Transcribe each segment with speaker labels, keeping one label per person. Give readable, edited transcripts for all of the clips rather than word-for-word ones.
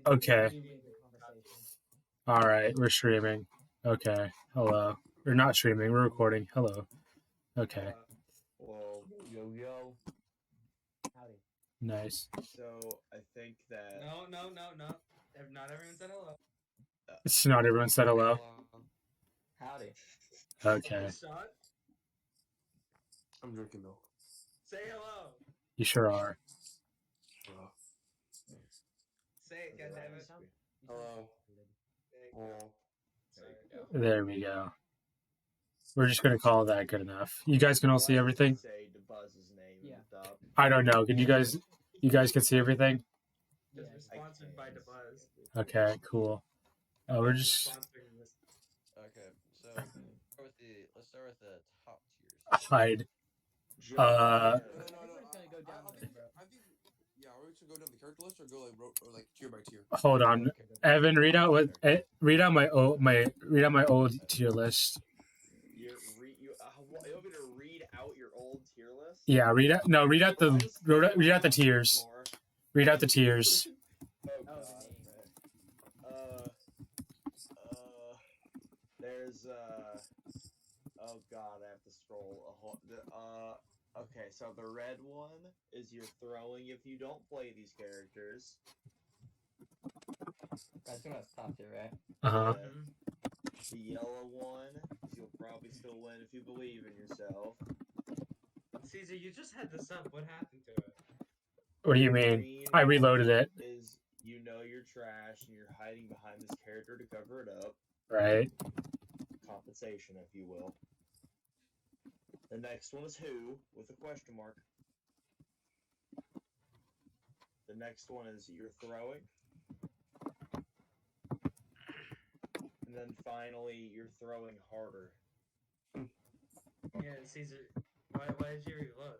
Speaker 1: Okay.
Speaker 2: Continue the conversation.
Speaker 1: All right. We're streaming. Okay. Hello. We're not streaming. We're recording. Hello. Okay.
Speaker 3: Well, yo.
Speaker 2: Howdy.
Speaker 1: Nice.
Speaker 3: So I think that
Speaker 4: No. Not everyone said hello.
Speaker 1: It's not everyone said hello.
Speaker 5: Howdy.
Speaker 1: Okay.
Speaker 4: Sean,
Speaker 6: I'm drinking milk.
Speaker 4: say hello.
Speaker 1: You sure are.
Speaker 4: Say it, goddammit.
Speaker 6: Hello. Oh.
Speaker 1: There we go. We're just gonna call that good enough. You guys can all see everything.
Speaker 3: Say DeBuzz's name
Speaker 2: Yeah.
Speaker 3: at the top.
Speaker 1: I don't know. Can you guys? You guys can see everything.
Speaker 2: Yeah,
Speaker 4: This is sponsored by DeBuzz.
Speaker 1: Okay. Cool. We're just
Speaker 4: Sponsoring this.
Speaker 5: Okay, so let's start with the top tiers.
Speaker 1: hide.
Speaker 3: Joe,
Speaker 1: Uh,
Speaker 2: I
Speaker 6: No.
Speaker 2: think we're just gonna go down
Speaker 6: I
Speaker 2: the
Speaker 6: think,
Speaker 2: bro.
Speaker 6: yeah, are we just go down the character list or go like tier by tier?
Speaker 1: Hold on, Evan. Read out read out my old tier list.
Speaker 3: you want me to read out your old tier list?
Speaker 1: Yeah. Read out. No. Read out the tiers.
Speaker 3: More.
Speaker 1: Read out the tiers.
Speaker 3: Oh
Speaker 2: Oh,
Speaker 3: god. There's oh god, I have to scroll a whole. Okay, so the red one is your throwing if you don't play these characters.
Speaker 5: That's top tier, right?
Speaker 1: Uh huh.
Speaker 3: The yellow one is you'll probably still win if you believe in yourself.
Speaker 4: Caesar, you just had this up. What happened to it?
Speaker 1: What do you mean?
Speaker 3: Green
Speaker 1: I reloaded it.
Speaker 3: Is you know you're trash and you're hiding behind this character to cover it up.
Speaker 1: Right.
Speaker 3: Compensation, if you will. The next one is who, with a question mark. The next one is you're throwing. And then finally, you're throwing harder.
Speaker 4: Yeah, Caesar. Why did you reload?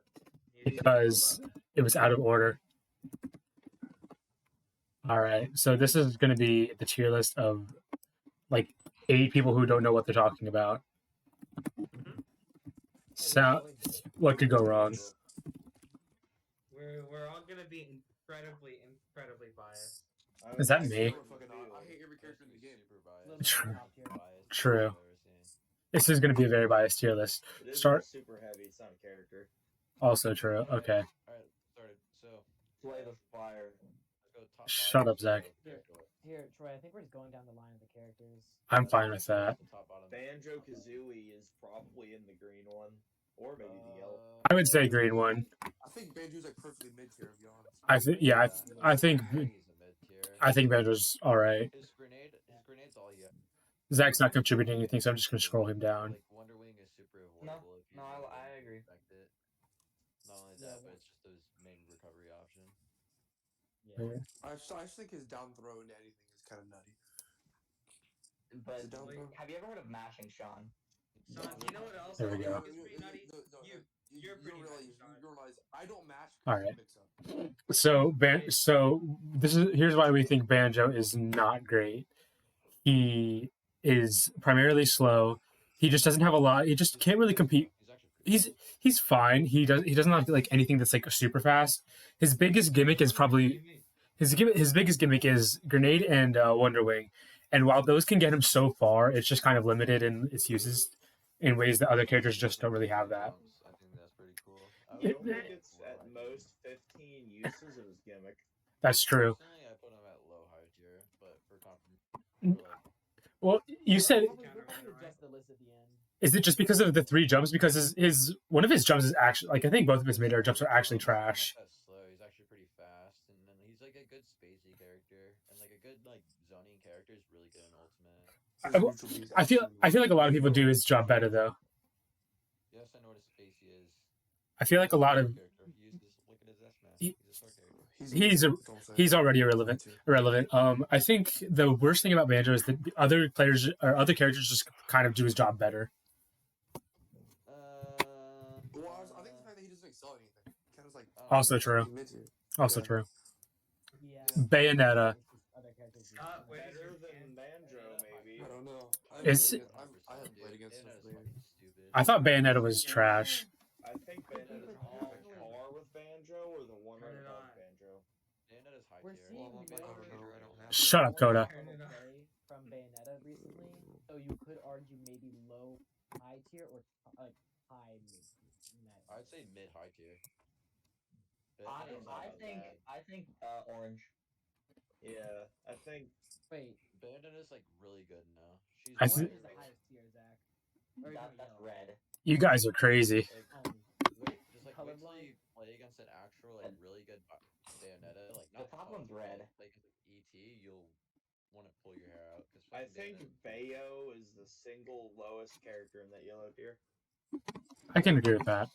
Speaker 1: Because it was out of order. All right. So this is going to be the tier list of like 8 people who don't know what they're talking about. So what could go wrong?
Speaker 4: We're all gonna be incredibly biased.
Speaker 1: Is that me?
Speaker 6: I hate every character in the game.
Speaker 2: Little bit
Speaker 1: True.
Speaker 2: top tier.
Speaker 1: True. This is going to be a very biased tier list.
Speaker 3: It is
Speaker 1: Start.
Speaker 3: super heavy, it's not a character.
Speaker 1: Also true. Okay.
Speaker 5: Alright, started. So
Speaker 3: Play the fire.
Speaker 5: let's go top
Speaker 1: Shut
Speaker 5: five.
Speaker 1: up, Zach.
Speaker 2: Here, Troy, I think we're just going down the line of the characters.
Speaker 1: I'm fine with that.
Speaker 5: Top bottom.
Speaker 3: Banjo Kazooie is probably in the green one, or maybe the yellow.
Speaker 1: I would say green one.
Speaker 6: I think Banjo's like perfectly mid tier, to be honest.
Speaker 1: I think I think Banjo's all right.
Speaker 5: His grenade's all you have.
Speaker 1: Zach's not contributing anything, so I'm just going to scroll him down.
Speaker 5: Like Wonder Wing is super avoidable if you
Speaker 7: I agree.
Speaker 5: expect it. Not only that, but it's just his main recovery option.
Speaker 2: Yeah.
Speaker 6: I just think his down throw into anything is kind of nutty.
Speaker 7: But
Speaker 6: Is it down throw?
Speaker 7: have you ever heard of mashing Sean?
Speaker 4: Sean, you know what else?
Speaker 1: There we go.
Speaker 4: is pretty nutty? You're pretty nutty, Sean.
Speaker 6: You realize I don't match.
Speaker 1: All right.
Speaker 6: Mix up.
Speaker 1: So here's why we think Banjo is not great. He is primarily slow. He just doesn't have a lot. He just can't really compete.
Speaker 5: He's actually pretty
Speaker 1: He's fine. He doesn't have like anything that's like super fast. His biggest gimmick is probably his biggest gimmick is Grenade and Wonder Wing, and while those can get him so far, it's just kind of limited in its uses in ways that other characters just don't really have that.
Speaker 5: I think that's pretty cool.
Speaker 3: I don't think it's at most 15 uses of his gimmick.
Speaker 1: That's true.
Speaker 5: Personally, I put him at low high tier, but for confidence,
Speaker 1: Well, you said,
Speaker 2: We'll adjust the list at the end.
Speaker 1: is it just because of the 3 jumps? Because his one of his jumps is actually like I think both of his mid-air jumps are actually trash.
Speaker 5: That's slow. He's actually pretty fast, and then he's like a good spacey character, and like a good like zoning character is really good in Ultimate.
Speaker 1: I feel like a lot of people do his job better though.
Speaker 5: Yes, I know what a spacey is.
Speaker 1: I feel like a lot of
Speaker 5: Character. He used this. Look at his S-Mask.
Speaker 1: He-
Speaker 5: He's a sword character.
Speaker 1: he's already irrelevant. I think the worst thing about Banjo is that the other players or other characters just kind of do his job better.
Speaker 6: Well, I think the fact that he doesn't excel at anything kind of like
Speaker 1: Also true.
Speaker 6: mid tier.
Speaker 1: Also
Speaker 6: Yeah.
Speaker 1: true.
Speaker 2: Yeah.
Speaker 1: Bayonetta.
Speaker 2: Other characters.
Speaker 4: Where does
Speaker 3: Better
Speaker 4: your
Speaker 3: than
Speaker 4: hand-
Speaker 3: Banjo, maybe.
Speaker 6: I don't know.
Speaker 1: Is-
Speaker 6: I haven't played against him.
Speaker 5: Stupid.
Speaker 1: I thought Bayonetta was trash.
Speaker 3: I think Bayonetta's on par with Banjo or the one right
Speaker 4: Turn it
Speaker 3: above
Speaker 4: on.
Speaker 3: Banjo.
Speaker 5: Bayonetta's high
Speaker 2: We're
Speaker 5: tier.
Speaker 2: seeing
Speaker 6: Well,
Speaker 2: people-
Speaker 6: I don't know.
Speaker 1: Shut up, Coda.
Speaker 2: Turn it away from Bayonetta recently, so you could argue maybe low, high tier, or like high mid.
Speaker 5: I'd say mid high tier.
Speaker 7: I
Speaker 5: Bayonetta's
Speaker 7: I
Speaker 5: not
Speaker 7: think
Speaker 5: bad.
Speaker 7: I think orange.
Speaker 3: Yeah, I think
Speaker 2: Wait,
Speaker 5: Bayonetta's like really good now. She's
Speaker 1: I
Speaker 2: orange
Speaker 1: th-
Speaker 2: is the highest tier, Zach. Or you
Speaker 7: That's
Speaker 2: doing yellow?
Speaker 7: red.
Speaker 1: You guys are crazy.
Speaker 5: like
Speaker 2: Um,
Speaker 5: wait, just like wait till
Speaker 2: colorblind?
Speaker 5: you play against an actual like really good Bayonetta, like
Speaker 7: The
Speaker 5: not
Speaker 7: top
Speaker 5: tough,
Speaker 7: one's
Speaker 5: but,
Speaker 7: red.
Speaker 5: like play against like, ET, you'll want to pull your hair out because
Speaker 3: I
Speaker 5: fucking
Speaker 3: think
Speaker 5: Bayonetta's
Speaker 3: Bayo is the single lowest character in that yellow tier.
Speaker 1: I can agree with that.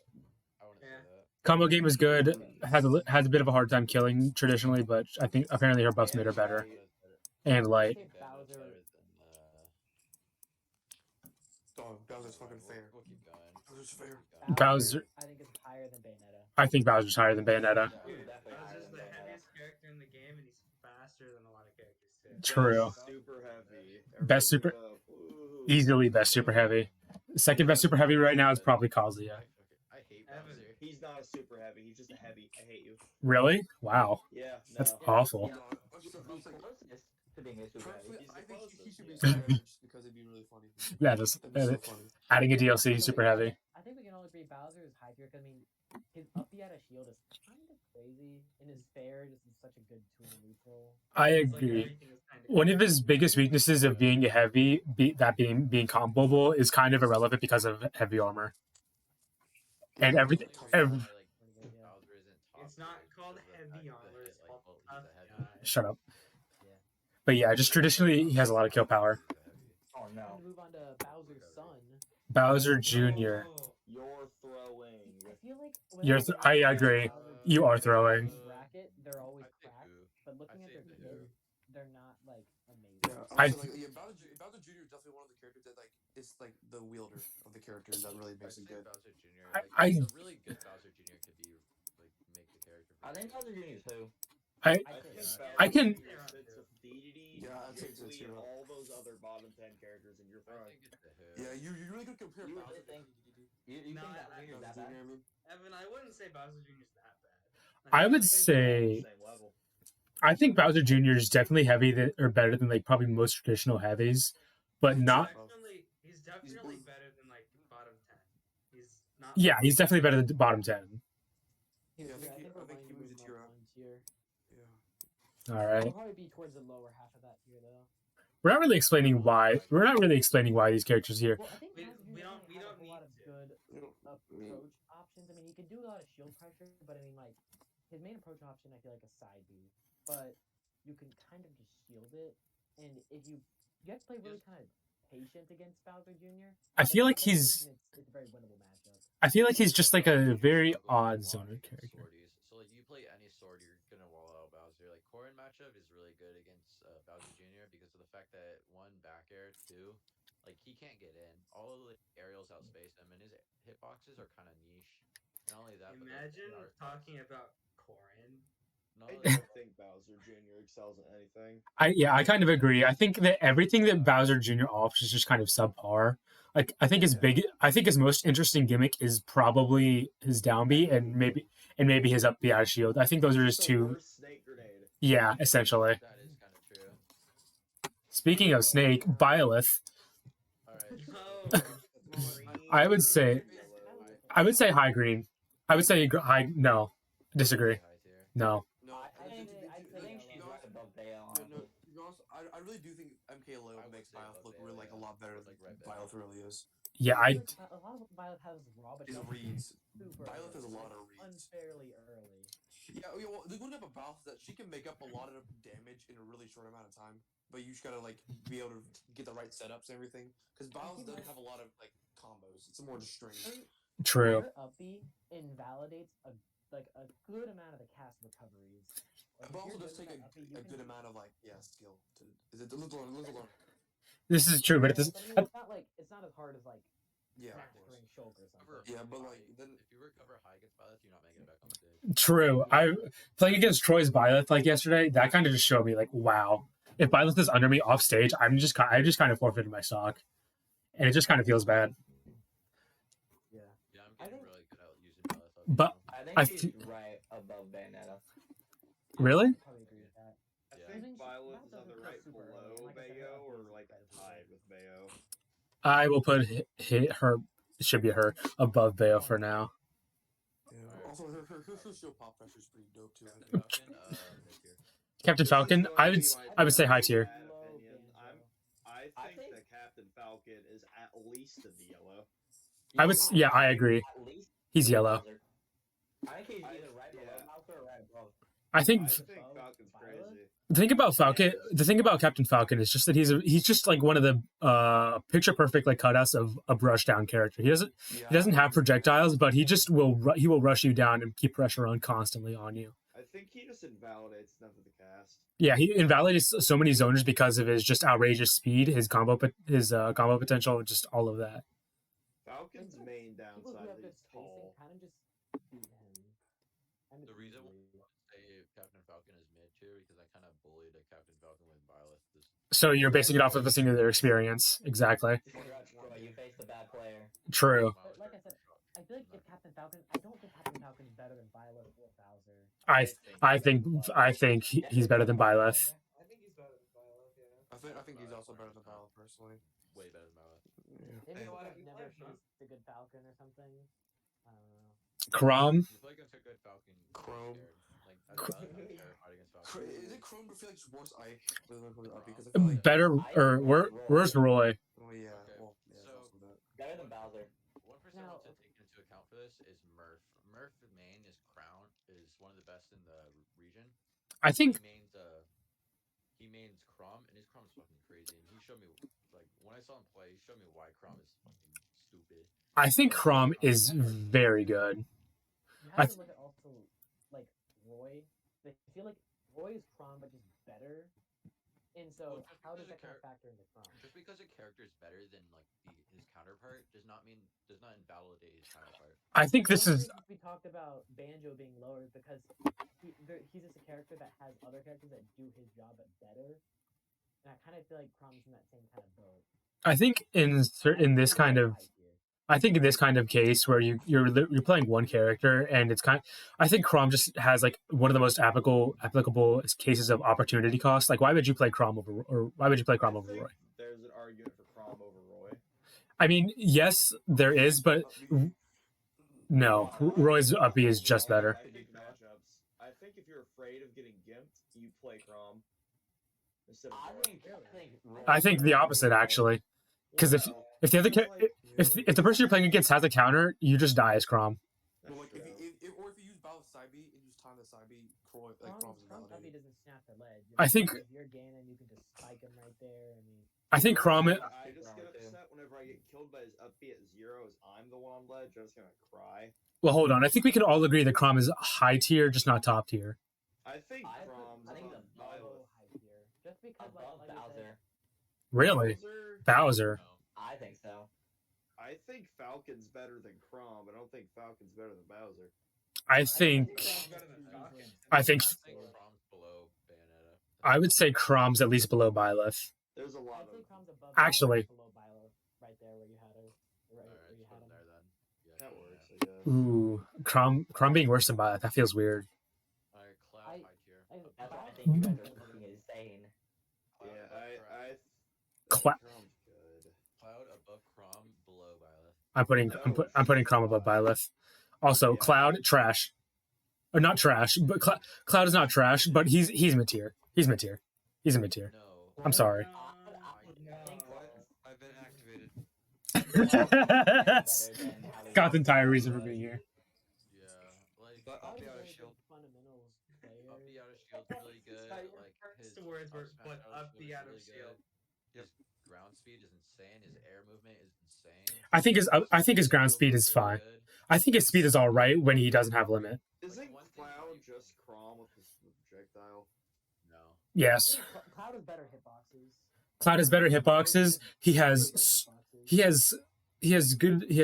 Speaker 5: I wouldn't say
Speaker 4: Yeah.
Speaker 5: that.
Speaker 1: Combo game is good. Has a bit of a hard time killing traditionally, but I think apparently her buffs made her better.
Speaker 5: Bayonetta's better.
Speaker 1: And
Speaker 2: I
Speaker 1: light.
Speaker 2: think
Speaker 5: Bayonetta's
Speaker 2: Bowser.
Speaker 5: better than
Speaker 6: Dog, Bowser's
Speaker 5: alright,
Speaker 6: fucking fair.
Speaker 5: We'll keep going.
Speaker 6: Bowser's fair.
Speaker 1: Bowser-
Speaker 2: I think is higher than Bayonetta.
Speaker 1: I think Bowser's higher than Bayonetta.
Speaker 7: Bowser's definitely higher
Speaker 4: Bowser's
Speaker 7: than
Speaker 4: the
Speaker 7: Bayonetta.
Speaker 4: heaviest character in the game, and he's faster than a lot of characters too.
Speaker 1: True.
Speaker 3: Best super heavy.
Speaker 1: Best super-
Speaker 3: Everyone give it up. Woo.
Speaker 1: Easily best super heavy. Second best super heavy right now is probably Kazuya.
Speaker 5: I hate
Speaker 4: Evan.
Speaker 5: Bowser.
Speaker 3: He's not a super heavy. He's just a heavy. I hate you.
Speaker 1: Really? Wow.
Speaker 3: Yeah,
Speaker 1: That's
Speaker 3: no.
Speaker 1: awful.
Speaker 7: Yeah.
Speaker 6: Dog,
Speaker 7: He's the closest to being a super heavy.
Speaker 6: personally,
Speaker 3: He's the
Speaker 6: I think he
Speaker 3: closest,
Speaker 6: should be
Speaker 3: yeah.
Speaker 6: super heavy just because it'd be really funny.
Speaker 1: That is
Speaker 6: That'd be so funny.
Speaker 1: adding a DLC super heavy.
Speaker 2: I think we can all agree Bowser is high tier because I mean, his up B out of shield is kind of crazy, and his fair just is such a good tool neutral.
Speaker 1: I
Speaker 4: It's like
Speaker 1: agree.
Speaker 4: everything is kinda
Speaker 1: One of his biggest weaknesses of being a heavy, being comboable, is kind of irrelevant because of heavy armor. And everything.
Speaker 5: Like,
Speaker 2: Yeah.
Speaker 5: Bowser isn't top
Speaker 4: It's not
Speaker 5: tier
Speaker 4: called
Speaker 5: because of the
Speaker 4: heavy
Speaker 5: fact that
Speaker 4: armor, it's
Speaker 5: like,
Speaker 4: called
Speaker 5: well, he's
Speaker 4: tough
Speaker 5: a heavy.
Speaker 4: guy.
Speaker 1: Shut up.
Speaker 2: Yeah.
Speaker 1: But yeah, just traditionally, he has a lot of kill power.
Speaker 5: He's a heavy.
Speaker 7: Oh
Speaker 2: Time
Speaker 7: no.
Speaker 2: to move on to Bowser's son.
Speaker 1: Bowser Jr.
Speaker 4: Oh,
Speaker 3: You're throwing.
Speaker 2: I feel like
Speaker 1: You're
Speaker 2: whenever
Speaker 1: I
Speaker 2: Bowser
Speaker 1: agree.
Speaker 2: and Bowser
Speaker 1: You are
Speaker 2: Jr.
Speaker 1: throwing.
Speaker 2: in bracket, they're always
Speaker 5: I'd say
Speaker 2: cracked.
Speaker 5: who?
Speaker 2: But looking
Speaker 5: I'd
Speaker 2: at
Speaker 5: say
Speaker 2: their
Speaker 5: who?
Speaker 2: kids, they're not like amazing.
Speaker 6: Yeah,
Speaker 1: I-
Speaker 6: also, like, yeah, Bowser Jr. is definitely one of the characters that like is like the wielder of the characters that really
Speaker 5: I'd
Speaker 6: makes
Speaker 5: say
Speaker 6: it good.
Speaker 5: Bowser Jr.
Speaker 1: I-
Speaker 5: Like,
Speaker 1: I-
Speaker 5: a really good Bowser Jr. could be like make the character.
Speaker 7: I think Bowser Jr. is who?
Speaker 1: I
Speaker 3: I think
Speaker 1: I
Speaker 3: Bowser
Speaker 1: can-
Speaker 3: Jr. sits with Dedede,
Speaker 6: Yeah, I'd say so
Speaker 3: Jiggly,
Speaker 6: too.
Speaker 3: and all those other bottom 10 characters, and you're
Speaker 5: I
Speaker 3: throwing.
Speaker 5: think it's the who.
Speaker 6: Yeah, you really could compare
Speaker 7: You
Speaker 6: Bowser
Speaker 7: really think-
Speaker 6: to
Speaker 7: You
Speaker 4: No,
Speaker 7: think
Speaker 4: I-
Speaker 7: Bowser Jr. is
Speaker 6: Bowser
Speaker 7: that
Speaker 6: Jr.
Speaker 7: bad?
Speaker 6: I mean,
Speaker 4: Evan, I wouldn't say Bowser Jr. is that bad.
Speaker 1: I would
Speaker 3: I think they're all on the
Speaker 1: say
Speaker 3: same level.
Speaker 1: I think Bowser Jr. is definitely or better than like probably most traditional heavies, but not.
Speaker 4: He's definitely better than like bottom 10. He's not.
Speaker 1: Yeah, he's definitely better than the bottom 10.
Speaker 6: Yeah, I think he-
Speaker 2: we're
Speaker 6: I think
Speaker 2: going
Speaker 6: he
Speaker 2: to
Speaker 6: moves
Speaker 2: move
Speaker 6: a
Speaker 2: him
Speaker 6: tier
Speaker 2: up
Speaker 6: up.
Speaker 2: one tier.
Speaker 6: yeah.
Speaker 1: All
Speaker 2: He'll
Speaker 1: right,
Speaker 2: probably be towards the lower half of that tier though.
Speaker 1: we're not really explaining why. We're not really explaining why these characters here.
Speaker 2: Well, I think
Speaker 4: We-
Speaker 2: Bowser
Speaker 4: we
Speaker 2: Jr.
Speaker 4: don't-
Speaker 2: doesn't
Speaker 4: we
Speaker 2: have
Speaker 4: don't
Speaker 2: a lot of
Speaker 4: need to.
Speaker 2: good
Speaker 6: You know,
Speaker 2: approach options. I mean, he can do a lot of shield pressure, but I mean, like his main approach option, I feel like, is side B. But you can kind of just shield it, and if you have to play really kind of patient against Bowser Jr.
Speaker 1: I feel
Speaker 2: but
Speaker 1: like
Speaker 2: if you play
Speaker 1: he's.
Speaker 2: patient, it's a very winnable matchup.
Speaker 1: I feel like he's just like a very
Speaker 5: Struggle
Speaker 1: odd
Speaker 5: a lot
Speaker 1: zoner
Speaker 5: against
Speaker 1: character.
Speaker 5: Swordies. So like you play any sword, you're gonna wall out Bowser. Like Corrin matchup is really good against Bowser Jr. because of the fact that one back air, two, like he can't get in. All of the aerials outspace him, and his hitboxes are kind of niche. Not only that, but
Speaker 4: Imagine
Speaker 5: they are
Speaker 4: talking about Corrin.
Speaker 5: Not
Speaker 3: I
Speaker 5: only
Speaker 3: don't
Speaker 5: that,
Speaker 3: think Bowser Jr. excels in anything.
Speaker 1: I kind of agree. I think that everything that Bowser Jr. offers is just kind of subpar. Like I think his most interesting gimmick is probably his down B and maybe his up B out of shield. I think those are just
Speaker 3: The
Speaker 1: two.
Speaker 3: worst snake grenade.
Speaker 1: Yeah, essentially.
Speaker 5: that is kind of true.
Speaker 1: Speaking of Snake, Byleth,
Speaker 5: All right.
Speaker 4: Oh,
Speaker 1: I would say-
Speaker 3: Yellow.
Speaker 1: I would say high green. I would say high. No, disagree.
Speaker 5: High tier.
Speaker 1: No.
Speaker 6: No,
Speaker 2: I'd
Speaker 6: I think
Speaker 2: say- I'd say
Speaker 7: I think she's right above Bayo,
Speaker 6: Yeah,
Speaker 7: honestly.
Speaker 6: no, to be honest, I really do think MK Low
Speaker 5: I would
Speaker 6: makes
Speaker 5: say
Speaker 6: Byleth
Speaker 5: above
Speaker 6: look
Speaker 5: Bayo,
Speaker 6: really like a
Speaker 5: yeah.
Speaker 6: lot better
Speaker 5: Like
Speaker 6: than
Speaker 5: right there.
Speaker 6: Byleth really is.
Speaker 1: Yeah,
Speaker 2: I
Speaker 1: I.
Speaker 2: feel like a lot of what Violet has is raw, but
Speaker 6: His
Speaker 2: just
Speaker 6: reads.
Speaker 2: super
Speaker 6: Byleth has a
Speaker 2: early,
Speaker 6: lot
Speaker 2: like,
Speaker 6: of reads.
Speaker 2: unfairly early.
Speaker 6: Yeah, well, the good thing about Byleth is that she can make up a lot of damage in a really short amount of time, but you just gotta like be able to get the right setups and everything. Because Byleth doesn't have a lot of like combos; it's more just strings.
Speaker 1: True.
Speaker 2: Her up B invalidates a good amount of the cast recoveries. Like,
Speaker 6: But
Speaker 2: if
Speaker 6: also
Speaker 2: you're
Speaker 6: does
Speaker 2: good
Speaker 6: take
Speaker 2: with that up B, you
Speaker 6: a
Speaker 2: can
Speaker 6: good
Speaker 2: do-
Speaker 6: amount of like skill. Is it a little
Speaker 1: This is true, but
Speaker 2: Yeah,
Speaker 1: it's
Speaker 2: but I mean, it's not like it's not as hard as like
Speaker 6: yeah, of
Speaker 2: mastering
Speaker 6: course.
Speaker 2: Shulk or
Speaker 5: Recover
Speaker 2: something.
Speaker 6: Yeah, but,
Speaker 5: high-
Speaker 6: like, then-
Speaker 5: if you recover high against Byleth, you're not making it back on stage.
Speaker 1: true. I playing against Troy's Byleth like yesterday. That kind of just showed me like, wow, if Byleth is under me off stage, I just kind of forfeited my stock, and it just kind of feels bad.
Speaker 2: Yeah.
Speaker 5: Yeah, I'm
Speaker 2: I
Speaker 5: getting
Speaker 2: think-
Speaker 5: really good at using Byleth. up
Speaker 1: But-
Speaker 5: now.
Speaker 7: I
Speaker 1: I
Speaker 7: think she's right above Bayonetta.
Speaker 1: Really?
Speaker 2: I probably agree with that.
Speaker 3: I
Speaker 5: Yeah.
Speaker 3: think
Speaker 2: Isn't she-
Speaker 3: Byleth Byleth is on the right below Bayo or like tied with Bayo?
Speaker 1: I will put her. It should be her above Bayo for now.
Speaker 6: Yeah.
Speaker 5: Alright.
Speaker 6: Also, her shield pop pressure is pretty dope too. I
Speaker 5: Captain
Speaker 6: think.
Speaker 5: Falcon, mid tier.
Speaker 1: Captain
Speaker 3: This is
Speaker 1: Falcon,
Speaker 3: going
Speaker 1: I
Speaker 3: to
Speaker 1: would
Speaker 3: be
Speaker 1: I
Speaker 3: my
Speaker 1: would say high tier.
Speaker 3: bad opinion. I think
Speaker 7: think-
Speaker 3: that Captain Falcon is at least in the yellow.
Speaker 1: I would yeah, I agree.
Speaker 7: At least
Speaker 1: He's yellow.
Speaker 7: Bowser. I think he's
Speaker 3: I-
Speaker 7: either right below
Speaker 3: yeah.
Speaker 7: Bowser or right above.
Speaker 1: I think
Speaker 3: I think
Speaker 2: Above
Speaker 3: Falcon's
Speaker 2: Byleth?
Speaker 3: crazy.
Speaker 1: the thing about Falcon, the thing about Captain Falcon is just that he's just like one of the picture perfect like cutouts of a brush down character. He doesn't have projectiles, but he just he will rush you down and keep pressure on constantly on you.
Speaker 3: I think he just invalidates enough of the cast.
Speaker 1: Yeah, he invalidates so many zoners because of his just outrageous speed, his combo potential, just all of that.
Speaker 3: Falcon's main
Speaker 2: People who
Speaker 3: downside
Speaker 2: have
Speaker 3: is
Speaker 2: good
Speaker 3: he's
Speaker 2: spacing
Speaker 3: tall.
Speaker 2: kind of just beat him. And
Speaker 5: The
Speaker 2: it's
Speaker 5: reason
Speaker 2: easily-
Speaker 5: say Captain Falcon is mid tier because I kind of bullied a Captain Falcon with Byleth.
Speaker 1: So you're basing it off of a singular experience, exactly.
Speaker 7: Congrats, Troy. You faced a bad player.
Speaker 1: True.
Speaker 2: But like I said, I feel like if Captain Falcon, I don't think Captain Falcon is better than Byleth or Bowser.
Speaker 1: I think he's better than Byleth.
Speaker 4: I think he's better than Byleth, yeah.
Speaker 6: I think he's also better than Byleth personally.
Speaker 5: Way better than Byleth.
Speaker 6: Yeah.
Speaker 2: Maybe
Speaker 4: know what,
Speaker 2: because
Speaker 4: if you
Speaker 2: I've never
Speaker 4: play him,
Speaker 2: faced a good Falcon or something. I don't know.
Speaker 1: Crom,
Speaker 5: You play against a good Falcon. you're
Speaker 6: Chrome.
Speaker 5: scared. Like, as a Byleth, I'm terrified against Falcon.
Speaker 6: Is it Chrome to feel like just worse Ike than because I feel like
Speaker 1: better or where's Roy?
Speaker 6: oh yeah,
Speaker 5: Okay,
Speaker 6: well yeah,
Speaker 5: so-
Speaker 6: also that.
Speaker 7: Better than Bowser.
Speaker 5: One
Speaker 2: Now-
Speaker 5: to take into account for this is Murph. Murph main is Crown is one of the best in the region.
Speaker 1: I think
Speaker 5: He mains Crom and his Crom is fucking crazy. And he showed me like when I saw him play, he showed me why Crom is fucking stupid.
Speaker 1: Crom is very good.
Speaker 2: You
Speaker 1: I
Speaker 2: have to look at also like Roy. I feel like Roy is Crom, but just better. And so,
Speaker 5: Well, just
Speaker 2: how does
Speaker 5: because
Speaker 2: that kind
Speaker 5: a
Speaker 2: of factor into Crom?
Speaker 5: Just because a character is better than like his counterpart does not invalidate his counterpart.
Speaker 1: I think this
Speaker 2: One
Speaker 1: is
Speaker 2: reason we talked about Banjo being lower is because he's just a character that has other characters that do his job but better. And I kind of feel like Crom's in that same kind of boat.
Speaker 1: I think in this kind of
Speaker 2: High tier.
Speaker 1: I think in this kind of case where you're playing one character and it's I think Crom just has like one of the most applicable cases of opportunity cost. Like why would you play Crom over Roy?
Speaker 3: There's an argument for Crom over Roy.
Speaker 1: I mean, yes, there is, but no, Roy's uppy is just better.
Speaker 3: I think matchups. I think if you're afraid of getting gimped, you play Crom instead of Roy.
Speaker 1: I think the opposite actually, because if the other if the person you're playing against has a counter, you just die as Crom.
Speaker 6: Well, like if you use Bowser side B and just time the side B, Crom's
Speaker 2: Crom's
Speaker 6: invalidated.
Speaker 2: Uppy doesn't snap the ledge.
Speaker 1: I think-
Speaker 2: if you're Ganon, you can just spike him right there. I mean,
Speaker 1: I think Crom.
Speaker 3: I just get upset whenever I get killed by his upbeat at 0 as I'm the one on ledge. I'm just gonna cry.
Speaker 1: Well, hold on. I think we can all agree that Crom is high tier, just not top tier.
Speaker 3: I think
Speaker 7: I
Speaker 3: Crom's
Speaker 7: think
Speaker 3: above
Speaker 7: the
Speaker 3: Byleth.
Speaker 2: high tier. Just because
Speaker 7: Above
Speaker 2: like you said,
Speaker 7: Bowser.
Speaker 1: Really, Bowser.
Speaker 5: No.
Speaker 7: I think so.
Speaker 3: I think Falcon's better than Crom, but I don't think Falcon's better than Bowser.
Speaker 1: I think
Speaker 4: Crom's better than Falcon.
Speaker 1: I think
Speaker 5: Crom's below Bayonetta.
Speaker 1: I would say Crom's at least below Byleth.
Speaker 3: There's a lot
Speaker 2: I'd say
Speaker 3: of
Speaker 2: Crom's above
Speaker 1: Actually-
Speaker 2: Byleth, below Byleth, right there where you had her. Right
Speaker 5: Alright,
Speaker 2: where you
Speaker 5: put
Speaker 2: had
Speaker 5: him
Speaker 2: him.
Speaker 5: there then. Yeah,
Speaker 3: that
Speaker 5: put him
Speaker 3: works.
Speaker 5: there.
Speaker 3: I guess.
Speaker 1: Ooh, Crom being worse than Byleth. That feels weird.
Speaker 5: Alright, Cloud
Speaker 2: I-
Speaker 5: high tier.
Speaker 7: That's why I
Speaker 2: Cloud-
Speaker 7: think you guys are fucking insane.
Speaker 5: Cloud
Speaker 3: Yeah,
Speaker 5: above Crom.
Speaker 3: I
Speaker 1: Cla-
Speaker 3: Crom's good.
Speaker 5: Cloud above Crom, below Byleth.
Speaker 1: I'm putting Crom above Byleth. Also,
Speaker 3: Yeah.
Speaker 1: Cloud trash, or not trash, but Cloud is not trash, but he's mid tier. He's mid tier. He's a mid tier.
Speaker 5: No.
Speaker 1: I'm sorry.
Speaker 7: I think
Speaker 8: I've been activated.
Speaker 1: Scott's entire reason for being here.
Speaker 5: Yeah, like
Speaker 8: But I'll
Speaker 2: Cloud
Speaker 8: be
Speaker 2: is a
Speaker 8: out of
Speaker 2: very
Speaker 8: shield.
Speaker 2: good fundamentals player.
Speaker 5: up the outer shield's really good.
Speaker 4: Scott, your
Speaker 5: Like
Speaker 4: first
Speaker 5: his
Speaker 4: words
Speaker 5: up
Speaker 4: were,
Speaker 5: smash
Speaker 4: "But
Speaker 5: outer
Speaker 4: up
Speaker 5: shield
Speaker 4: the
Speaker 5: is
Speaker 4: outer
Speaker 5: really
Speaker 4: shield."
Speaker 5: good. His ground speed is insane. His air movement is insane.
Speaker 1: I think his ground speed is fine.
Speaker 5: Good.
Speaker 1: I think his speed is all right when he doesn't have limit.
Speaker 3: Isn't
Speaker 5: one thing
Speaker 3: Cloud
Speaker 5: you-
Speaker 3: just Crom with the projectile?
Speaker 5: No.
Speaker 1: Yes,
Speaker 2: Cloud has better hitboxes.
Speaker 1: Cloud has better hitboxes. He has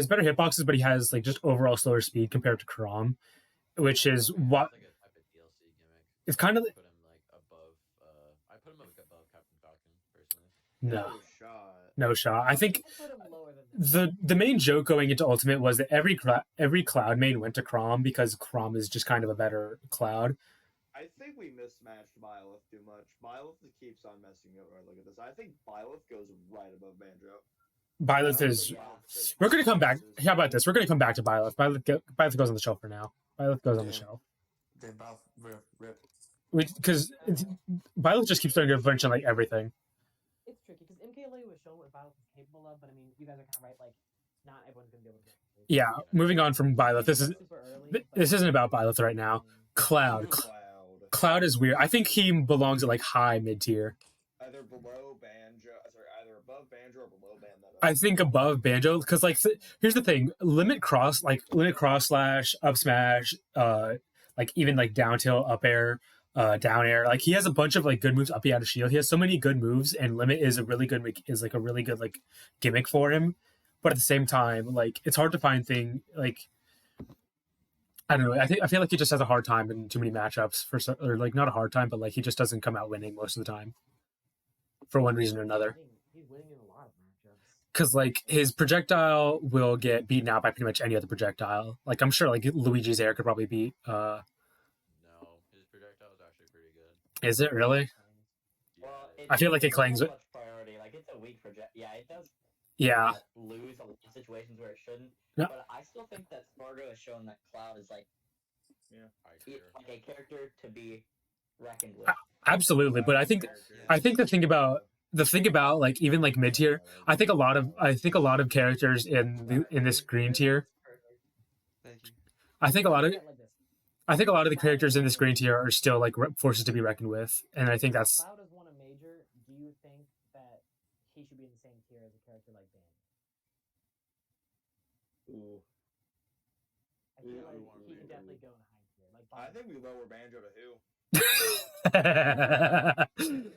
Speaker 1: better hitboxes, but he has like just overall slower speed compared to Crom, which is
Speaker 5: Okay,
Speaker 1: what
Speaker 5: that's like a type of DLC gimmick.
Speaker 1: it's kind of
Speaker 5: Put him like above. I put him like above Captain Falcon personally.
Speaker 1: no
Speaker 3: shot.
Speaker 1: no shot. I think
Speaker 2: I'll put him lower than that.
Speaker 1: the main joke going into Ultimate was that every Cloud main went to Crom because Crom is just kind of a better Cloud.
Speaker 3: I think we we mismatched Byleth too much. Byleth keeps on messing up. Right, look at this. I think Byleth goes right above Banjo.
Speaker 1: Byleth is. We're gonna come back. How about this? We're gonna come back to Byleth. Byleth goes on the shelf for now. Byleth goes on the
Speaker 6: Damn.
Speaker 1: shelf.
Speaker 6: Damn, Byleth, rip.
Speaker 1: Because Byleth just keeps doing a bunch of like everything.
Speaker 2: It's tricky because MKLA was shown what Byleth is capable of, but I mean, you guys are kind of right. Like, not everyone's gonna be able to.
Speaker 1: Yeah. Moving on from Byleth. This is
Speaker 2: super early. But
Speaker 1: this isn't about Byleth right now. Cloud. Cloud is weird. I think he belongs at like high mid tier.
Speaker 3: Either below Banjo, sorry, either above Banjo or below Bayonetta.
Speaker 1: I think above Banjo because like here's the thing: limit cross slash up smash, like even like down tilt, up air, down air. Like he has a bunch of like good moves up out of shield. He has so many good moves, and limit is a really good like gimmick for him. But at the same time, like it's hard to find thing like. I don't know. I feel like he just has a hard time in too many matchups or like not a hard time, but like he just doesn't come out winning most of the time, for one reason or another.
Speaker 2: He's winning in a lot of matchups.
Speaker 1: Because like his projectile will get beaten out by pretty much any other projectile. Like I'm sure like Luigi's air could probably beat.
Speaker 5: No, his projectile is actually pretty good.
Speaker 1: Is it really?
Speaker 7: Well,
Speaker 1: I feel like it clangs
Speaker 7: with priority. Like it's a weak project. Yeah, it does.
Speaker 1: Yeah.
Speaker 7: Lose a lot of situations where it shouldn't.
Speaker 1: Yeah.
Speaker 7: But I still think that Spargo has shown that Cloud is like a character to be reckoned with.
Speaker 1: Absolutely, but I think the thing about like even like mid tier, I think a lot of characters in this green tier.
Speaker 8: Thank you.
Speaker 1: I think a lot of the characters in this green tier are still like forces to be reckoned with, and I think that's.
Speaker 2: Cloud has won a major. Do you think that he should be in the same tier as a character like Dan?
Speaker 3: Ooh.
Speaker 2: I feel like he could definitely go in a high tier. Like
Speaker 3: I think we lower Banjo to who?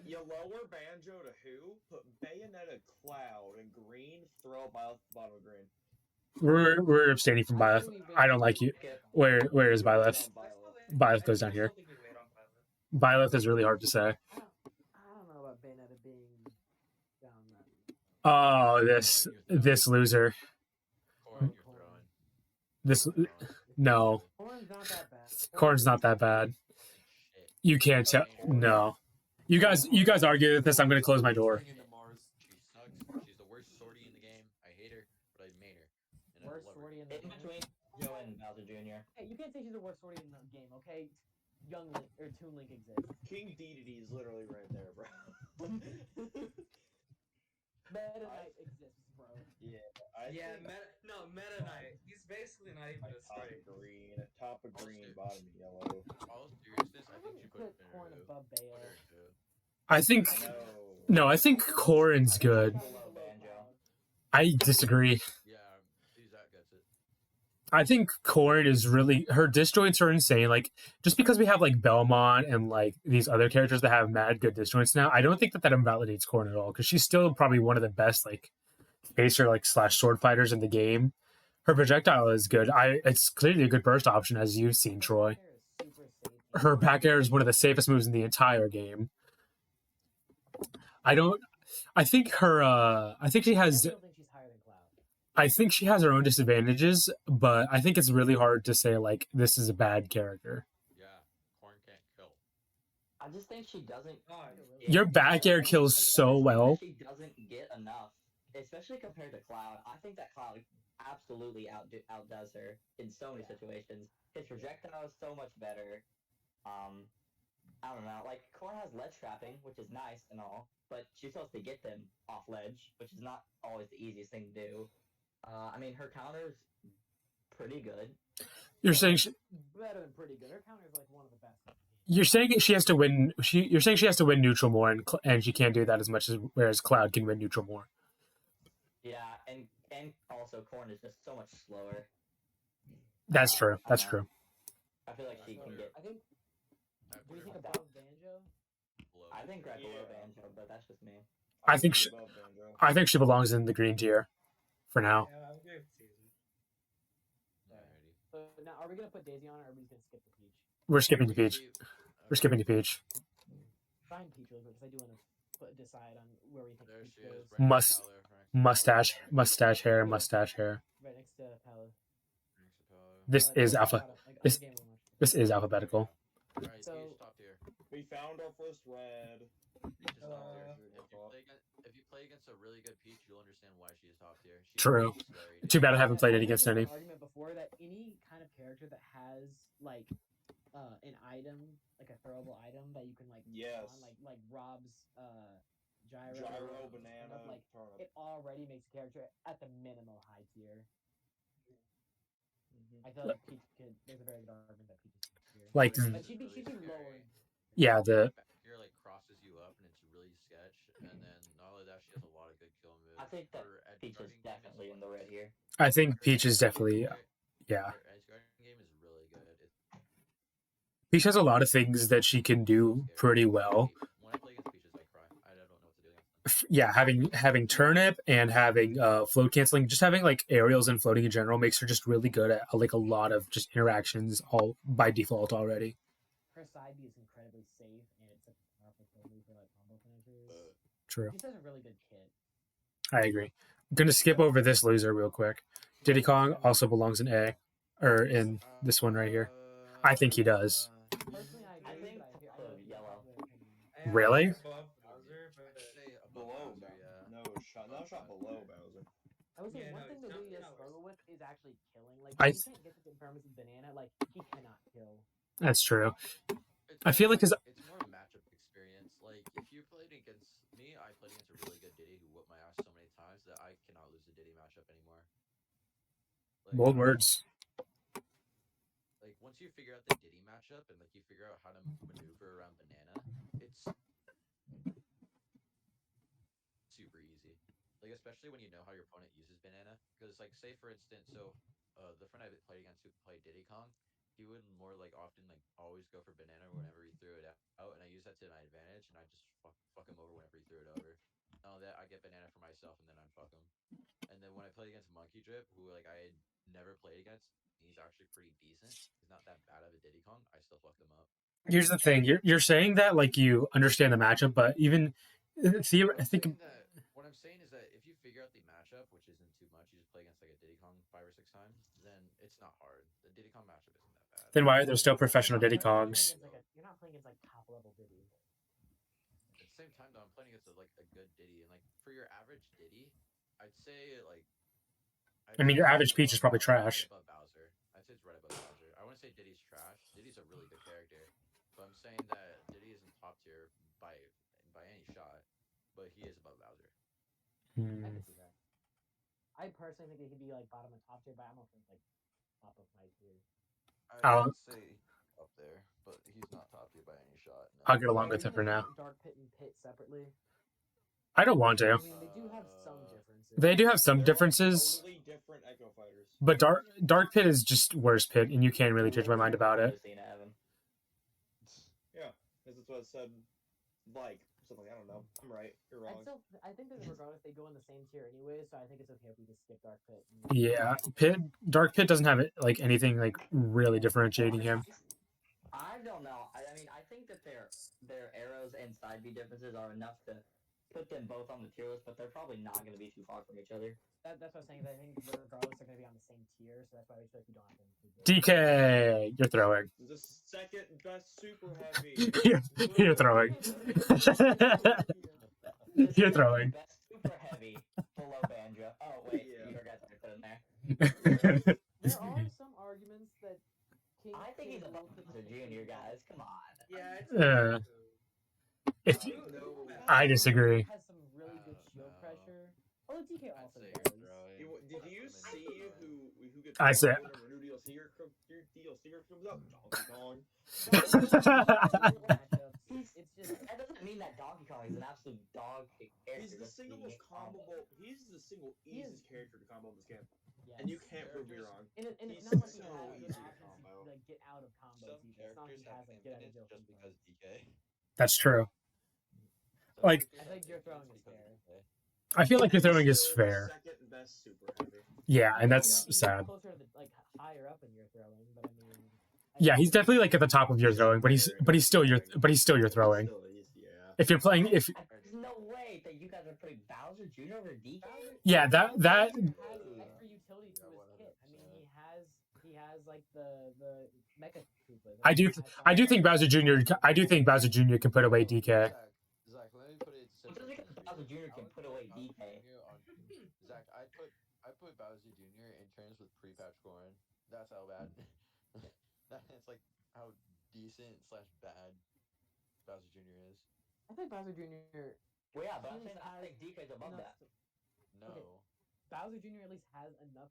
Speaker 3: You lower Banjo to who? Put Bayonetta, Cloud, and Green. Throw Byleth at the bottom of Green.
Speaker 1: We're abstaining from Byleth. I don't like you. Where is Byleth? Byleth goes down here. Byleth is really hard to say.
Speaker 2: I don't know about Bayonetta being down that.
Speaker 1: Oh, this loser.
Speaker 5: Corn, you're throwing.
Speaker 1: This no.
Speaker 2: Corn's not that bad.
Speaker 1: Corn's not that bad.
Speaker 5: Shit.
Speaker 1: You can't tell. No. You guys argue with this. I'm gonna close my door.
Speaker 5: She sucks. She's the worst sortie in the game. I hate her, but I made her. And I
Speaker 2: Worst
Speaker 5: love her.
Speaker 2: sortie in the
Speaker 7: In
Speaker 2: game.
Speaker 7: between Joe and Bowser Jr.
Speaker 2: Hey, you can't say she's the worst sortie in the game, okay? Young Link or Toon Link exists.
Speaker 3: King Dedede is literally right there, bro.
Speaker 2: Meta Knight exists, bro.
Speaker 4: Yeah, Meta Knight. He's basically not even a
Speaker 3: Top
Speaker 4: story.
Speaker 3: of green, top of green, bottom of yellow.
Speaker 5: All seriousness, I think you
Speaker 2: Put
Speaker 5: put
Speaker 2: Corn above Bayo.
Speaker 1: I think no. I think Corn's good.
Speaker 7: Below Banjo.
Speaker 1: I disagree.
Speaker 5: Yeah, that gets it.
Speaker 1: I think Corn is really her disjoints are insane. Like just because we have like Belmont and like these other characters that have mad good disjoints now, I don't think that invalidates Corn at all because she's still probably one of the best like spacer like slash sword fighters in the game. Her projectile is good. It's clearly a good burst option as you've seen, Troy. Her back air is one of the safest moves in the entire game. I think her. I think she has.
Speaker 2: I don't think she's higher than Cloud.
Speaker 1: I think she has her own disadvantages, but I think it's really hard to say like this is a bad character.
Speaker 5: Yeah, Corn can't kill.
Speaker 7: I just think she doesn't.
Speaker 1: Your back air kills so well.
Speaker 7: She doesn't get enough, especially compared to Cloud. I think that Cloud absolutely outdoes her in so many situations. His projectile is so much better. I don't know. Like Corn has ledge trapping, which is nice and all, but she's supposed to get them off ledge, which is not always the easiest thing to do. I mean, her counter's pretty good.
Speaker 1: You're saying
Speaker 2: Better than pretty good. Her counter is like one of the best.
Speaker 1: you're saying she has to win. You're saying she has to win neutral more, and she can't do that as much as whereas Cloud can win neutral more.
Speaker 7: Yeah, and also Corn is just so much slower.
Speaker 1: That's true. That's true.
Speaker 7: I feel like she can get.
Speaker 2: I think.
Speaker 5: I
Speaker 2: Do
Speaker 5: put
Speaker 2: you
Speaker 5: her
Speaker 2: think
Speaker 5: below
Speaker 2: above Banjo?
Speaker 7: I think right below
Speaker 3: Yeah.
Speaker 7: Banjo, but that's just me.
Speaker 1: I think she,
Speaker 3: Above Banjo.
Speaker 1: I think she belongs in the green tier for now.
Speaker 4: Yeah, I agree with Susan.
Speaker 5: Alrighty.
Speaker 2: So now, are we gonna put Daisy on, or are we just gonna skip the Peach?
Speaker 1: We're skipping to Peach. We're skipping to Peach.
Speaker 2: Find Peach really quick, because I do want to decide on where we think
Speaker 5: There
Speaker 2: Peach
Speaker 5: she is.
Speaker 2: goes.
Speaker 5: right
Speaker 1: Must-
Speaker 5: next to Tyler,
Speaker 1: Mustache hair.
Speaker 2: Right next to Pella.
Speaker 5: right next to Tyler.
Speaker 1: This is alpha.
Speaker 2: Like,
Speaker 1: this-
Speaker 2: game we watched.
Speaker 1: This is alphabetical.
Speaker 5: Alright,
Speaker 2: So-
Speaker 5: you stop here.
Speaker 3: We found our first red.
Speaker 5: Peach is top tier.
Speaker 3: Uh,
Speaker 5: If you play against a really good Peach, you'll understand why she is top tier. She's
Speaker 1: True.
Speaker 5: really scary,
Speaker 1: Too
Speaker 5: dude.
Speaker 1: bad I haven't played it
Speaker 2: I've
Speaker 1: against
Speaker 2: made
Speaker 1: any.
Speaker 2: this argument before that any kind of character that has like an item, like a throwable item that you can like
Speaker 3: Yes.
Speaker 2: on, like Rob's gyro,
Speaker 3: Gyro,
Speaker 2: or
Speaker 3: banana,
Speaker 2: turnip, like
Speaker 3: turnip.
Speaker 2: it already makes a character at the minimal high tier.
Speaker 3: Mhm.
Speaker 2: I feel like Peach could. There's a very good argument that Peach is top tier.
Speaker 1: Like,
Speaker 5: Peach
Speaker 2: But
Speaker 5: is
Speaker 2: she'd be
Speaker 5: really
Speaker 2: lower.
Speaker 5: scary.
Speaker 1: yeah, the
Speaker 5: Back here like crosses you up and it's really sketch. And then not only that, she has a lot of good kill moves.
Speaker 7: I think that
Speaker 5: Her edge
Speaker 7: Peach is
Speaker 5: guarding game is
Speaker 7: definitely in
Speaker 5: one
Speaker 7: the
Speaker 5: of
Speaker 7: red here.
Speaker 1: I think
Speaker 5: her
Speaker 1: Peach
Speaker 5: edge
Speaker 1: is
Speaker 5: guarding
Speaker 1: definitely
Speaker 5: game-
Speaker 1: yeah.
Speaker 5: Her edge guarding game is really good.
Speaker 1: Peach has a lot of things that she can do pretty well.
Speaker 5: When I play against Peaches, I cry. I don't know what to do against them.
Speaker 1: Yeah, having turnip and having float canceling, just having like aerials and floating in general makes her just really good at like a lot of just interactions all by default already.
Speaker 2: Her side B is incredibly safe, and it's such a powerful kill move for like combo finishers.
Speaker 1: True.
Speaker 2: She has a really good kit.
Speaker 1: I agree. I'm gonna skip over this loser real quick. Diddy Kong also belongs in A, or in this one right here. I think he does.
Speaker 2: Personally, I agree,
Speaker 7: think
Speaker 2: but I
Speaker 7: so,
Speaker 2: know
Speaker 7: yellow.
Speaker 4: Yeah,
Speaker 1: Really?
Speaker 4: I'd say above Bowser, but
Speaker 5: I'd say above
Speaker 3: Below
Speaker 5: Bowser,
Speaker 3: Bowser.
Speaker 5: yeah.
Speaker 3: No shot. No shot below Bowser.
Speaker 2: I would say
Speaker 4: Yeah,
Speaker 2: one
Speaker 4: no,
Speaker 2: thing
Speaker 4: it's
Speaker 2: that
Speaker 4: not-
Speaker 2: Diddy does
Speaker 4: no,
Speaker 2: struggle with is actually killing. Like,
Speaker 1: I-
Speaker 2: if he can't get the confirms with banana, like he cannot kill.
Speaker 1: That's true.
Speaker 5: It's
Speaker 1: I feel like his
Speaker 5: it's more of a matchup experience. Like if you played against me, I played against a really good Diddy who whooped my ass so many times that I cannot lose a Diddy matchup anymore.
Speaker 1: bold words.
Speaker 5: Like once you figure out the Diddy matchup and like you figure out how to maneuver around banana, it's super easy. Like especially when you know how your opponent uses banana. Because like say for instance, so the friend I played against who played Diddy Kong, he would more like often like always go for banana whenever he threw it out, and I use that to my advantage, and I just fuck him over whenever he threw it over. Not only that, I get banana for myself, and then unfuck him. And then when I played against Monkey Drip, who like I had never played against, he's actually pretty decent. He's not that bad of a Diddy Kong. I still fucked him up.
Speaker 1: Here's the thing: you're saying that like you understand the matchup, but even I think
Speaker 5: What I'm saying is that if you figure out the matchup, which isn't too much, you just play against like a Diddy Kong 5 or 6 times, then it's not hard. The Diddy Kong matchup isn't that bad.
Speaker 1: then why are there still professional Diddy
Speaker 2: You're not playing
Speaker 1: Kongs?
Speaker 2: against, like, you're not playing against like top level Diddy.
Speaker 5: At the same time, though, I'm playing against like a good Diddy, and like for your average Diddy, I'd say like.
Speaker 1: I mean, your
Speaker 5: it's
Speaker 1: average Peach is probably trash.
Speaker 5: Right above Bowser. I'd say it's right above Bowser. I wouldn't say Diddy's trash. Diddy's a really good character, but I'm saying that Diddy isn't top tier by any shot, but he is above Bowser.
Speaker 2: I
Speaker 1: Hmm.
Speaker 2: can see that. I personally think that he'd be like bottom and top tier, but I don't think like top of my tier.
Speaker 1: I'll-
Speaker 5: I'd say up there, but he's not top tier by any shot. No.
Speaker 1: I'll get along
Speaker 2: Are
Speaker 1: with
Speaker 2: you
Speaker 1: it for
Speaker 2: gonna
Speaker 1: now.
Speaker 2: keep Dark Pit and Pit separately?
Speaker 1: I don't want to.
Speaker 2: I mean, they do have some differences.
Speaker 1: They do have some
Speaker 3: They're
Speaker 1: differences,
Speaker 3: Totally different Echo Fighters.
Speaker 1: but Dark Pit is just worse Pit, and you can't really change my mind about it.
Speaker 7: Lucina, Evan.
Speaker 3: Yeah, because that's what it said. Like something. I don't know. I'm right. You're wrong.
Speaker 2: I think that regardless, they go in the same tier anyway, so I think it's okay if we just skip Dark Pit.
Speaker 1: Yeah, Dark Pit doesn't have like anything like really differentiating him.
Speaker 7: I don't know. I mean, I think that their arrows and side B differences are enough to put them both on the tier list, but they're probably not going to be too far from each other.
Speaker 2: That's what I'm saying. I think regardless, they're going to be on the same tier, so that's why we feel like we don't have to include them.
Speaker 1: DK, you're throwing.
Speaker 3: The second best super heavy.
Speaker 1: You're throwing.
Speaker 7: The
Speaker 1: You're
Speaker 7: second
Speaker 1: throwing.
Speaker 7: Best super heavy below Bandra. Oh wait,
Speaker 3: Yeah.
Speaker 7: you guys already put in there.
Speaker 2: There are some arguments that King.
Speaker 7: I think he's above Bowser Jr. Guys, come on.
Speaker 4: Yeah, it's
Speaker 1: If I disagree.
Speaker 2: Has some really good
Speaker 5: I don't
Speaker 2: shield
Speaker 5: know.
Speaker 2: pressure. Although DK
Speaker 5: I'd
Speaker 2: also
Speaker 5: say
Speaker 2: does.
Speaker 5: you're throwing.
Speaker 3: Did you see who gets
Speaker 1: I said-
Speaker 3: whenever new DLC comes up? Donkey Kong.
Speaker 2: It's just
Speaker 7: That doesn't mean that Donkey Kong is an absolute dog character.
Speaker 3: He's the
Speaker 7: just
Speaker 3: single
Speaker 7: being
Speaker 3: most
Speaker 7: combo.
Speaker 3: combable. He's the single
Speaker 2: He is-
Speaker 3: easiest character to combo in this game,
Speaker 2: yes.
Speaker 3: and you can't prove me wrong.
Speaker 2: And
Speaker 3: He's
Speaker 2: it's not like he
Speaker 3: so
Speaker 2: has
Speaker 3: easy
Speaker 2: good
Speaker 3: to
Speaker 2: options
Speaker 3: combo.
Speaker 2: to like get out of combos.
Speaker 5: Some
Speaker 2: Either. It's not like
Speaker 5: characters
Speaker 2: he
Speaker 5: have
Speaker 2: has like get out of
Speaker 5: infinite
Speaker 2: jail
Speaker 5: just
Speaker 2: free
Speaker 5: because
Speaker 2: cards.
Speaker 5: DK.
Speaker 1: That's true.
Speaker 5: Some
Speaker 1: Like-
Speaker 5: characters
Speaker 2: I
Speaker 5: have
Speaker 2: think you're
Speaker 5: infinite
Speaker 2: throwing is
Speaker 5: because of
Speaker 2: fair.
Speaker 5: DK.
Speaker 1: I feel like you're throwing is
Speaker 3: Still the
Speaker 1: fair.
Speaker 3: Second best super heavy.
Speaker 1: Yeah, and
Speaker 2: I
Speaker 1: that's
Speaker 2: think he's
Speaker 1: sad.
Speaker 2: Closer to the, like higher up in your throwing, but I mean.
Speaker 1: Yeah, he's definitely like at the top of your throwing, but he's still your throwing.
Speaker 3: Still is, yeah.
Speaker 1: If you're playing, if
Speaker 7: There's no way that you guys are putting Bowser Jr. over DK.
Speaker 1: yeah, that
Speaker 2: Bowser has extra utility to
Speaker 5: Yeah,
Speaker 2: his kit. I mean, he has like the Mecha Koopas.
Speaker 1: I do think Bowser Jr. I do think Bowser Jr. can put away DK.
Speaker 5: Zach, let me put it into
Speaker 7: Just because
Speaker 5: situation
Speaker 7: Bowser
Speaker 5: for you.
Speaker 7: Jr. can
Speaker 5: I would
Speaker 7: put away
Speaker 5: Bowser
Speaker 7: DK.
Speaker 5: Jr. on Zach. I put Bowser Jr. in terms with pre-patch Corrin. That's how bad. That's like how decent / bad Bowser Jr. is.
Speaker 2: I think Bowser Jr.
Speaker 7: Well, yeah, but
Speaker 2: He
Speaker 7: I'm saying
Speaker 2: has
Speaker 7: I think DK's above
Speaker 2: enough
Speaker 7: that.
Speaker 5: No.
Speaker 2: Okay. Bowser Jr. at least has enough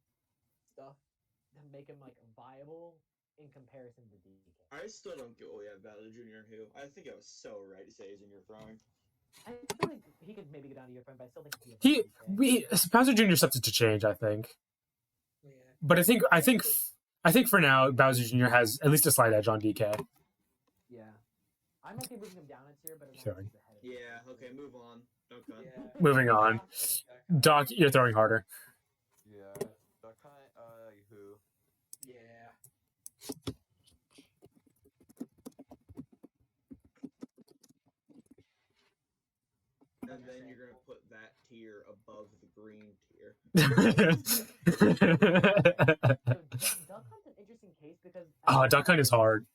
Speaker 2: stuff to make him like viable in comparison to DK.
Speaker 3: I still don't get what we have Bowser Jr. and who. I think I was so right to say he's in your throwing.
Speaker 2: I feel like he could maybe go down to your friend, but I still think
Speaker 1: He Bowser Jr. stuff to change, I think.
Speaker 4: Yeah.
Speaker 1: But I think for now Bowser Jr. has at least a slight edge on DK.
Speaker 2: Yeah. I'm okay moving him down a tier, but as long
Speaker 1: Sorry.
Speaker 2: as he's ahead of
Speaker 3: Yeah, okay, move on. Okay.
Speaker 4: Yeah.
Speaker 1: Moving on, Doc, you're throwing harder.
Speaker 5: Yeah. That kind. Who?
Speaker 4: Yeah.
Speaker 3: And then you're gonna put that tier above the green tier.
Speaker 2: Duck Hunt's an interesting case because
Speaker 1: Duck Hunt is hard.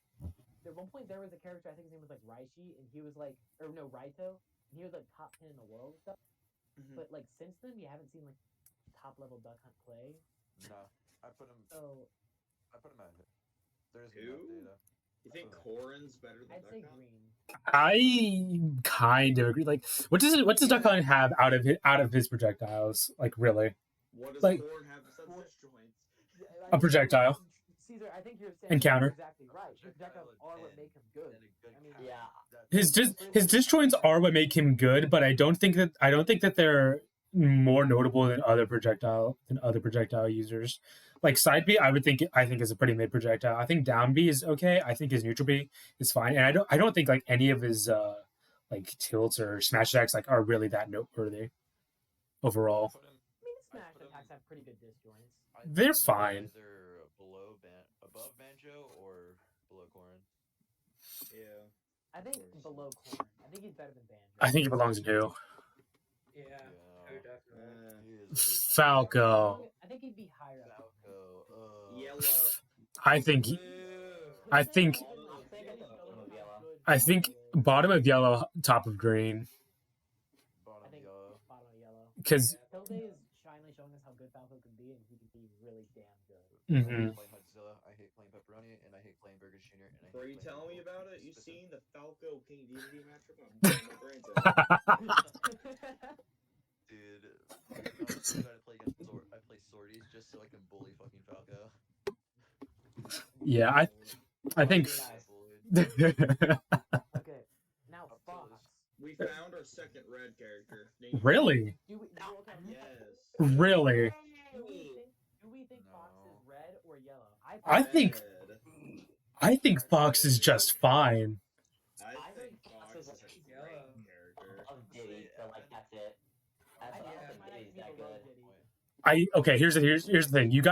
Speaker 2: At one point there was a character, I think his name was like Raishi, and he was like, or no, Raito, and he was like top 10 in the world and stuff.
Speaker 3: Mhm.
Speaker 2: But like since then, you haven't seen like top level Duck Hunt play.
Speaker 5: No. I put him
Speaker 2: So
Speaker 5: at. There's
Speaker 3: Who?
Speaker 5: enough data.
Speaker 3: You think Corrin's better than
Speaker 2: I'd
Speaker 3: Duck
Speaker 2: say
Speaker 3: Hunt?
Speaker 2: green.
Speaker 1: I kind of agree. Like, what does Duck Hunt have out of his projectiles? Like, really,
Speaker 3: What does
Speaker 1: Like-
Speaker 3: Corrin have besides disjoints?
Speaker 1: a projectile.
Speaker 2: Caesar, I think you're saying
Speaker 1: And counter.
Speaker 2: exactly right. Projectiles are what make him good.
Speaker 5: And a good
Speaker 2: I mean,
Speaker 5: counter.
Speaker 7: Yeah.
Speaker 1: His disjoints are what make him good, but I don't think that they're more notable than other projectile users. Like side B, I think is a pretty mid projectile. I think down B is okay. I think his neutral B is fine, and I don't think like any of his like tilts or smash attacks like are really that noteworthy overall.
Speaker 5: Put him,
Speaker 2: I mean,
Speaker 5: I
Speaker 2: smash
Speaker 5: put him-
Speaker 2: attacks have pretty good disjoints.
Speaker 1: They're
Speaker 5: put him
Speaker 1: fine.
Speaker 5: Either above Banjo or below Corrin.
Speaker 3: Yeah.
Speaker 2: I think below Corn. I think he's better than Banjo.
Speaker 1: I think he belongs in who?
Speaker 4: Yeah.
Speaker 5: Yeah.
Speaker 4: Oh, definitely.
Speaker 5: He is
Speaker 1: Falco.
Speaker 2: I think he'd be higher up.
Speaker 5: Falco.
Speaker 3: Yellow.
Speaker 1: I think
Speaker 4: Boo.
Speaker 1: I think I think bottom of yellow, top of green.
Speaker 5: Bottom
Speaker 2: I think
Speaker 5: yellow.
Speaker 2: bottom of yellow.
Speaker 1: Because
Speaker 2: Hilde is finally showing us how good Falco can be, and he can be really damn good.
Speaker 5: I
Speaker 1: Mhm.
Speaker 5: hate playing Hudzilla, I hate playing Pepperoni, and I hate playing Burgers Jr. And I hate
Speaker 3: Are you
Speaker 5: playing
Speaker 3: telling me
Speaker 5: Pickle.
Speaker 3: about it? You
Speaker 5: Specific-
Speaker 3: seen the Falco King DVD matchup? I'm blowing my brains out.
Speaker 5: Dude, honestly, I play against I play sorties just so I can bully fucking Falco.
Speaker 1: yeah, I think.
Speaker 2: Okay, now Fox.
Speaker 3: We found our second red character. Named-
Speaker 1: Really?
Speaker 2: Do we? Okay.
Speaker 3: Yes.
Speaker 1: Really?
Speaker 2: Do we think Fox
Speaker 5: No.
Speaker 2: is red or yellow?
Speaker 1: I think-
Speaker 3: Red.
Speaker 1: I think Fox is just fine.
Speaker 3: I think Fox is a great
Speaker 4: Yellow.
Speaker 3: character.
Speaker 7: Above Diddy, but like that's it.
Speaker 2: I
Speaker 7: That's
Speaker 2: think
Speaker 7: I
Speaker 2: it
Speaker 7: don't
Speaker 2: might
Speaker 7: think Diddy's
Speaker 2: actually
Speaker 7: that
Speaker 2: be below
Speaker 7: good.
Speaker 2: Diddy.
Speaker 1: Okay. Here's the thing. Here's the thing. You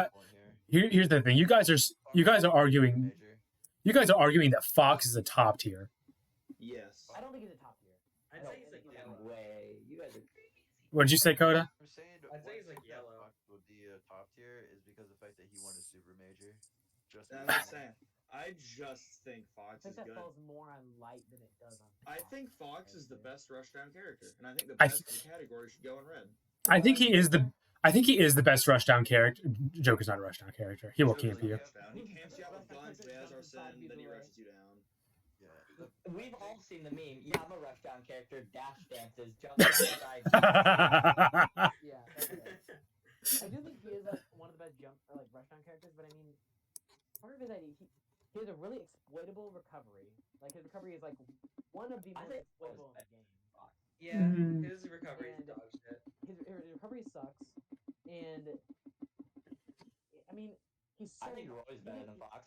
Speaker 1: guys are arguing.
Speaker 5: Major.
Speaker 1: You guys are arguing that Fox is a top tier.
Speaker 3: Yes.
Speaker 2: I don't think he's a top tier.
Speaker 4: I'd
Speaker 2: No,
Speaker 4: say he's like
Speaker 2: no
Speaker 4: yellow.
Speaker 7: Way. You guys are crazy.
Speaker 1: What did you say, Coda?
Speaker 5: I'm saying
Speaker 4: I'd say he's like
Speaker 5: that
Speaker 4: yellow.
Speaker 5: Fox would be a top tier is because of the fact that he won a super major. Just
Speaker 3: That's
Speaker 5: because-
Speaker 3: what I'm saying. I just think
Speaker 2: I
Speaker 3: Fox
Speaker 2: think
Speaker 3: is
Speaker 2: that
Speaker 3: good.
Speaker 2: falls more on light than it does on.
Speaker 3: I
Speaker 2: Fox.
Speaker 3: think Fox is the best rushdown character, and I think the
Speaker 1: I
Speaker 3: best in the category should go in red.
Speaker 1: I think he is the best rushdown character. Joker's not a rushdown character. He will
Speaker 3: Joker's
Speaker 1: camp you.
Speaker 3: not rushdown. He camps you out with guns, but he has Arsene, then he rushes you down.
Speaker 5: Yeah.
Speaker 7: We've all seen the meme. Yeah, I'm a rushdown character. Dash dances, jump outside.
Speaker 2: Yeah, that's fair. I do think he is like one of the best rushdown characters, but I mean, part of it is that he has a really exploitable recovery. Like his recovery is like one of the
Speaker 7: I
Speaker 2: most
Speaker 7: think
Speaker 2: exploitable in the game.
Speaker 4: Yeah,
Speaker 1: Mm.
Speaker 4: his recovery is
Speaker 2: And-
Speaker 4: dog shit.
Speaker 2: His recovery sucks, and I mean he's so
Speaker 7: I think Roy's better than Fox.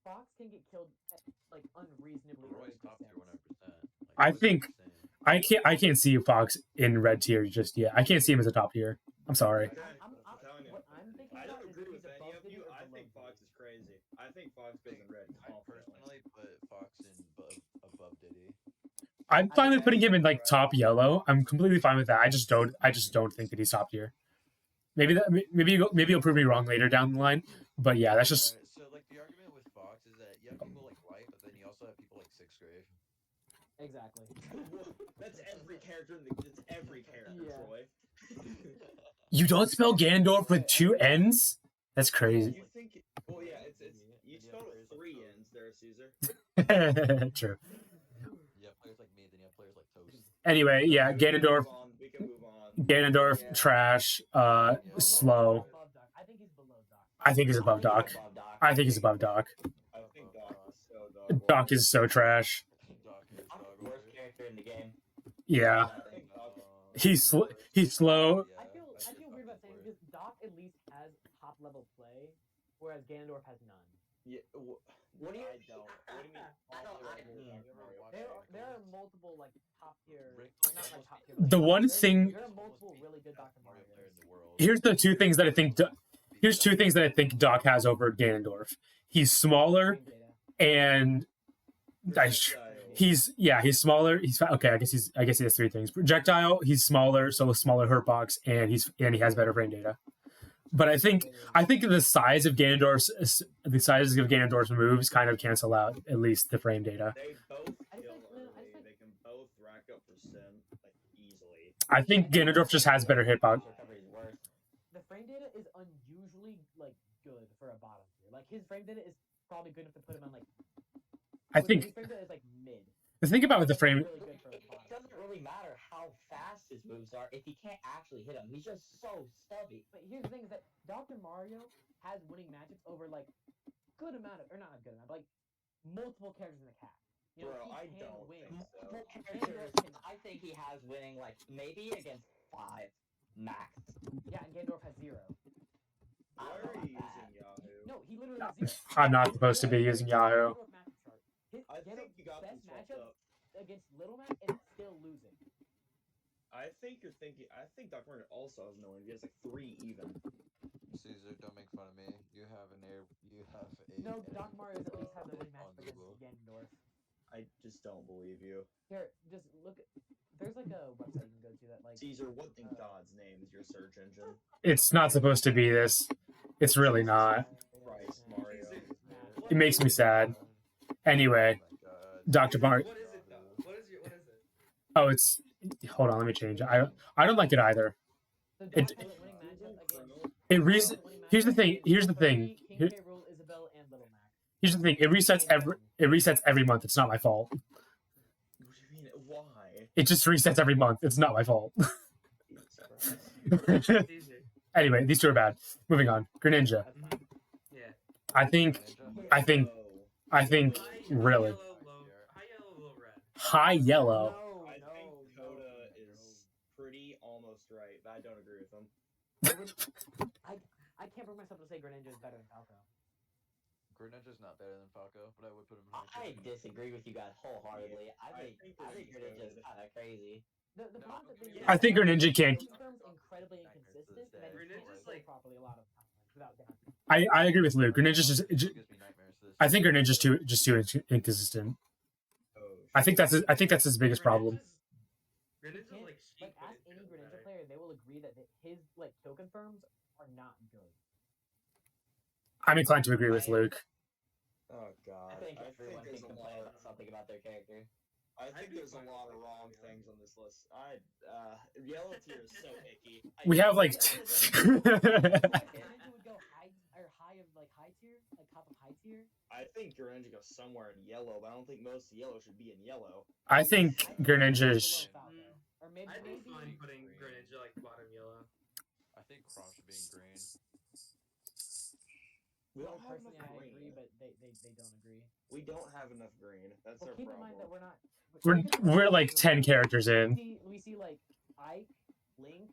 Speaker 2: Fox can get killed at, like unreasonably
Speaker 5: Roy's
Speaker 2: early
Speaker 5: top tier
Speaker 2: percents.
Speaker 5: 100%.
Speaker 1: I
Speaker 5: Roy's
Speaker 1: think-
Speaker 5: insane.
Speaker 1: I can't see Fox in red tier just yet. I can't see him as a top tier. I'm sorry.
Speaker 3: Okay,
Speaker 2: I'm
Speaker 3: telling you.
Speaker 2: what I'm thinking
Speaker 3: I
Speaker 2: about
Speaker 3: don't
Speaker 2: is
Speaker 3: agree
Speaker 2: if
Speaker 3: with
Speaker 2: he's
Speaker 3: any
Speaker 2: above
Speaker 3: of
Speaker 2: Diddy
Speaker 3: you.
Speaker 2: or
Speaker 3: I
Speaker 2: below
Speaker 3: think Fox
Speaker 2: Diddy.
Speaker 3: is crazy. I think Fox goes in red
Speaker 5: I
Speaker 3: confidently.
Speaker 5: personally put Fox in above Diddy.
Speaker 1: I'm fine with putting him in like top yellow. I'm completely fine with that. I just don't think that he's top tier. Maybe you'll prove me wrong later down the line. But yeah, that's just
Speaker 5: Alright, so like the argument with Fox is that you have people like Light, but then you also have people like Sixth Grade.
Speaker 2: Exactly.
Speaker 3: That's every character it's every character,
Speaker 2: Yeah.
Speaker 3: Troy.
Speaker 1: You don't spell Ganondorf with two N's? That's crazy.
Speaker 3: You think? Well, yeah, it's you spelled it with 3 N's there, Caesar.
Speaker 1: True.
Speaker 5: You have players like me, then you have players like Toast.
Speaker 1: Anyway, yeah, Ganondorf.
Speaker 3: We can move on.
Speaker 1: Ganondorf,
Speaker 3: Yeah.
Speaker 1: trash, slow.
Speaker 2: Above Doc. I think he's below Doc.
Speaker 1: I think he's above Doc. I think he's above Doc.
Speaker 3: I think Doc is so dog.
Speaker 1: Doc is so trash.
Speaker 5: Doc is
Speaker 7: I'm
Speaker 5: dog
Speaker 7: the worst character in the game.
Speaker 1: Yeah,
Speaker 3: I think Doc.
Speaker 1: he's slow.
Speaker 2: I feel weird about saying this. Doc at least has top level play, whereas Ganondorf has none.
Speaker 3: Yeah,
Speaker 7: What do you?
Speaker 3: I don't. What do you mean?
Speaker 7: I don't.
Speaker 2: There are multiple like top tier,
Speaker 5: Rick-
Speaker 2: not like top tier.
Speaker 1: The one thing-
Speaker 2: there are multiple really good Dr.
Speaker 5: Mario
Speaker 2: Marios.
Speaker 5: player in the world.
Speaker 1: Here's the two things that I think. Here's two things that I think Doc has over Ganondorf. He's smaller,
Speaker 2: Frame data.
Speaker 1: and he's smaller. He's okay. I guess he has three things. Projectile. He's smaller, so a smaller hurt box, and he has better frame data. But I think the size of Ganondorf's moves kind of cancel out at least the frame data.
Speaker 3: They both
Speaker 2: I
Speaker 3: kill
Speaker 2: think-
Speaker 3: early.
Speaker 2: I think-
Speaker 3: They can both rack up percent like easily.
Speaker 1: I think Ganondorf just has better hitbox.
Speaker 7: Recovery is worse.
Speaker 2: The frame data is unusually like good for a bottom tier. Like his frame data is probably good enough to put him on like.
Speaker 1: I
Speaker 2: his
Speaker 1: think
Speaker 2: frame data is like mid.
Speaker 1: the thing about with the frame.
Speaker 2: Really good for a
Speaker 7: It
Speaker 2: bottom.
Speaker 7: doesn't really matter how fast his moves are if he can't actually hit them. He's just so stubby.
Speaker 2: But here's the thing: is that Dr. Mario has winning matchups over like good amount of, or not a good amount, but like multiple characters in the cast. You know,
Speaker 3: Bro,
Speaker 2: he
Speaker 3: I
Speaker 2: can
Speaker 3: don't
Speaker 2: win.
Speaker 3: think so.
Speaker 7: Multiple characters. I think he has winning like maybe against 5 max.
Speaker 2: Yeah, and Ganondorf has 0.
Speaker 3: Why are you using Yahoo?
Speaker 2: No, he literally has 0.
Speaker 1: I'm not supposed to be using Yahoo.
Speaker 2: Ganondorf matchup chart. His
Speaker 3: I think
Speaker 2: Ganondorf's
Speaker 3: you got
Speaker 2: best
Speaker 3: this fucked
Speaker 2: matchup
Speaker 3: up.
Speaker 2: against Little Mac and it's still losing.
Speaker 3: I think you're thinking. I think Dr. Martin also has no one. He has like 3 even.
Speaker 5: Caesar, don't make fun of me. You have an air. You have a.
Speaker 2: No,
Speaker 5: an
Speaker 2: Doc
Speaker 5: air-
Speaker 2: Mario's at least has a winning
Speaker 5: on
Speaker 2: matchup against
Speaker 5: Google.
Speaker 2: Ganondorf.
Speaker 3: I just don't believe you.
Speaker 2: Here, just look. There's like a website you can go to that like.
Speaker 3: Caesar, what in God's name is your search engine?
Speaker 1: It's not supposed to be this. It's really not.
Speaker 3: Christ, Mario.
Speaker 1: It makes me sad. Anyway,
Speaker 5: Oh my God.
Speaker 1: Dr. Mario.
Speaker 4: What is it though? What is it?
Speaker 1: Oh, it's. Hold on, let me change it. I don't like it either.
Speaker 2: So Doc
Speaker 1: It-
Speaker 2: has a winning matchup against.
Speaker 1: It
Speaker 2: Doc
Speaker 1: re-
Speaker 2: has a winning
Speaker 1: here's the
Speaker 2: matchup
Speaker 1: thing.
Speaker 2: against
Speaker 1: Here's the thing.
Speaker 2: Kirby, King
Speaker 1: Here-
Speaker 2: K. Rool, Isabelle, and Little Mac.
Speaker 1: Here's the thing. It resets every month. It's not my fault.
Speaker 3: What do you mean? Why?
Speaker 1: It just resets every month. It's not my fault.
Speaker 4: Caesar.
Speaker 1: Anyway, these two are bad. Moving on. Greninja.
Speaker 2: That's fine.
Speaker 4: Yeah.
Speaker 1: I think really
Speaker 4: High yellow, low red.
Speaker 1: high yellow.
Speaker 2: No,
Speaker 3: I
Speaker 2: no,
Speaker 3: think
Speaker 2: no,
Speaker 3: Coda
Speaker 2: no.
Speaker 3: is pretty almost right, but I don't agree with him.
Speaker 2: I can't bring myself to say Greninja is better than Falco.
Speaker 5: Greninja's not better than Falco, but I would put him.
Speaker 7: I disagree with you guys wholeheartedly. I
Speaker 3: I
Speaker 7: think
Speaker 3: think
Speaker 7: Greninja's
Speaker 3: Greninja's
Speaker 7: kind of crazy.
Speaker 2: The
Speaker 5: No,
Speaker 2: problem that
Speaker 5: yeah.
Speaker 1: I think Greninja can't.
Speaker 2: Terms incredibly inconsistent, and then you can't
Speaker 4: Greninja's
Speaker 2: play
Speaker 4: like-
Speaker 2: properly a lot of times without down.
Speaker 1: I agree with Luke. Greninja's just.
Speaker 5: Gives me nightmares to this
Speaker 1: I think
Speaker 5: day.
Speaker 1: Greninja's too inconsistent.
Speaker 3: Oh,
Speaker 1: I think that's his biggest problem.
Speaker 4: Greninja's
Speaker 2: Can't-
Speaker 4: like cheap,
Speaker 2: Like
Speaker 4: but
Speaker 2: ask
Speaker 4: it's
Speaker 2: any
Speaker 4: good,
Speaker 2: Greninja
Speaker 4: right?
Speaker 2: player, they will agree that his like kill confirms are not good.
Speaker 1: I'm inclined to agree with Luke.
Speaker 3: oh God.
Speaker 7: I think everyone can
Speaker 3: there's a
Speaker 7: complain
Speaker 3: lot.
Speaker 7: something about their character.
Speaker 3: I think
Speaker 4: I'd be
Speaker 3: there's a
Speaker 4: fine
Speaker 3: lot
Speaker 4: with
Speaker 3: of
Speaker 4: it,
Speaker 3: wrong
Speaker 4: yeah.
Speaker 3: things on this list. Yellow tier is so icky.
Speaker 1: We have like.
Speaker 2: Greninja would go high tier, like top of high tier.
Speaker 3: I think Greninja goes somewhere in yellow, but I don't think most yellow should be in yellow.
Speaker 1: I think
Speaker 2: I think
Speaker 1: Greninja
Speaker 2: below
Speaker 1: is.
Speaker 2: Falco. Or maybe
Speaker 4: I'd be
Speaker 2: maybe
Speaker 4: fine putting Greninja like bottom yellow.
Speaker 5: I think Crom should be in green.
Speaker 3: We
Speaker 2: well,
Speaker 3: don't have
Speaker 2: personally
Speaker 3: enough
Speaker 2: I
Speaker 3: green.
Speaker 2: agree, but they don't agree.
Speaker 3: We don't have enough green. That's
Speaker 2: Well,
Speaker 3: our
Speaker 2: keep in
Speaker 3: problem.
Speaker 2: mind that we're not.
Speaker 1: We're like 10 characters in.
Speaker 2: We see like Ike, Link,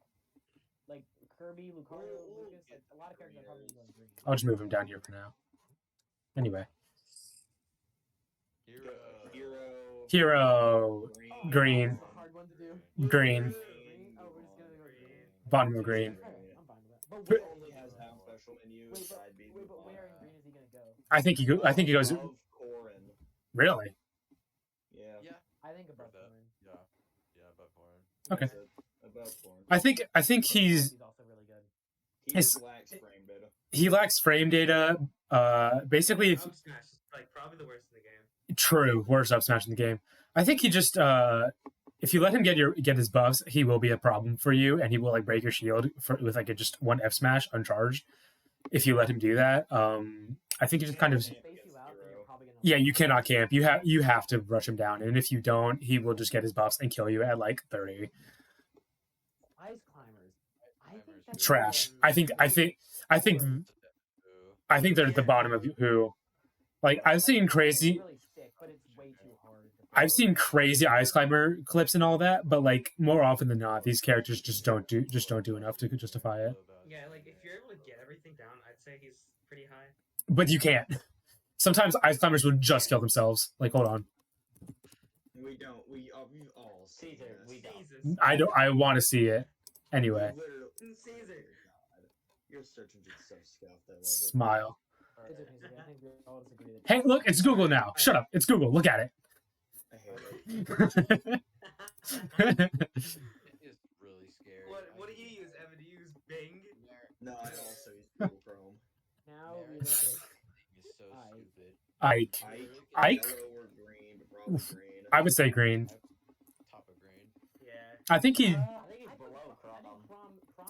Speaker 2: like Kirby, Lucario,
Speaker 3: We'll
Speaker 2: Lucas,
Speaker 3: get
Speaker 2: like a lot of characters are probably
Speaker 3: greeners.
Speaker 2: going green.
Speaker 1: I'll just move him down here for now. Anyway,
Speaker 5: Hero.
Speaker 3: Hero.
Speaker 1: hero
Speaker 2: Oh,
Speaker 1: Green.
Speaker 2: that's a hard one to do.
Speaker 1: green,
Speaker 2: Green? Oh, we're just gonna go green.
Speaker 1: bottom of green.
Speaker 2: Alright, I'm fine with that. But
Speaker 3: He
Speaker 2: where,
Speaker 3: only has down special menu.
Speaker 2: wait,
Speaker 3: Side B.
Speaker 2: but where in green is he gonna go?
Speaker 1: I think he goes.
Speaker 3: Above Corrin.
Speaker 1: Really?
Speaker 3: Yeah.
Speaker 5: Yeah.
Speaker 2: I think above
Speaker 5: that.
Speaker 2: Corrin.
Speaker 5: Yeah. Yeah, above Corrin.
Speaker 1: Okay.
Speaker 3: That's it. Above Corrin.
Speaker 1: I think
Speaker 2: He's also really good.
Speaker 3: He
Speaker 1: It's-
Speaker 3: just lacks frame data.
Speaker 1: he lacks frame data. Basically, if
Speaker 4: Up smash. like probably the worst in the game.
Speaker 1: True, worst up smash in the game. I think he just if you let him get his buffs, he will be a problem for you, and he will like break your shield with like just one F smash uncharged. If you let him do that, I think he just kind of
Speaker 2: Space you out, then you're probably gonna
Speaker 1: yeah. You cannot camp. You have to rush him down, and if you don't, he will just get his buffs and kill you at like 30.
Speaker 2: Ice climbers. I think that's
Speaker 1: Trash.
Speaker 2: the-
Speaker 1: I think they're at the bottom of who. Like I've seen crazy.
Speaker 2: Really sick, but it's way too hard.
Speaker 1: I've seen crazy ice climber clips and all that, but like more often than not, these characters just don't do enough to justify it.
Speaker 4: Yeah, like if you're able to get everything down, I'd say he's pretty high.
Speaker 1: But you can't. Sometimes ice climbers will just kill themselves. Like, hold on,
Speaker 3: We don't. We've all seen
Speaker 7: Caesar,
Speaker 3: this.
Speaker 7: we don't.
Speaker 4: Jesus.
Speaker 1: I don't. I want to see it anyway.
Speaker 3: Literally-
Speaker 4: Caesar.
Speaker 3: God. Your search engine's so scuffed. I love it.
Speaker 1: Smile.
Speaker 2: It's okay, I think we all disagree that-
Speaker 1: Hey, look, it's Google now. Shut up. It's Google. Look at it.
Speaker 3: I hate it.
Speaker 5: It's really scary.
Speaker 4: What do you use, Evan? Do you use Bing?
Speaker 3: No, I also use Google Chrome.
Speaker 2: Now we
Speaker 5: It's
Speaker 2: look at
Speaker 5: so
Speaker 2: Alright.
Speaker 5: stupid.
Speaker 1: Ike. Ike?
Speaker 3: Yellow or green, but probably green.
Speaker 1: I would say green.
Speaker 5: Top of green.
Speaker 4: Yeah.
Speaker 1: I think he.
Speaker 7: I think he's below Crom.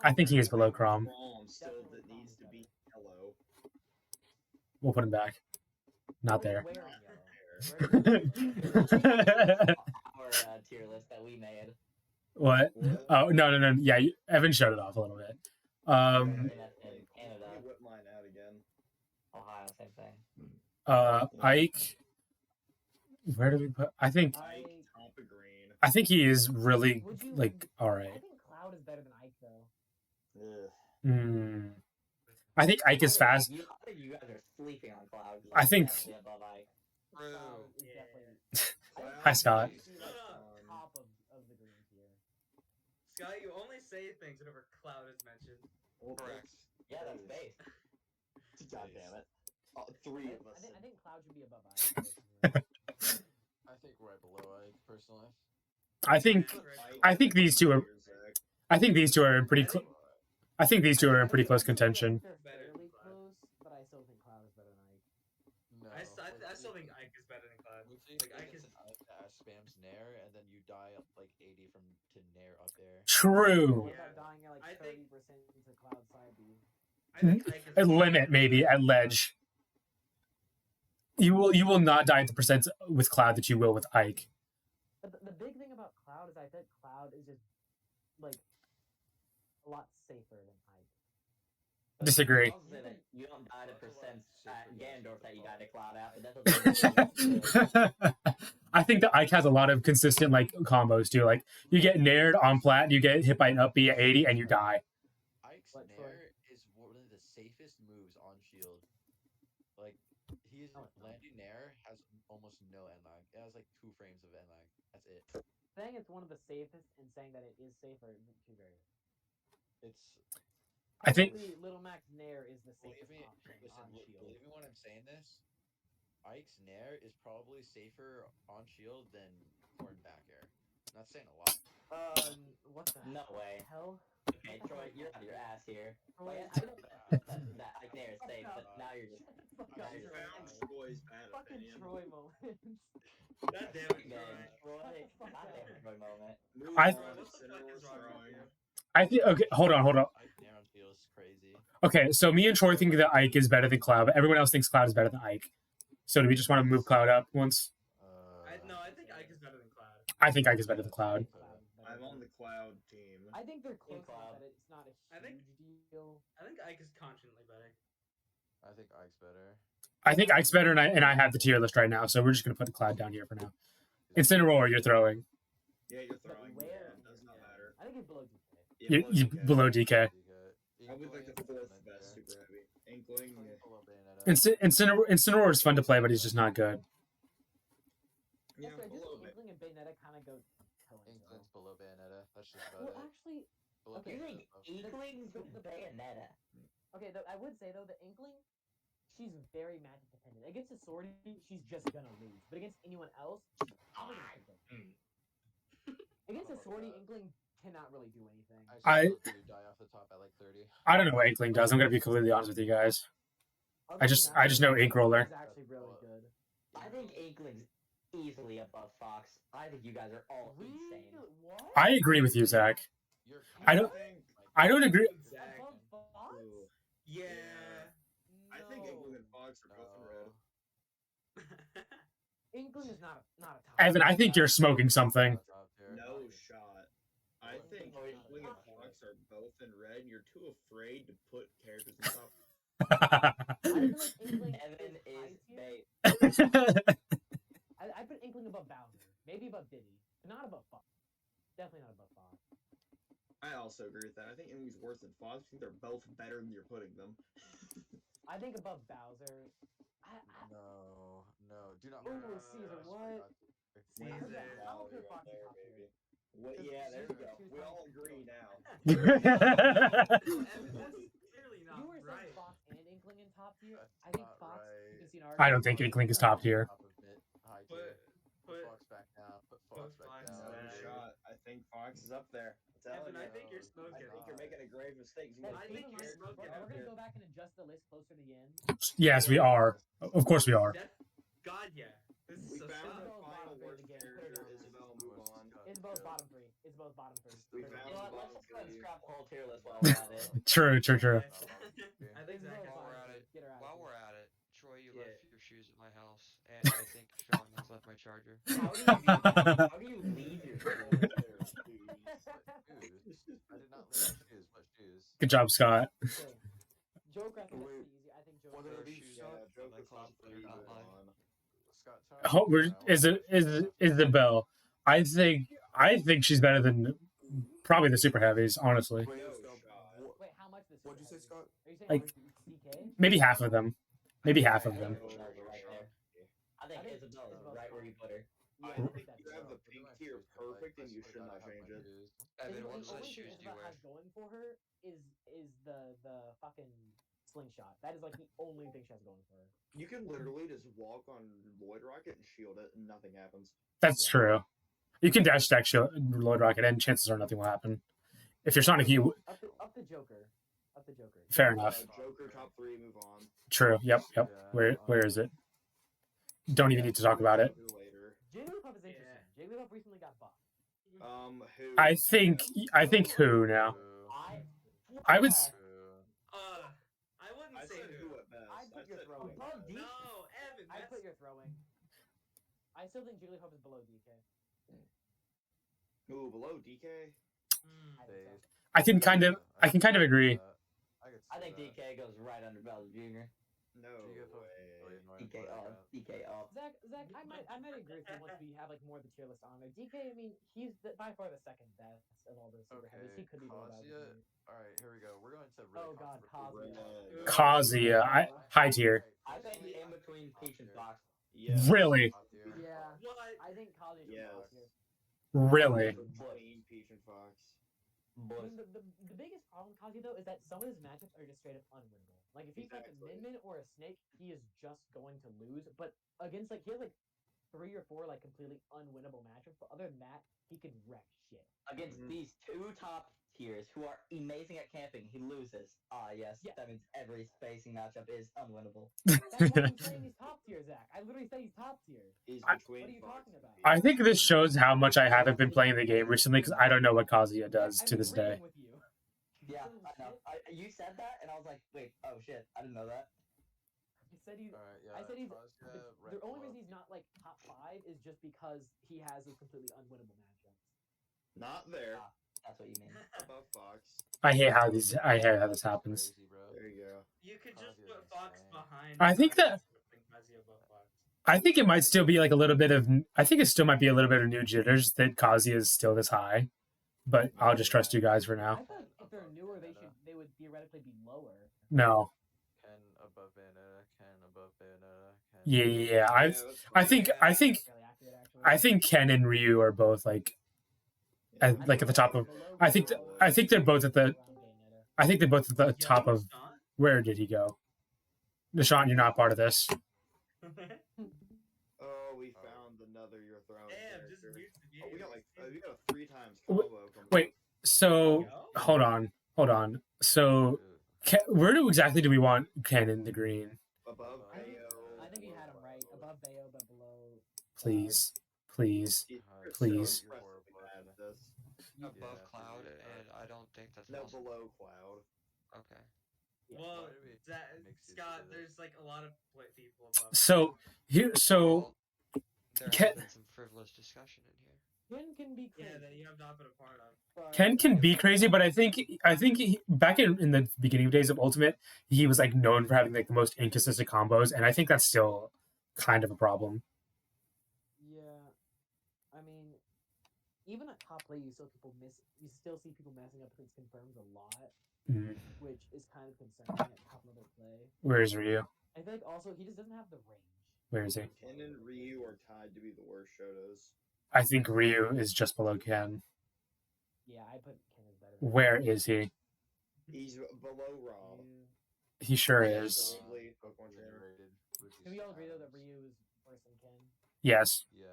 Speaker 1: I think he is below Crom.
Speaker 3: Chrome still that needs to be yellow.
Speaker 1: We'll put him back. Not there.
Speaker 7: Our tier list that we made.
Speaker 1: What?
Speaker 3: What?
Speaker 1: Oh no. Yeah, Evan showed it off a little bit.
Speaker 7: In Canada,
Speaker 3: Let me whip mine out again.
Speaker 7: Ohio, same thing.
Speaker 1: Ike. Where do we put? I think
Speaker 3: Ike, top of green.
Speaker 1: I think he is really
Speaker 2: Would you-
Speaker 1: like all
Speaker 2: I
Speaker 1: right.
Speaker 2: think Cloud is better than Ike though.
Speaker 3: Ugh.
Speaker 1: Hmm. I think Ike is fast.
Speaker 7: I think you guys are sleeping on Cloud. 'cause
Speaker 1: I
Speaker 7: he's
Speaker 1: think-
Speaker 7: definitely above Ike.
Speaker 2: Cloud is
Speaker 4: Yeah.
Speaker 2: definitely.
Speaker 1: Hi, Scott.
Speaker 2: He's like top of the green tier.
Speaker 4: Scott, you only say things whenever Cloud is mentioned.
Speaker 3: Well,
Speaker 6: Correct.
Speaker 7: Yeah, that's base.
Speaker 3: God damn it. Three of us.
Speaker 2: I think Cloud should be above Ike. personally.
Speaker 5: I think right below Ike, personally.
Speaker 1: I think these two are. I think these two are in pretty.
Speaker 4: I think-
Speaker 1: I think these two are in pretty close
Speaker 2: I think
Speaker 1: contention.
Speaker 2: They're
Speaker 4: Better
Speaker 2: fairly
Speaker 4: than Cloud.
Speaker 2: close, but I still think Cloud is better than Ike.
Speaker 5: No.
Speaker 4: I still think Ike is better than Cloud.
Speaker 5: Would you
Speaker 4: Like,
Speaker 5: think
Speaker 4: Ike
Speaker 5: it's
Speaker 4: is-
Speaker 5: an Ike that spams Nair and then you die up like 80 from to Nair up there?
Speaker 1: True.
Speaker 2: What
Speaker 4: Yeah.
Speaker 2: about dying at like
Speaker 4: I think-
Speaker 2: 30% to Cloud side B?
Speaker 4: I think Ike is
Speaker 1: At limit, maybe at ledge. You will not die at the percent with Cloud that you will with Ike.
Speaker 2: But the big thing about Cloud is I think Cloud is just like a lot safer than Ike.
Speaker 1: Disagree.
Speaker 7: Also say that you don't die to percents at Ganondorf that you die to Cloud at, but that doesn't
Speaker 1: I think that Ike has a lot of consistent like combos too. Like you get nared on plat, you get hit by an up B at 80, and you die.
Speaker 5: Ike's
Speaker 2: What,
Speaker 5: Nair is one of the safest moves on shield. Like he's
Speaker 2: No, it's not.
Speaker 5: landing Nair has almost no end lag. It has like 2 frames of end lag. That's it.
Speaker 2: Saying it's one of the safest and saying that it is safer are two very.
Speaker 5: It's
Speaker 1: I think
Speaker 2: Probably Little Max Nair is the
Speaker 5: believe
Speaker 2: safest
Speaker 5: me.
Speaker 2: option
Speaker 5: Listen,
Speaker 2: on shield.
Speaker 5: believe me when I'm saying this. Ike's Nair is probably safer on shield than Corn back air. Not saying a lot.
Speaker 2: What the
Speaker 7: No way.
Speaker 2: hell?
Speaker 7: Okay, Troy, you're out of your ass here.
Speaker 2: Troy,
Speaker 7: Like, I know that Ike Nair is safe, but now you're just.
Speaker 2: Fuck
Speaker 7: now
Speaker 2: up,
Speaker 7: you're
Speaker 2: Troy.
Speaker 3: Found
Speaker 7: just-
Speaker 3: Troy's bad
Speaker 2: Fucking
Speaker 3: opinion.
Speaker 2: Troy moments.
Speaker 4: God damn it,
Speaker 7: Man,
Speaker 4: Troy.
Speaker 7: Troy,
Speaker 2: Fuck
Speaker 7: God damn it,
Speaker 2: up.
Speaker 7: Troy moment.
Speaker 3: Move
Speaker 1: I-
Speaker 3: on,
Speaker 4: Troy, what the fuck
Speaker 3: Incineroar's
Speaker 4: is wrong with
Speaker 3: throwing.
Speaker 4: you?
Speaker 1: I think okay. Hold on.
Speaker 5: Ike Nair on field is crazy.
Speaker 1: Okay, so me and Troy think that Ike is better than Cloud, but everyone else thinks Cloud is better than Ike. So do we just want to move Cloud up once?
Speaker 4: No, I think Ike is better than Cloud.
Speaker 1: I think Ike is better than Cloud.
Speaker 2: Cloud is better
Speaker 3: I'm
Speaker 2: than-
Speaker 3: on the cloud team.
Speaker 2: I think they're close enough
Speaker 7: Cloud.
Speaker 2: that it's not a
Speaker 4: I think-
Speaker 2: huge deal.
Speaker 4: I think Ike is confidently better.
Speaker 5: I think Ike's better.
Speaker 1: I think Ike's better, and I have the tier list right now, so we're just gonna put the Cloud down here for now. Incineroar, you're throwing.
Speaker 3: Yeah, you're throwing.
Speaker 2: where-
Speaker 3: Yeah, it does not matter.
Speaker 2: I think it's below DK.
Speaker 3: Yeah,
Speaker 1: You
Speaker 3: okay.
Speaker 1: below DK.
Speaker 3: Probably like the fourth best super heavy. Inkling. Yeah.
Speaker 1: Incineroar is fun to play, but he's just not good.
Speaker 3: Yeah,
Speaker 2: Also, I just
Speaker 3: below
Speaker 2: think
Speaker 3: it.
Speaker 2: Inkling and Bayonetta kind of go toe in toe.
Speaker 5: Inkling's below Bayonetta. That's just
Speaker 2: Well,
Speaker 5: about it.
Speaker 2: actually,
Speaker 5: Below
Speaker 2: okay,
Speaker 7: You think
Speaker 5: Bayonetta, though.
Speaker 7: Inklings with the Bayonetta?
Speaker 2: okay, I would say though the Inkling, she's very matchup dependent. Against a Swordy, she's just gonna lose, but against anyone else, she's probably gonna win. Against a Swordy, Inkling cannot really do anything.
Speaker 1: I-
Speaker 5: still do die off the top at like 30.
Speaker 1: I don't know what Inkling does. I'm gonna be completely honest with you guys.
Speaker 2: Other
Speaker 1: I
Speaker 2: than
Speaker 1: just
Speaker 2: that,
Speaker 1: know Ink Roller.
Speaker 2: Is actually really good.
Speaker 7: I think Inkling's easily above Fox. I think you guys are all insane.
Speaker 2: What?
Speaker 1: I agree with you, Zach.
Speaker 5: You're
Speaker 1: I don't-
Speaker 3: think
Speaker 1: I don't agree.
Speaker 4: Zach.
Speaker 2: Above Fox?
Speaker 3: Ooh,
Speaker 4: Yeah.
Speaker 3: I think Inkling and Fox are both in red.
Speaker 2: Inkling is not a top.
Speaker 1: Evan, I think you're smoking something.
Speaker 3: No shot. I
Speaker 5: Well,
Speaker 3: think
Speaker 7: no,
Speaker 3: Inkling and
Speaker 7: not
Speaker 3: Fox are both in red, and you're too afraid to put characters in top.
Speaker 2: I feel like Inkling
Speaker 7: Evan
Speaker 2: is
Speaker 7: is
Speaker 2: high tier.
Speaker 7: bait.
Speaker 2: I put Inkling above Bowser, maybe above Diddy, but not above Fox. Definitely not above Fox.
Speaker 3: I also agree with that. I think Inkling's worse than Fox. I think they're both better than you're putting them.
Speaker 2: I think above Bowser.
Speaker 5: No, do not.
Speaker 2: Ooh, Caesar, what?
Speaker 4: Caesar.
Speaker 2: I'm gonna put Fox in top tier.
Speaker 3: What?
Speaker 2: Just-
Speaker 3: Yeah, there
Speaker 2: just
Speaker 3: we go.
Speaker 2: choose
Speaker 3: We
Speaker 2: Fox.
Speaker 3: all agree now.
Speaker 4: No, Evan, that's clearly not
Speaker 2: You were saying
Speaker 4: right.
Speaker 2: Fox and Inkling in top tier.
Speaker 5: That's
Speaker 2: I think
Speaker 5: not
Speaker 2: Fox.
Speaker 5: right.
Speaker 2: You can see an
Speaker 1: I
Speaker 2: argument.
Speaker 1: don't think
Speaker 2: Fox
Speaker 1: Inkling is
Speaker 2: is
Speaker 1: top tier.
Speaker 5: Top of mid, high
Speaker 4: Put
Speaker 5: tier. Put
Speaker 4: put
Speaker 5: Fox back down. Put Fox back
Speaker 4: Fox
Speaker 5: down.
Speaker 3: No
Speaker 4: back.
Speaker 3: shot. I think Fox is up there. I'm telling
Speaker 4: Evan, I
Speaker 3: you.
Speaker 4: think you're
Speaker 5: No,
Speaker 4: smoking.
Speaker 3: I think you're making a grave mistake. You
Speaker 2: Guys,
Speaker 3: gotta
Speaker 4: I
Speaker 2: keep
Speaker 4: think
Speaker 2: in
Speaker 3: pick
Speaker 2: mind,
Speaker 4: you're smoking
Speaker 2: we're
Speaker 4: up
Speaker 2: gonna
Speaker 4: here.
Speaker 2: go back and adjust the list closer to the end.
Speaker 1: Yes, we are. Of course we are.
Speaker 4: God, yeah. This is
Speaker 3: We
Speaker 4: so
Speaker 3: found
Speaker 4: sad.
Speaker 3: our final worst character, Isabel. Move on.
Speaker 2: It's both bottom three. It's both bottom three.
Speaker 3: We
Speaker 2: Straight
Speaker 3: found
Speaker 2: up.
Speaker 7: You know what?
Speaker 3: the
Speaker 7: Let's
Speaker 3: bottom
Speaker 7: just go and
Speaker 3: three.
Speaker 7: scrap the whole tier list while we're at it.
Speaker 1: True.
Speaker 4: Okay. I think
Speaker 2: It's
Speaker 4: Zach
Speaker 2: both
Speaker 4: has
Speaker 8: While we're
Speaker 2: bottom
Speaker 8: at
Speaker 2: three.
Speaker 8: it,
Speaker 2: Get her out
Speaker 8: while
Speaker 2: of here.
Speaker 8: we're at it, Troy, you
Speaker 4: Yeah.
Speaker 8: left your shoes at my house, and I think Sean has left my charger.
Speaker 7: How do you do that? How do you leave your shoes?
Speaker 5: Shoes. I did not leave my shoes. What shoes?
Speaker 1: Good job, Scott.
Speaker 2: Okay. Joker, I think that's
Speaker 6: Wait,
Speaker 2: pretty easy. I think
Speaker 6: what
Speaker 2: Joker.
Speaker 6: are
Speaker 8: Those
Speaker 6: these
Speaker 8: shoes
Speaker 3: Yeah,
Speaker 8: suck, but my
Speaker 3: Joker's top
Speaker 8: clothes
Speaker 3: three.
Speaker 8: better not
Speaker 3: Move
Speaker 8: lie.
Speaker 3: on.
Speaker 5: Scott, tell
Speaker 1: Oh, we're, I think she's better than probably the super heavies, honestly.
Speaker 6: Wait,
Speaker 3: No
Speaker 6: Scott,
Speaker 3: shot.
Speaker 2: Wait, how much this?
Speaker 6: what'd you say, Scott?
Speaker 2: Are you saying
Speaker 1: Like-
Speaker 2: DK?
Speaker 1: Maybe half of them. Maybe half of
Speaker 7: I
Speaker 1: them.
Speaker 7: think Isabel's right there. I think Isabel's right where you put her.
Speaker 2: Yeah,
Speaker 3: I
Speaker 2: I think
Speaker 3: think
Speaker 2: that's
Speaker 3: you have the pink tier perfect, and you should not change it.
Speaker 8: Evan,
Speaker 2: the
Speaker 8: what
Speaker 2: only
Speaker 8: size
Speaker 2: thing
Speaker 8: shoes do you
Speaker 2: Isabel
Speaker 8: wear?
Speaker 2: has going for her is the fucking slingshot. That is like the only thing she has going for her.
Speaker 3: You can literally just walk on Lloyd Rocket and shield it, and nothing happens.
Speaker 1: That's true. You can dash stack Lloyd Rocket, and chances are nothing will happen. If you're Sonic, you
Speaker 2: Up the Joker. Up the Joker.
Speaker 1: fair enough.
Speaker 3: Joker top three. Move on.
Speaker 1: True. Yep. Where is it? Don't even need to talk about it.
Speaker 3: Later.
Speaker 2: Jigglypuff is interesting. Jigglypuff recently got buffed.
Speaker 3: Who?
Speaker 1: I think who now? I would s-
Speaker 4: I wouldn't
Speaker 3: I
Speaker 4: say
Speaker 3: said
Speaker 4: who.
Speaker 3: who at best.
Speaker 2: I'd put
Speaker 3: I
Speaker 2: your
Speaker 3: said
Speaker 2: throwing.
Speaker 3: who at best.
Speaker 4: No, Evan,
Speaker 2: I
Speaker 4: that's
Speaker 2: put your throwing. I still think Jigglypuff is below DK.
Speaker 3: Ooh, below DK.
Speaker 2: I think so.
Speaker 1: I can kind of agree.
Speaker 7: I think DK goes right under Bowser Jr.
Speaker 3: No way.
Speaker 7: DK up. DK up.
Speaker 2: Zach, I might agree with you once we have like more of the tier list on there. DK, I mean, he's by far the second best of all the super heavies. He could be below Bowser Jr.
Speaker 5: All right, here we go. We're going to really
Speaker 2: Oh god,
Speaker 5: controversial.
Speaker 2: Kazuya.
Speaker 1: Kazuya, high tier.
Speaker 7: I think in between Peach and Fox.
Speaker 3: Yeah.
Speaker 1: Really,
Speaker 2: Yeah,
Speaker 4: What?
Speaker 2: I think Kazuya should be
Speaker 3: Yes.
Speaker 2: top tier.
Speaker 1: really.
Speaker 3: Between Peach and Fox.
Speaker 2: I
Speaker 7: Bush.
Speaker 2: mean, the biggest problem with Kazuya though is that some of his matchups are just straight up unwinnable. Like if he's like a
Speaker 3: Exactly.
Speaker 2: Min Min or a Snake, he is just going to lose. But against like he has like 3 or 4 like completely unwinnable matchups. But other than that, he can wreck shit.
Speaker 7: Against these two top tiers who are amazing at camping, he loses. Ah, yes.
Speaker 2: Yeah.
Speaker 7: That means every spacing matchup is unwinnable.
Speaker 2: That's why I'm saying he's top tier, Zach. I literally said he's top tier.
Speaker 3: He's
Speaker 1: I-
Speaker 3: between
Speaker 2: What are you
Speaker 3: Fox
Speaker 2: talking
Speaker 3: and
Speaker 2: about?
Speaker 3: Peach.
Speaker 1: I think this shows how much I haven't been playing the game recently because I don't know what Kazuya does
Speaker 2: I'm
Speaker 1: to this day.
Speaker 2: agreeing with you.
Speaker 7: Yeah,
Speaker 2: Little
Speaker 7: I know.
Speaker 2: shit.
Speaker 7: You said that, and I was like, wait, oh shit, I didn't know that.
Speaker 2: I said he's.
Speaker 5: All right, yeah.
Speaker 2: I said he's.
Speaker 5: Kazuya,
Speaker 2: The only
Speaker 5: Red
Speaker 2: reason he's not like top 5 is just because he has those completely unwinnable matchups.
Speaker 3: Not there.
Speaker 7: That's what you mean.
Speaker 3: Above Fox.
Speaker 1: I hate how this happens.
Speaker 5: Crazy, bro.
Speaker 3: There you go.
Speaker 4: You could just
Speaker 5: Kazuya
Speaker 4: put
Speaker 5: is
Speaker 4: Fox
Speaker 5: insane.
Speaker 4: behind.
Speaker 1: I think that-
Speaker 4: Kazuya above Fox.
Speaker 1: I think it might still be like a little bit of. I think it still might be a little bit of new jitters that Kazuya is still this high, but I'll just trust you guys for
Speaker 2: I
Speaker 1: now.
Speaker 2: feel like if they're newer, they would theoretically be lower.
Speaker 1: No,
Speaker 5: Ken above Bayonetta. Ken above Bayonetta. Ken
Speaker 1: yeah.
Speaker 3: that's
Speaker 1: I think
Speaker 2: Fairly accurate, actually.
Speaker 1: I think Ken and Ryu are both like at the top of. I think they're both at the. I think they're both at the top of. Where did he go? Nishant, you're not part of this.
Speaker 3: Oh, we found another you're throwing
Speaker 4: Damn, just
Speaker 3: character.
Speaker 4: mute the
Speaker 3: Oh, we got
Speaker 4: game.
Speaker 3: like we got a 3 times combo. coming
Speaker 1: Wait,
Speaker 3: up.
Speaker 1: so hold on. So where exactly do we want Ken in the green?
Speaker 3: Above
Speaker 2: I think,
Speaker 3: Bayo.
Speaker 2: I think you had him right. Above above Bayo, but below.
Speaker 1: Please, please.
Speaker 3: You're
Speaker 1: Please.
Speaker 3: so impressively bad at this.
Speaker 8: Above
Speaker 5: Yeah,
Speaker 8: Cloud,
Speaker 5: figured it
Speaker 8: and I don't think that's
Speaker 3: No,
Speaker 8: possible.
Speaker 3: below Cloud.
Speaker 8: Okay.
Speaker 2: Yeah.
Speaker 4: Well,
Speaker 5: Why do we mix you
Speaker 4: Scott,
Speaker 5: to this?
Speaker 4: there's like a lot of people above.
Speaker 1: So here, so
Speaker 8: Well, there
Speaker 1: Ken-
Speaker 8: has been some frivolous discussion in here.
Speaker 2: Ken can be crazy.
Speaker 4: Yeah, that you have not been a part of.
Speaker 2: but
Speaker 1: Ken can be crazy, but I think back in the beginning days of Ultimate, he was like known for having like the most inconsistent combos, and I think that's still kind of a problem.
Speaker 2: Yeah, I mean, even at top play, you still see people messing up his confirms a lot,
Speaker 1: Mm.
Speaker 2: which is kind of concerning at top level play.
Speaker 1: Where is Ryu?
Speaker 2: I think also he just doesn't have the range.
Speaker 1: Where is he?
Speaker 3: Ken and Ryu are tied to be the worst Shotos.
Speaker 1: I think Ryu is just below Ken.
Speaker 2: Yeah, I put Ken as better. Than
Speaker 1: Where is he?
Speaker 3: He's below Rob.
Speaker 2: Ryu.
Speaker 1: He sure is.
Speaker 3: Probably Pokemon trainer.
Speaker 5: Generated, which
Speaker 2: Can
Speaker 5: is
Speaker 2: we all agree though that
Speaker 5: bad.
Speaker 2: Ryu is worse than Ken?
Speaker 1: Yes.
Speaker 5: Yeah.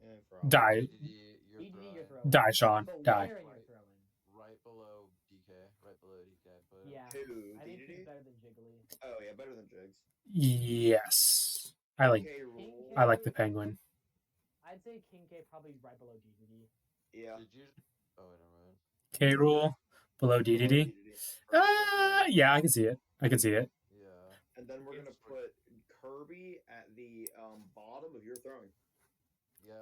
Speaker 3: Yeah, probably.
Speaker 1: Die.
Speaker 5: DDD, you're
Speaker 2: DDD, you're
Speaker 5: throwing
Speaker 2: throwing.
Speaker 1: Die, Sean.
Speaker 2: But
Speaker 1: Die.
Speaker 2: where you're throwing?
Speaker 5: right below DK. Right below DK. But
Speaker 2: Yeah,
Speaker 3: Who?
Speaker 2: I think he's
Speaker 3: DDD?
Speaker 2: better than Jiggly.
Speaker 3: Oh yeah, better than Jigs.
Speaker 1: Yes. I like
Speaker 3: Okay, rule.
Speaker 1: I like the penguin.
Speaker 2: I'd say King K probably right below DDD.
Speaker 3: Yeah.
Speaker 5: Did you? Oh, never mind.
Speaker 1: K rule below DDD. Yeah, I can see it. I can see it.
Speaker 5: Yeah.
Speaker 3: And then we're gonna put Kirby at the bottom of your throwing.
Speaker 5: Yeah.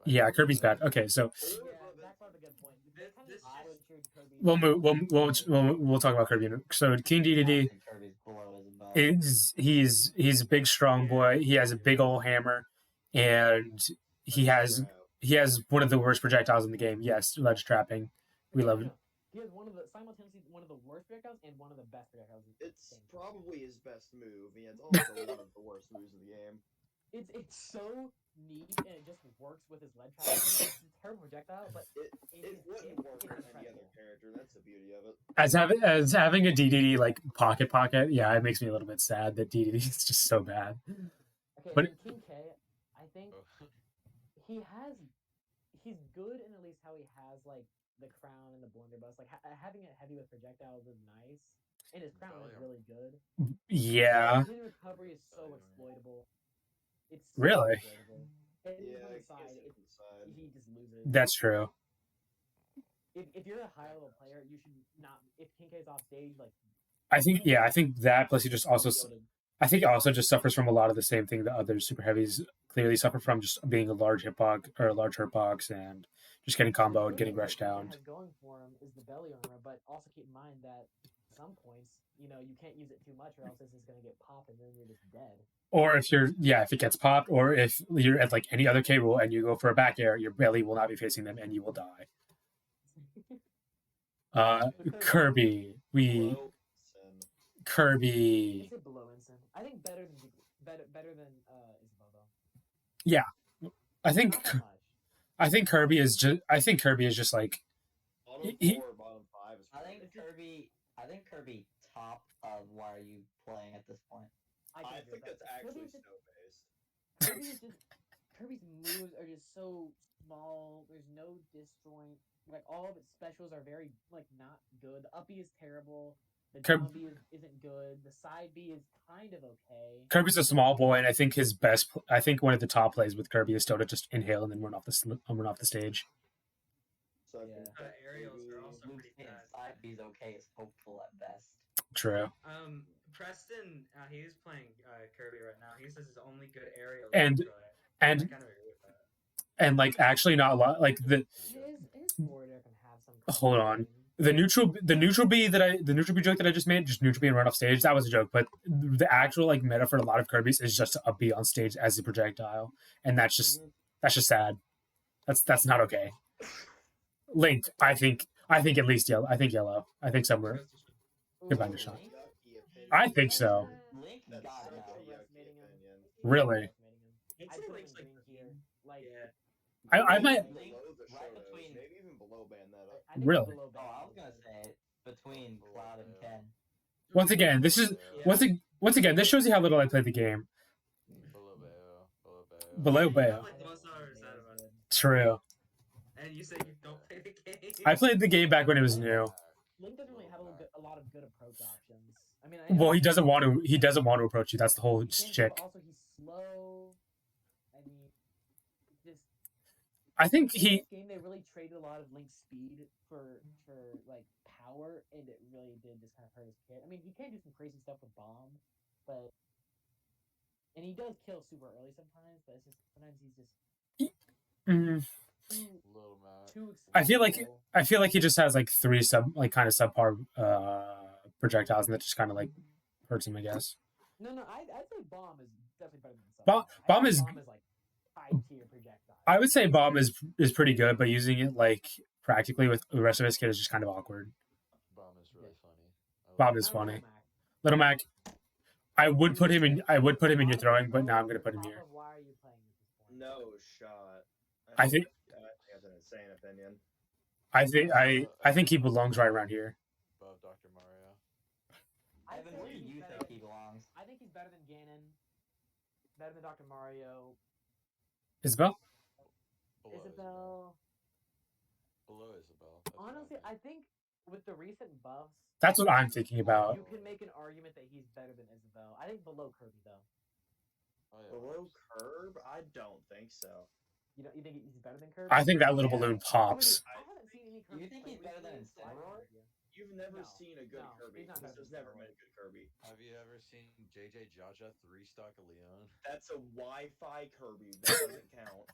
Speaker 1: Yeah, Kirby's bad. Okay, so
Speaker 2: Yeah, that's not a good point. They kind
Speaker 4: This-
Speaker 2: of butchered Kirby.
Speaker 1: we'll talk about Kirby. So King DDD
Speaker 7: think Kirby's below his above.
Speaker 1: he's a big strong boy. He has a big old hammer, and he has one of the worst projectiles in the game. Yes, ledge trapping. We love it.
Speaker 2: He has simultaneously one of the worst projectiles and one of the best projectiles. at the
Speaker 3: It's
Speaker 2: same time.
Speaker 3: probably his best move. Yeah, it's also one of the worst moves of the game.
Speaker 2: It's so neat and it just works with his ledge trapping. It's a terrible projectile, but
Speaker 3: It wouldn't work with any other character. That's the beauty of it.
Speaker 1: As having a DDD like pocket, yeah, it makes me a little bit sad that DDD is just so bad.
Speaker 2: Okay,
Speaker 1: But-
Speaker 2: and King K, I think
Speaker 5: Oh.
Speaker 2: he's good in at least how he has like the crown and the blunderbuss. Like having it heavy with projectiles is nice, and his crown is really good.
Speaker 1: Yeah.
Speaker 2: His recovery is so exploitable. It's so
Speaker 1: Really?
Speaker 2: exploitable. And
Speaker 3: Yeah,
Speaker 2: on the
Speaker 3: it
Speaker 2: side,
Speaker 3: gets it from the side.
Speaker 2: he just loses.
Speaker 1: That's true.
Speaker 2: If you're a high level player, you should not. If King K's off stage, like
Speaker 1: I think that plus he just also
Speaker 2: be able to-
Speaker 1: I think he also just suffers from a lot of the same thing that other super heavies clearly suffer from, just being a large hitbox or a large hurt box and just getting comboed, getting rushed down.
Speaker 2: Has going for him is the belly armor, but also keep in mind that at some points, you can't use it too much, or else this is gonna get popped and then you're just dead.
Speaker 1: Or if if it gets popped, or if you're at like any other K rule and you go for a back air, your belly will not be facing them and you will die. Kirby,
Speaker 3: Below Sin.
Speaker 1: Kirby.
Speaker 2: Is it below Ensign? I think better than Isabel though.
Speaker 1: I think
Speaker 2: Not that much.
Speaker 1: I think Kirby is just like
Speaker 3: Bottom
Speaker 1: He-
Speaker 3: 4 or bottom 5 is
Speaker 7: I
Speaker 3: probably-
Speaker 7: think Kirby top of why are you playing at this point?
Speaker 3: I
Speaker 2: can agree
Speaker 3: think
Speaker 2: with
Speaker 3: that's
Speaker 2: that.
Speaker 3: actually
Speaker 2: Kirby's just-
Speaker 3: snow based.
Speaker 2: Kirby's moves are just so small. There's no disjoint. Like all of its specials are very not good. The uppy is terrible. The down B isn't good. The side B is kind of okay.
Speaker 1: Kirby's a small boy, and I think one of the top plays with Kirby is still to just inhale and then run off the stage.
Speaker 3: So I
Speaker 2: Yeah.
Speaker 3: think that
Speaker 4: Aerials are
Speaker 3: Kirby-
Speaker 4: also pretty
Speaker 7: And
Speaker 4: bad.
Speaker 7: side B's okay is hopeful at best.
Speaker 1: True.
Speaker 4: Preston, he's playing Kirby right now. He says his only good aerial.
Speaker 1: And-
Speaker 4: I
Speaker 1: And
Speaker 4: kind of agree with that.
Speaker 1: and like actually not a lot like
Speaker 2: His forward air can have some.
Speaker 1: Hold on. the neutral B joke that I just made, just neutral B and run off stage, that was a joke. But the actual like meta for a lot of Kirby's is just a B on stage as a projectile, and that's just sad. That's not okay. Link, I think at least yellow. I think yellow. I think somewhere. Goodbye, Deshaun.
Speaker 3: Yucky opinion.
Speaker 1: I think so.
Speaker 7: Link
Speaker 3: That's
Speaker 7: got
Speaker 3: such
Speaker 7: it
Speaker 3: a
Speaker 7: now.
Speaker 3: yucky opinion.
Speaker 1: Really?
Speaker 4: I'd
Speaker 2: I'd
Speaker 4: say
Speaker 2: put
Speaker 4: Link's
Speaker 2: him
Speaker 4: like
Speaker 2: green here. Like,
Speaker 4: yeah.
Speaker 1: I might.
Speaker 7: Link
Speaker 3: Below the
Speaker 7: right
Speaker 3: Shotos,
Speaker 7: between-
Speaker 3: maybe even below Bayonetta.
Speaker 2: I think
Speaker 1: Really?
Speaker 2: below
Speaker 7: Oh, I was
Speaker 2: Bayonetta.
Speaker 7: gonna say between Cloud and Ken.
Speaker 1: Once again, this is once again this shows you how little I played the game.
Speaker 5: Below Bayo.
Speaker 1: Below
Speaker 4: You
Speaker 1: Bayo.
Speaker 4: have, like, the most hours out of us.
Speaker 1: True.
Speaker 4: And you say you don't play the game.
Speaker 1: I played the game back when it was new.
Speaker 2: Link doesn't really have a lot of good approach options. I mean,
Speaker 1: Well, he doesn't want to. He doesn't want to approach you. That's the whole
Speaker 2: he can,
Speaker 1: shtick.
Speaker 2: but also he's slow.
Speaker 1: I think
Speaker 2: In
Speaker 1: he.
Speaker 2: this game they really traded a lot of Link's speed for like power, and it really did just kind of hurt his kit. I mean, he can do some crazy stuff with bomb, but and he does kill super early sometimes. But it's just sometimes he's just
Speaker 1: Mm,
Speaker 2: too
Speaker 5: Little Mac.
Speaker 2: too.
Speaker 1: I feel like
Speaker 2: expendable.
Speaker 1: I feel like he just has like three kind of subpar projectiles, and that just kind of like hurts him, I guess.
Speaker 2: No, I'd say bomb is definitely better than some.
Speaker 1: Bomb
Speaker 2: bomb
Speaker 1: is.
Speaker 2: Bomb is like 5 tier projectile.
Speaker 1: I would say bomb is pretty good, but using it like practically with the rest of his kit is just kind of awkward.
Speaker 5: Bomb is really funny.
Speaker 1: Bomb is
Speaker 2: Not
Speaker 1: funny.
Speaker 2: Little Mac.
Speaker 1: Little Mac, I would put him in your throwing, but now I'm gonna put him
Speaker 2: Top
Speaker 1: here.
Speaker 2: of why are you playing at this point?
Speaker 3: No shot.
Speaker 1: I think
Speaker 3: that's an insane opinion.
Speaker 1: I think he belongs right around here.
Speaker 5: Above Dr. Mario.
Speaker 2: I'd
Speaker 7: Evan,
Speaker 2: say
Speaker 7: where do
Speaker 2: he's
Speaker 7: you
Speaker 2: better-
Speaker 7: think he belongs?
Speaker 2: I think he's better than Ganon, better than Dr. Mario,
Speaker 1: Isabel?
Speaker 5: Below
Speaker 2: Isabel.
Speaker 5: Below Isabel. That's what I
Speaker 2: Honestly,
Speaker 5: think.
Speaker 2: I think with the recent buffs,
Speaker 1: That's what I'm thinking about.
Speaker 2: you can make an argument that he's better than Isabel. I think below Kirby though.
Speaker 5: Oh, yeah,
Speaker 3: Below
Speaker 5: Max.
Speaker 3: curb? I don't think so.
Speaker 2: You think he's better than Kirby?
Speaker 1: I think that little
Speaker 3: Yeah.
Speaker 1: balloon pops.
Speaker 2: I haven't seen any Kirby.
Speaker 7: You think he's
Speaker 2: play
Speaker 7: better than
Speaker 2: recently, so I have no
Speaker 7: Incineroar?
Speaker 2: idea.
Speaker 3: You've never
Speaker 2: No,
Speaker 3: seen a good
Speaker 2: no,
Speaker 3: Kirby.
Speaker 2: he's not
Speaker 3: Because
Speaker 2: better
Speaker 3: there's
Speaker 2: than
Speaker 3: never been
Speaker 2: Incineroar.
Speaker 3: a good Kirby.
Speaker 5: Have you ever seen JJ Jaja 3-stock Leon?
Speaker 3: That's a Wi-Fi Kirby. That doesn't count.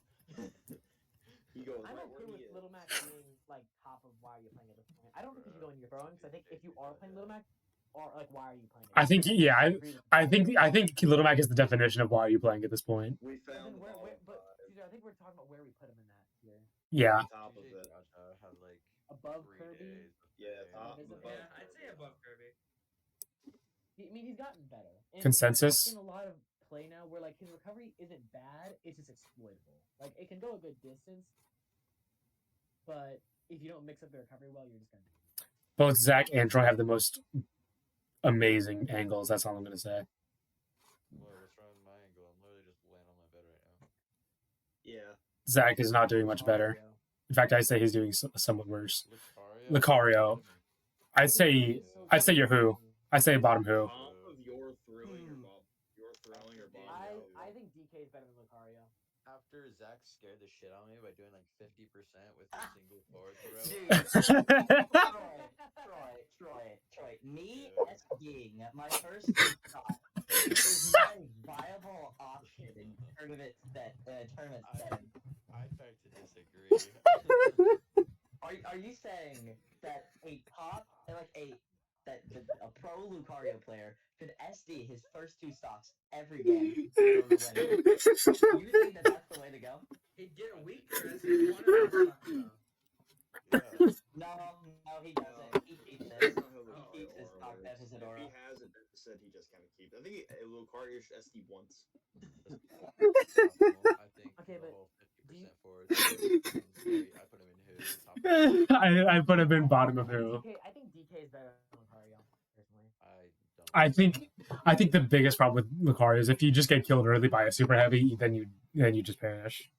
Speaker 3: He goes
Speaker 2: I'm
Speaker 3: right
Speaker 2: okay
Speaker 3: where he
Speaker 2: with
Speaker 3: is.
Speaker 2: Little Mac being like top of why are you playing at this point. I don't think you should go in your throwing. So I think if you are playing Little Mac, or like why are you playing?
Speaker 1: I think yeah,
Speaker 2: agree with
Speaker 1: I
Speaker 2: you.
Speaker 1: think Little Mac is the definition of why are you playing at this point.
Speaker 3: We
Speaker 2: But
Speaker 3: found
Speaker 2: then
Speaker 3: all
Speaker 2: but Caesar, I think we're talking about where we put him in that tier.
Speaker 1: Yeah.
Speaker 3: on top of
Speaker 5: JJ
Speaker 3: it.
Speaker 5: Jaja had like
Speaker 2: Above
Speaker 5: 3
Speaker 2: Kirby.
Speaker 5: days of
Speaker 3: Yeah,
Speaker 5: fame.
Speaker 3: top
Speaker 2: Isabel?
Speaker 3: above
Speaker 4: Yeah, I'd say above Kirby.
Speaker 2: I mean, he's gotten better. And
Speaker 1: Consensus?
Speaker 2: I've seen a lot of play now where like his recovery isn't bad; it's just exploitable. Like it can go a good distance, but if you don't mix up the recovery well, you're just gonna.
Speaker 1: Both Zach and Troy have the most amazing angles. That's all I'm gonna say.
Speaker 5: Whoa, what's wrong with my angle? I'm literally just laying on my bed right now.
Speaker 3: Yeah.
Speaker 1: Zach is not doing much better.
Speaker 2: Mario.
Speaker 1: In fact, I say he's doing somewhat worse.
Speaker 5: Lucario?
Speaker 1: Lucario. I'd say you're who? I'd say bottom who.
Speaker 3: Top of your throwing or bomb. Your throwing or bomb.
Speaker 2: I think DK is better than Lucario.
Speaker 5: After Zach scared the shit out of me by doing like 50% with a single forward throw.
Speaker 7: Troy, me SDing my first shot is not a viable option in tournament setting.
Speaker 5: I beg to disagree.
Speaker 7: Are you saying that a pro Lucario player could SD his first 2 stocks every game? in order to win? You think that that's the way to go?
Speaker 4: He'd get weaker as he wanted to stop, though.
Speaker 5: Yeah.
Speaker 7: No, he doesn't. He keeps it.
Speaker 3: That's not how Lucario
Speaker 7: keeps his
Speaker 3: aura
Speaker 7: stock
Speaker 3: works.
Speaker 7: deficit
Speaker 3: If
Speaker 7: aura.
Speaker 3: he has it deficit, he just kind of keeps it. I think Lucario should SD once.
Speaker 5: I think
Speaker 2: Okay,
Speaker 5: the
Speaker 2: but
Speaker 5: whole 50% forward throw is great. I put him in who? Top
Speaker 1: I put him in bottom of who.
Speaker 2: I think DK is better than Lucario, personally.
Speaker 5: I don't.
Speaker 1: I think the biggest problem with Lucario is if you just get killed early by a super heavy, then you just perish.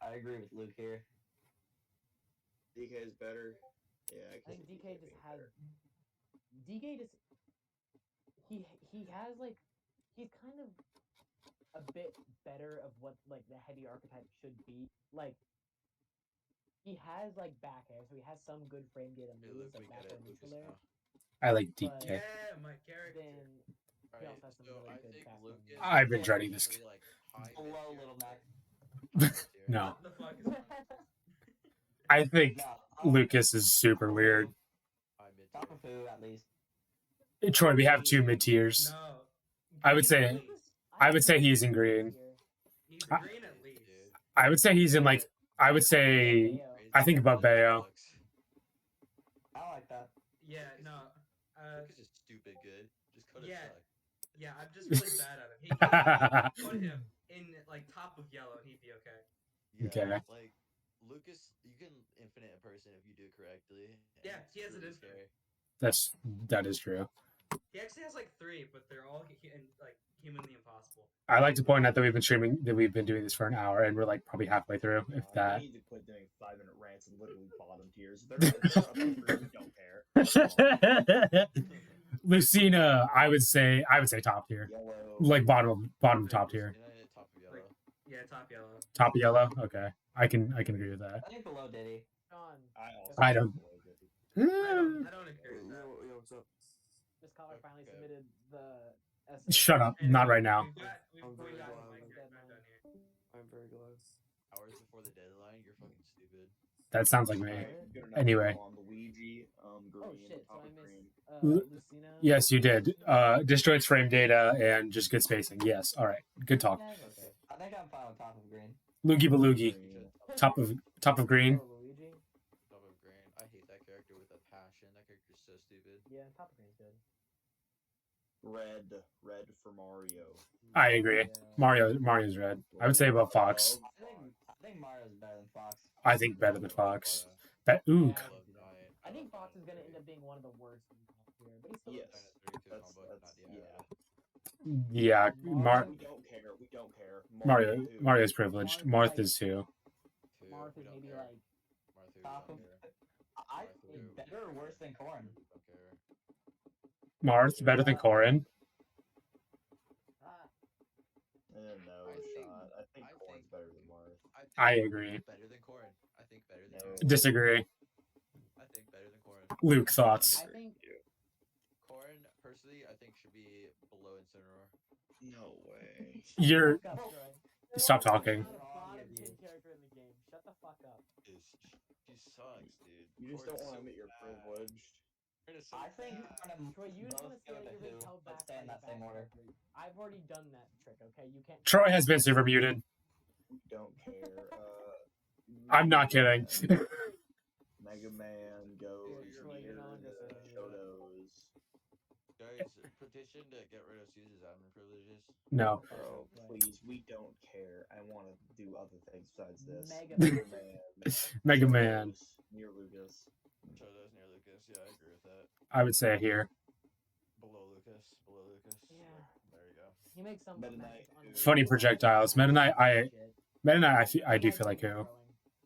Speaker 7: I agree with Luke here.
Speaker 3: DK is better. Yeah,
Speaker 2: I
Speaker 3: can
Speaker 2: think
Speaker 3: see
Speaker 2: DK just
Speaker 3: being
Speaker 2: has
Speaker 3: better.
Speaker 2: DK just he has like he's kind of a bit better of what like the heavy archetype should be. Like he has like back air, so he has some good frame data
Speaker 5: Hey,
Speaker 2: moves
Speaker 5: Luke,
Speaker 2: like
Speaker 5: we
Speaker 2: back
Speaker 5: get
Speaker 2: air
Speaker 5: it.
Speaker 2: neutral
Speaker 5: Lucas
Speaker 2: air.
Speaker 5: now.
Speaker 1: I like
Speaker 2: But
Speaker 1: DK.
Speaker 4: Yeah, my character.
Speaker 2: then he
Speaker 5: Alright,
Speaker 2: also has some
Speaker 5: so
Speaker 2: really
Speaker 5: I
Speaker 2: good
Speaker 5: think
Speaker 2: fast
Speaker 5: Lucas.
Speaker 2: moves.
Speaker 1: I've been
Speaker 5: is
Speaker 1: dreading this.
Speaker 5: usually, like, high
Speaker 7: Below
Speaker 5: mid-tier.
Speaker 7: Little Mac.
Speaker 5: High mid-tier.
Speaker 1: No.
Speaker 4: What the fuck is going on?
Speaker 1: I think
Speaker 7: No,
Speaker 1: Lucas is super weird.
Speaker 5: High mid-tier.
Speaker 7: Top of who, at least.
Speaker 1: Troy, we have 2 mid tiers.
Speaker 4: No.
Speaker 1: I would
Speaker 4: Green
Speaker 1: say-
Speaker 4: at least.
Speaker 1: I would say he's in green.
Speaker 4: He's
Speaker 1: I-
Speaker 4: green at least.
Speaker 5: Dude.
Speaker 1: I would say he's in like. I would say. I think above Bayo.
Speaker 7: I like that.
Speaker 4: Yeah, no.
Speaker 5: Lucas is stupid good. Just cut it
Speaker 4: Yeah.
Speaker 5: suck.
Speaker 4: Yeah, I'm just really bad at him. He put him in like top of yellow and he'd be okay.
Speaker 5: Yeah,
Speaker 1: Okay.
Speaker 5: like Lucas, you can infinite a person if you do it correctly. and
Speaker 4: Yeah,
Speaker 5: it's
Speaker 4: he has it
Speaker 5: really
Speaker 4: infinite.
Speaker 5: scary.
Speaker 1: That is true.
Speaker 4: He actually has like 3, but they're all like humanly impossible.
Speaker 1: I like to point out that we've been doing this for an hour, and we're like probably halfway through. If
Speaker 3: We
Speaker 1: that.
Speaker 3: need to quit doing 5-minute rants and literally bottom tiers. They're above three, we don't care.
Speaker 1: Lucina, I would say top tier,
Speaker 3: Yellow.
Speaker 1: like bottom top tier.
Speaker 5: Top of yellow.
Speaker 4: Yeah, top yellow.
Speaker 1: Top yellow. Okay, I can agree with that.
Speaker 7: I think below Diddy.
Speaker 2: Sean,
Speaker 3: I also
Speaker 1: I
Speaker 3: think
Speaker 1: don't-
Speaker 3: below Diddy.
Speaker 4: I don't agree with that.
Speaker 6: Yo, what's up?
Speaker 2: Miss Collar finally
Speaker 5: Okay.
Speaker 2: submitted the essay.
Speaker 1: Shut up.
Speaker 4: And
Speaker 1: Not right now.
Speaker 4: We've got
Speaker 6: I'm very
Speaker 4: a
Speaker 6: glad.
Speaker 4: Mike back down here.
Speaker 6: I'm very glad.
Speaker 5: Hours before the deadline, you're fucking stupid.
Speaker 1: That sounds like me.
Speaker 3: Alright, good enough.
Speaker 1: Anyway.
Speaker 3: On Luigi, green,
Speaker 2: Oh shit! So
Speaker 3: top
Speaker 2: I
Speaker 3: of green.
Speaker 2: missed
Speaker 1: L-
Speaker 2: Lucina.
Speaker 1: Yes, you did. Disjoints frame data and just good spacing. Yes. All right. Good talk.
Speaker 2: Okay.
Speaker 7: I think I'm fine with top of green.
Speaker 1: Loogie Baloogie.
Speaker 3: Green.
Speaker 1: Top of green.
Speaker 2: Oh, Luigi.
Speaker 5: Top of green. I hate that character with a passion. That character's so stupid.
Speaker 2: Yeah, top of green's good.
Speaker 3: Red for Mario.
Speaker 1: I agree. Mario's red. I would say above Fox.
Speaker 7: I think Mario's better than Fox.
Speaker 1: I think better than Fox.
Speaker 5: Yeah.
Speaker 1: Ooh.
Speaker 2: Yeah.
Speaker 5: Love Giant.
Speaker 2: I think
Speaker 5: love
Speaker 2: Fox is
Speaker 5: Giant
Speaker 2: gonna end
Speaker 5: 3.
Speaker 2: up being one of the worst in top tier, but he's still
Speaker 3: Yes.
Speaker 5: Giant 3
Speaker 3: That's-
Speaker 5: combo,
Speaker 3: that's-
Speaker 5: not the
Speaker 3: yeah.
Speaker 1: Yeah.
Speaker 2: Mario-
Speaker 3: We don't care. We don't care.
Speaker 1: Mario.
Speaker 3: too.
Speaker 1: Mario's privileged. Marth is too.
Speaker 5: 2.
Speaker 2: Marth
Speaker 5: we
Speaker 2: is
Speaker 5: don't
Speaker 2: maybe
Speaker 5: care.
Speaker 2: like
Speaker 5: Marth, we
Speaker 7: Top
Speaker 5: don't
Speaker 7: of.
Speaker 5: care.
Speaker 7: I
Speaker 5: Marth, we don't
Speaker 7: better or worse than Corn?
Speaker 5: care.
Speaker 1: Marth better than Corin.
Speaker 2: ah,
Speaker 3: No
Speaker 5: I think-
Speaker 3: shot. I think
Speaker 5: I
Speaker 3: Corn's
Speaker 5: think-
Speaker 3: better than Marth.
Speaker 1: I agree.
Speaker 5: Better than Corn. I think better than
Speaker 3: No.
Speaker 5: Corn.
Speaker 1: Disagree.
Speaker 5: I think better than Corn.
Speaker 1: Luke, thoughts?
Speaker 2: I think
Speaker 5: Corn, personally, I think should be below Incineroar.
Speaker 3: No way.
Speaker 1: You're.
Speaker 2: fuck up, Troy.
Speaker 1: Stop talking.
Speaker 2: Not a bottom 10 character in the game. Shut the fuck up.
Speaker 5: She sucks, dude.
Speaker 3: You just
Speaker 5: Corn's
Speaker 3: don't want
Speaker 5: so
Speaker 3: to admit you're
Speaker 5: bad.
Speaker 3: privileged.
Speaker 5: Corn is so
Speaker 7: I think
Speaker 5: bad.
Speaker 7: we're gonna
Speaker 2: Troy, you just
Speaker 7: both
Speaker 2: want to
Speaker 7: go
Speaker 2: say that
Speaker 7: to
Speaker 2: you're being
Speaker 7: who.
Speaker 2: held back
Speaker 7: Let's stay
Speaker 2: by
Speaker 7: in
Speaker 2: the
Speaker 7: that same order.
Speaker 2: background. I've already done that trick, okay? You can't.
Speaker 1: Troy has been super muted.
Speaker 3: We don't care.
Speaker 1: I'm not kidding.
Speaker 3: Mega Man goes
Speaker 2: Troy, you're
Speaker 3: near
Speaker 2: no longer
Speaker 3: the
Speaker 2: saying
Speaker 3: Shotos.
Speaker 5: Guys, petition to get rid of Suze's admin privileges.
Speaker 1: No.
Speaker 3: Bro, please, we don't care. I want to do other things besides this.
Speaker 2: Mega
Speaker 3: Man.
Speaker 1: Mega Man.
Speaker 3: Shotos near Lucas.
Speaker 5: Shotos near Lucas. Yeah, I agree with that.
Speaker 1: I would say here.
Speaker 5: Below Lucas. Below Lucas.
Speaker 2: Yeah.
Speaker 5: There you go.
Speaker 2: He makes some
Speaker 3: Meta
Speaker 2: matches
Speaker 3: Knight,
Speaker 2: unbelievable.
Speaker 1: Funny projectiles. Meta Knight. Meta Knight. I do feel like who.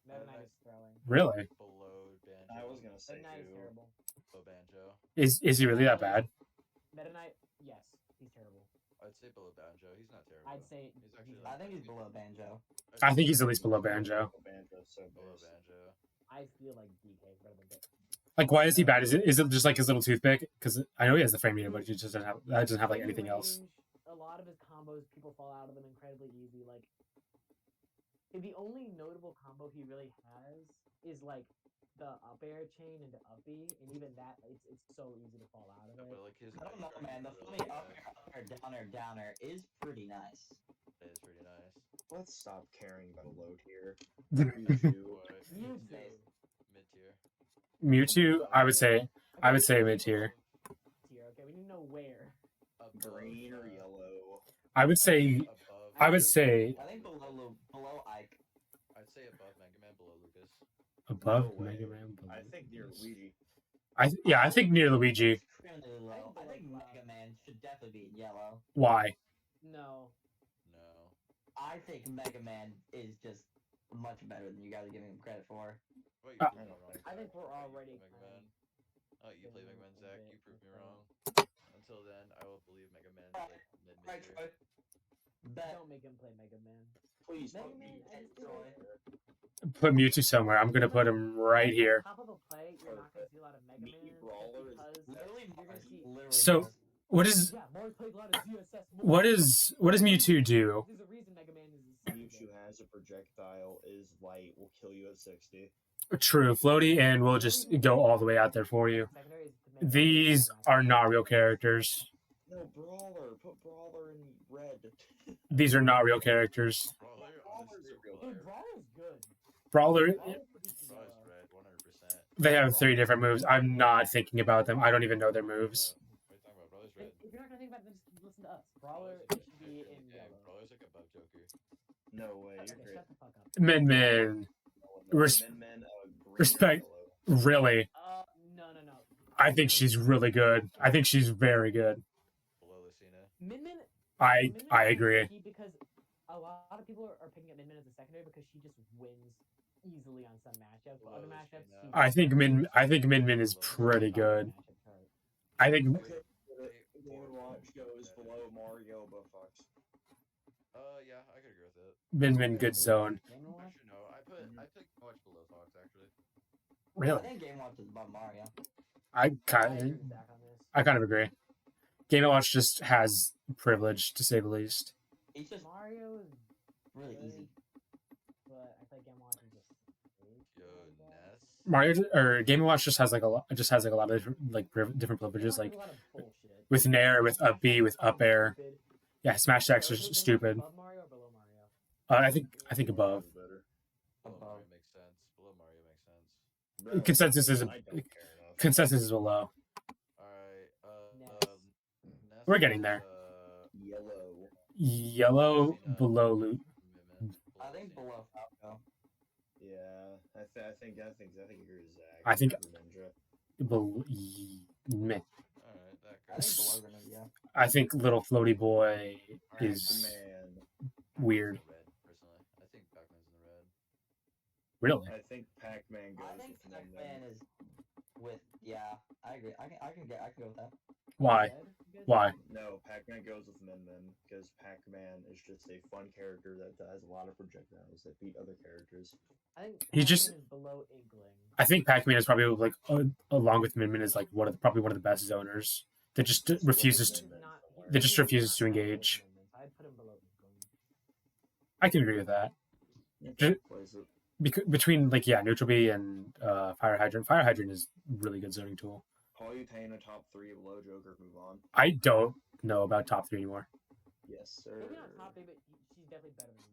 Speaker 2: Meta Knight is throwing.
Speaker 1: Really?
Speaker 5: Below Banjo.
Speaker 3: I was gonna say
Speaker 2: Meta Knight is
Speaker 3: too.
Speaker 2: terrible.
Speaker 5: Below Banjo.
Speaker 1: Is he really that bad?
Speaker 2: Meta Knight, yes, he's terrible.
Speaker 5: I'd say below Banjo. He's not terrible.
Speaker 2: I'd say
Speaker 5: He's actually
Speaker 7: I think he's below Banjo.
Speaker 1: I think he's at least below Banjo.
Speaker 3: Banjo's so
Speaker 5: below
Speaker 3: base.
Speaker 5: Banjo.
Speaker 2: I feel like DK is better than Bit.
Speaker 1: Like, why is he bad? Is it just like his little toothpick? Because I know he has the frame meter, but he just doesn't have. That doesn't have like anything else.
Speaker 2: A lot of his combos, people fall out of them incredibly easy. Like, the only notable combo he really has is like the up air chain into up B, and even that, it's so easy to fall out of
Speaker 5: No,
Speaker 2: it.
Speaker 5: but like his
Speaker 7: I don't know,
Speaker 5: ice
Speaker 7: man. The
Speaker 5: strike is
Speaker 7: funny
Speaker 5: really
Speaker 7: up
Speaker 5: bad.
Speaker 7: air, downer, downer is pretty nice.
Speaker 5: It is pretty nice.
Speaker 3: Let's stop caring about low tier. Mewtwo.
Speaker 5: What?
Speaker 2: Mewtwo.
Speaker 5: Mid tier.
Speaker 1: Mewtwo, I would say mid tier.
Speaker 2: Tier, okay, we need to know where.
Speaker 3: Green or yellow?
Speaker 1: I would say
Speaker 5: Above.
Speaker 1: I would say
Speaker 7: I think below Ike.
Speaker 5: I'd say above Mega Man, below Lucas.
Speaker 1: above
Speaker 3: No way.
Speaker 1: Mega Man.
Speaker 3: I think near Luigi.
Speaker 1: I think near Luigi.
Speaker 7: It's criminally low. I think Mega Man should definitely be in yellow.
Speaker 1: Why?
Speaker 2: No.
Speaker 5: No.
Speaker 7: I think Mega Man is just much better than you guys are giving him credit for.
Speaker 5: Wait,
Speaker 1: Uh,
Speaker 5: you proved me wrong,
Speaker 2: I think
Speaker 5: Zach.
Speaker 2: we're
Speaker 5: Wait, you
Speaker 2: already
Speaker 5: play Mega
Speaker 2: kind
Speaker 5: Man. Oh, you play
Speaker 2: giving
Speaker 5: Mega Man,
Speaker 2: him a
Speaker 5: Zach.
Speaker 2: bit
Speaker 5: You proved me
Speaker 2: of
Speaker 5: wrong. Until then, I will believe Mega Man is like mid
Speaker 7: Right,
Speaker 5: tier.
Speaker 7: Troy. Bet.
Speaker 2: Don't make him play Mega Man.
Speaker 3: Please
Speaker 2: Mega
Speaker 3: put
Speaker 2: Man,
Speaker 3: me
Speaker 2: I just
Speaker 7: Troy.
Speaker 2: feel like
Speaker 1: Put Mewtwo somewhere. I'm gonna put him right here.
Speaker 2: Top of a play, you're not gonna see a lot of Mega
Speaker 3: Meat
Speaker 2: Man
Speaker 3: Brawler is
Speaker 2: because
Speaker 7: Literally,
Speaker 2: you're gonna see.
Speaker 7: literally.
Speaker 1: So-
Speaker 7: does.
Speaker 1: What is
Speaker 2: Yeah, Mars plays a lot of ZSS.
Speaker 1: what does Mewtwo do?
Speaker 2: There's a reason Mega Man is. the second
Speaker 3: Mewtwo
Speaker 2: game.
Speaker 3: has a projectile, is light, will kill you at 60.
Speaker 1: True, floaty, and we'll just go all the way out there for you.
Speaker 2: Secondary is to make
Speaker 1: These are not real characters.
Speaker 3: No, Brawler. Put Brawler in red.
Speaker 1: These are not real characters.
Speaker 5: Brawler,
Speaker 3: Brawler's
Speaker 5: honestly,
Speaker 3: a real
Speaker 5: Brawler.
Speaker 2: Dude, Brawler's good.
Speaker 1: Brawler,
Speaker 2: Brawler's pretty
Speaker 5: Brawler's
Speaker 2: good.
Speaker 5: red, 100%.
Speaker 1: they have 3 different moves. I'm not thinking about them. I don't even know their moves.
Speaker 5: What are you talking about? Brawler's red.
Speaker 2: If you're not gonna think about it, then just listen to us. Brawler
Speaker 5: Brawler's
Speaker 2: should
Speaker 5: like
Speaker 2: be
Speaker 5: Joker
Speaker 2: in
Speaker 5: the game.
Speaker 2: yellow.
Speaker 5: Brawler's like above Joker.
Speaker 3: No way,
Speaker 2: Okay,
Speaker 3: you're great.
Speaker 2: shut the fuck up.
Speaker 1: Min Min, Res-
Speaker 3: Min, green
Speaker 1: respect-
Speaker 3: or yellow.
Speaker 1: really.
Speaker 2: No.
Speaker 1: I think she's really good. I think she's very good.
Speaker 5: Below Lucina.
Speaker 2: Min Min.
Speaker 1: I
Speaker 2: Min Min
Speaker 1: I
Speaker 2: is
Speaker 1: agree.
Speaker 2: tricky because a lot of people are picking up Min Min as a secondary because she just wins easily on some matchups. But other
Speaker 5: Well,
Speaker 2: matchups,
Speaker 5: you
Speaker 2: she
Speaker 5: know.
Speaker 1: I think Min Min is pretty good. I think
Speaker 3: Okay, Game & Watch goes below Mario, but Fox.
Speaker 5: Yeah, I could agree with it.
Speaker 1: Min good zone.
Speaker 2: Game and Watch?
Speaker 5: Actually, no. I put much below Fox actually.
Speaker 7: I
Speaker 1: Really,
Speaker 7: think Game Watch is above Mario.
Speaker 1: I
Speaker 2: I agree
Speaker 1: kind
Speaker 2: with Zach on this.
Speaker 1: I kind of agree. Game and Watch just has privilege to say the least.
Speaker 7: He's just
Speaker 2: Mario is
Speaker 7: really
Speaker 2: good,
Speaker 7: easy.
Speaker 2: but I feel like Game and Watch is just.
Speaker 5: Yo, Ness.
Speaker 1: Mario or Game and Watch just has like a lot of different, like different privileges,
Speaker 2: Game and
Speaker 1: like
Speaker 2: Watch has a lot of bullshit.
Speaker 1: with Nair, with up B, with up air.
Speaker 2: Stupid.
Speaker 1: Yeah, Smash
Speaker 2: So
Speaker 1: Attacks are
Speaker 2: is Game and Watch
Speaker 1: stupid.
Speaker 2: above Mario or below Mario?
Speaker 1: I think above.
Speaker 3: Better.
Speaker 5: Below
Speaker 7: Above.
Speaker 5: Mario makes sense. Below Mario makes sense.
Speaker 3: Bro,
Speaker 1: Consensus is
Speaker 3: I don't care enough.
Speaker 1: consensus is below.
Speaker 5: Alright,
Speaker 2: Ness.
Speaker 5: Ness
Speaker 1: We're getting
Speaker 5: is,
Speaker 1: there.
Speaker 3: Yellow.
Speaker 1: Yellow
Speaker 5: Cena,
Speaker 1: below loot.
Speaker 5: Mimic,
Speaker 7: I think
Speaker 5: Cena.
Speaker 7: below Falco.
Speaker 3: Yeah, I think I agree with Zach.
Speaker 1: I think-
Speaker 3: Ninja.
Speaker 1: Below, meh.
Speaker 5: Alright, that
Speaker 7: I
Speaker 5: goes.
Speaker 7: think below Grenade, yeah.
Speaker 1: I think little floaty boy
Speaker 5: Alright,
Speaker 1: is
Speaker 3: Man,
Speaker 1: weird.
Speaker 5: In the red, personally. I think Pac-Man's in the red.
Speaker 1: Really.
Speaker 3: I think Pac-Man goes
Speaker 7: I think
Speaker 3: with
Speaker 7: Pac-Man is with, yeah, I agree. I can go with that.
Speaker 1: Why?
Speaker 2: Red? You guys
Speaker 1: Why?
Speaker 2: think?
Speaker 3: No, Pac-Man goes with Min Min because Pac-Man is just a fun character that has a lot of projectiles that beat other characters.
Speaker 2: I think
Speaker 1: He just-
Speaker 2: Pac-Man is below Inkling.
Speaker 1: I think Pac-Man is probably like along with Min Min is like probably one of the best zoners that just refuses to.
Speaker 2: He's not-
Speaker 1: That just
Speaker 2: he's
Speaker 1: refuses
Speaker 2: not
Speaker 1: to
Speaker 2: as good as
Speaker 1: engage.
Speaker 2: Min Min, so I'd put him below Inkling.
Speaker 1: I can agree with that. Ju-
Speaker 3: Plays it.
Speaker 1: Between like neutral B and fire hydrant. Fire hydrant is a really good zoning tool.
Speaker 3: Polytane a top 3 below Joker. Move on.
Speaker 1: I don't know about top 3 anymore.
Speaker 3: Yes, sir.
Speaker 2: Maybe not top 3, but she's definitely better than.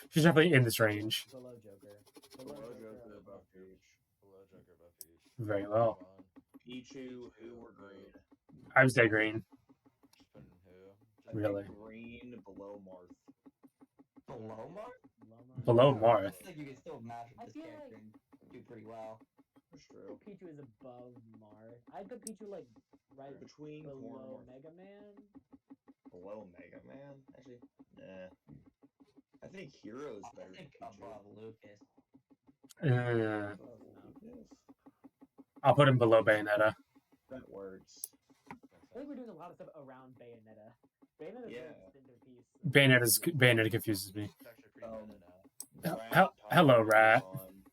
Speaker 1: She's definitely in this range.
Speaker 2: Below Joker.
Speaker 3: Below
Speaker 2: Joker,
Speaker 3: Joker,
Speaker 2: above
Speaker 3: above Peach.
Speaker 5: Below Joker, above Peach.
Speaker 1: Very well.
Speaker 5: Move on.
Speaker 3: Pichu, who or green?
Speaker 1: I would say green.
Speaker 5: Just put in who?
Speaker 3: I
Speaker 5: Just
Speaker 1: Really?
Speaker 3: think green below Marth.
Speaker 7: Below Mark?
Speaker 1: Below
Speaker 7: I
Speaker 1: Marth.
Speaker 7: think you can still match
Speaker 2: I
Speaker 7: with this
Speaker 2: feel
Speaker 7: character and do pretty well.
Speaker 3: That's true.
Speaker 2: Pichu is above Marth. I'd put Pichu like right
Speaker 3: Between Corn
Speaker 2: below
Speaker 3: and Marth.
Speaker 2: Mega Man.
Speaker 3: Below Mega Man? Actually, nah. I think Hero is
Speaker 7: I
Speaker 3: better than
Speaker 7: think
Speaker 3: Pichu.
Speaker 7: above Lucas.
Speaker 1: Uh,
Speaker 2: Close enough.
Speaker 3: Yes,
Speaker 1: I'll put him below Bayonetta.
Speaker 3: that works.
Speaker 2: I think we're doing a lot of stuff around Bayonetta. Bayonetta's
Speaker 3: Yeah.
Speaker 2: a centerpiece.
Speaker 1: Bayonetta confuses me.
Speaker 5: It's actually pretty
Speaker 3: Um,
Speaker 5: meta now.
Speaker 3: Rat,
Speaker 1: hel-
Speaker 3: top
Speaker 1: hello,
Speaker 3: three
Speaker 1: Rat.
Speaker 3: on-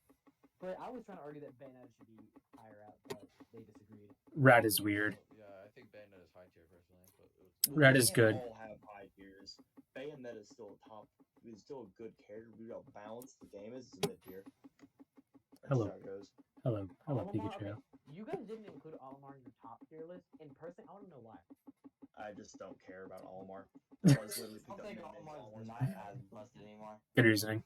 Speaker 2: But I was trying to argue that Bayonetta should be higher up, but they disagreed.
Speaker 1: Rat is weird.
Speaker 5: Yeah, I think Bayonetta's high tier personally, but
Speaker 1: Rat
Speaker 3: They
Speaker 1: is
Speaker 3: can't
Speaker 1: good.
Speaker 3: all have high tiers. Bayonetta is still a top. Is still a good character. We got balance. The game is mid tier.
Speaker 1: Hello.
Speaker 3: That's how it goes.
Speaker 1: Hello,
Speaker 2: Olimar,
Speaker 1: Pikachu.
Speaker 2: okay, you guys didn't include Olimar in your top tier list. In person, I want to know why.
Speaker 3: I just don't care about Olimar. That was literally
Speaker 7: I
Speaker 3: picked
Speaker 7: don't
Speaker 3: up
Speaker 7: think
Speaker 3: Min Min.
Speaker 7: Omar's
Speaker 3: Olimar's
Speaker 7: not
Speaker 3: bad.
Speaker 7: as busted anymore.
Speaker 1: Good reasoning.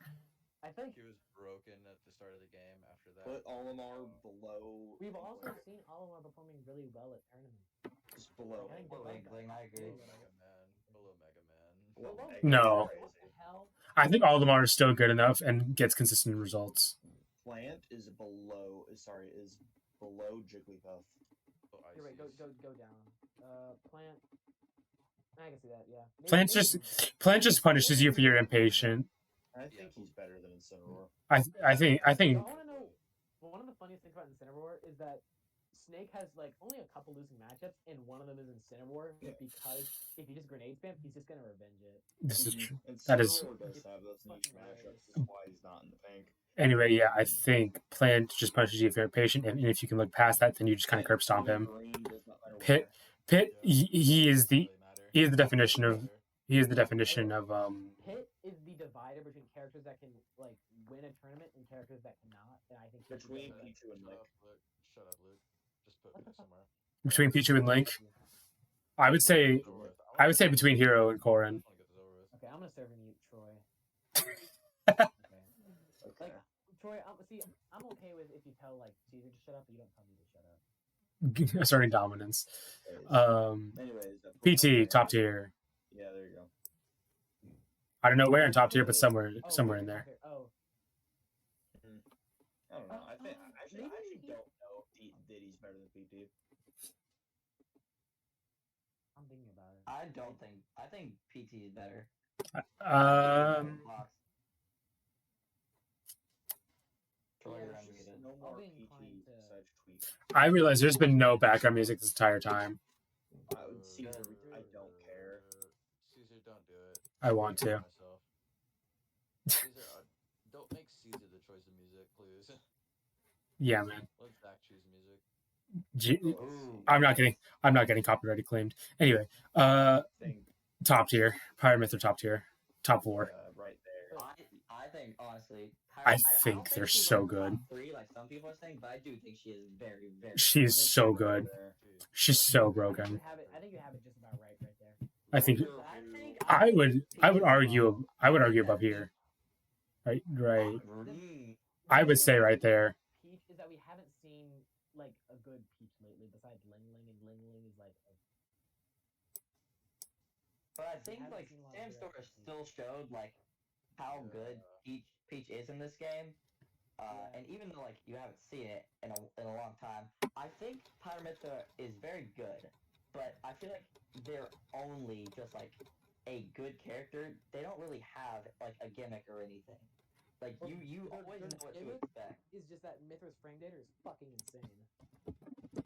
Speaker 2: I think
Speaker 5: he was broken at the start of the game. After that,
Speaker 3: Put Olimar below.
Speaker 2: we've also
Speaker 3: Inkling.
Speaker 2: seen Olimar performing really well at tournaments.
Speaker 3: Just below.
Speaker 2: I think
Speaker 7: Below
Speaker 2: below
Speaker 7: Inkling,
Speaker 2: that.
Speaker 7: I agree.
Speaker 5: Mega Man, below Mega Man.
Speaker 3: Below
Speaker 2: Below
Speaker 3: Mega
Speaker 1: No.
Speaker 3: Man is
Speaker 2: What
Speaker 3: crazy.
Speaker 2: the hell?
Speaker 1: I think Aldemar is still good enough and gets consistent results.
Speaker 3: Plant is below. Sorry, is below Jigglypuff.
Speaker 5: Oh,
Speaker 2: You're right. Go
Speaker 5: Ices.
Speaker 2: down. Plant. I can see that. Yeah. Maybe-
Speaker 1: Plant
Speaker 2: maybe-
Speaker 1: Plant just punishes you for your impatient.
Speaker 3: I think he's better than Incineroar.
Speaker 1: I think
Speaker 2: I want to know. One of the funniest things about Incineroar is that Snake has like only a couple losing matchups, and one of them is Incineroar
Speaker 3: Yeah.
Speaker 2: because if you just grenade spam, he's just gonna revenge it.
Speaker 1: This is true.
Speaker 3: And
Speaker 1: That is-
Speaker 3: Incineroar does have those niche
Speaker 2: Fucking
Speaker 3: matchups.
Speaker 2: hilarious.
Speaker 3: That's why he's not in the pink.
Speaker 1: Anyway, yeah, I think Plant just punishes you if you're impatient, and if you can look past that, then you just kind of curb stomp him.
Speaker 3: Green does not matter
Speaker 1: Pit,
Speaker 3: where.
Speaker 1: Pit, he is the
Speaker 5: Doesn't really matter.
Speaker 1: he is the definition of-
Speaker 5: Matter.
Speaker 1: he is the definition of
Speaker 2: Pit is the divider between characters that can like win a tournament and characters that cannot, and I think he's
Speaker 3: Between
Speaker 2: better.
Speaker 3: Pichu and
Speaker 5: Shut
Speaker 3: Link.
Speaker 5: up, Luke. Shut up, Luke. Just put
Speaker 2: What the
Speaker 5: Luke
Speaker 2: fuck?
Speaker 5: somewhere.
Speaker 1: between Pichu and Link. I would say
Speaker 5: Over with.
Speaker 1: I would say between Hero and Korin.
Speaker 5: I wanna get this over with.
Speaker 2: Okay, I'm gonna serve and mute Troy.
Speaker 3: Okay.
Speaker 2: Like Troy, I'm okay with if you tell like Caesar to shut up, but you don't tell me to shut up.
Speaker 1: Asserting dominance.
Speaker 3: Anyways,
Speaker 2: Uh,
Speaker 1: PT top tier.
Speaker 3: Yeah, there you go.
Speaker 1: I don't know where in top tier, but somewhere
Speaker 2: Oh,
Speaker 1: somewhere in
Speaker 2: okay,
Speaker 1: there.
Speaker 2: okay. Oh,
Speaker 3: I don't know. I think I actually
Speaker 2: maybe he-
Speaker 3: don't know if Diddy's better than PT.
Speaker 2: I'm thinking about it.
Speaker 7: I think PT is better.
Speaker 2: Yeah,
Speaker 7: Troy, you're
Speaker 3: There's
Speaker 7: unmuted.
Speaker 3: just no
Speaker 2: I'll
Speaker 3: more
Speaker 2: be
Speaker 3: PT
Speaker 2: inclined to-
Speaker 3: besides Tweet.
Speaker 1: I realize there's been no background music this entire time.
Speaker 3: I would see. I don't care.
Speaker 5: Caesar, don't do it.
Speaker 1: I want to.
Speaker 5: Myself.
Speaker 1: Yeah, man.
Speaker 5: Let Zach choose music.
Speaker 7: Ooh.
Speaker 1: I'm not getting copyrighted claimed. Anyway,
Speaker 3: Think
Speaker 1: top tier. Pyramid are top tier. Top 4.
Speaker 3: right there.
Speaker 7: I think honestly,
Speaker 1: I
Speaker 7: I
Speaker 1: think
Speaker 7: don't
Speaker 1: they're
Speaker 7: think she's
Speaker 1: so
Speaker 7: like
Speaker 1: good.
Speaker 7: top 3 like some people are saying, but I do think she is very, very.
Speaker 1: She's
Speaker 3: I think
Speaker 1: so
Speaker 3: she's right
Speaker 1: good.
Speaker 3: there.
Speaker 5: Dude,
Speaker 1: She's so
Speaker 2: I
Speaker 1: broken.
Speaker 2: think you have it just about right there.
Speaker 1: I think
Speaker 3: Wonder
Speaker 7: I
Speaker 3: who-
Speaker 7: think
Speaker 1: I would
Speaker 7: Peach is
Speaker 1: argue
Speaker 7: above.
Speaker 1: I would
Speaker 7: I
Speaker 1: argue
Speaker 7: think that
Speaker 1: above here. Right.
Speaker 7: Mm.
Speaker 1: I
Speaker 2: The
Speaker 1: would
Speaker 2: thing
Speaker 1: say
Speaker 2: about
Speaker 1: right there.
Speaker 2: Peach is that we haven't seen like a good Peach lately besides Ling Ling, and Ling Ling is like
Speaker 7: But I
Speaker 2: We
Speaker 7: think
Speaker 2: haven't
Speaker 7: like
Speaker 2: seen a lot of
Speaker 7: Sam
Speaker 2: good
Speaker 7: Stora
Speaker 2: execution.
Speaker 7: still showed like how good Peach is in this game.
Speaker 2: Yeah.
Speaker 7: And even though like you haven't seen it in a long time, I think Pyramithra is very good. But I feel like they're only just like a good character. They don't really have like a gimmick or anything. Like
Speaker 2: Well,
Speaker 7: you
Speaker 2: their-
Speaker 7: always
Speaker 2: their
Speaker 7: know what to
Speaker 2: gimmick
Speaker 7: expect.
Speaker 2: is just that Mithra's frame data is fucking insane.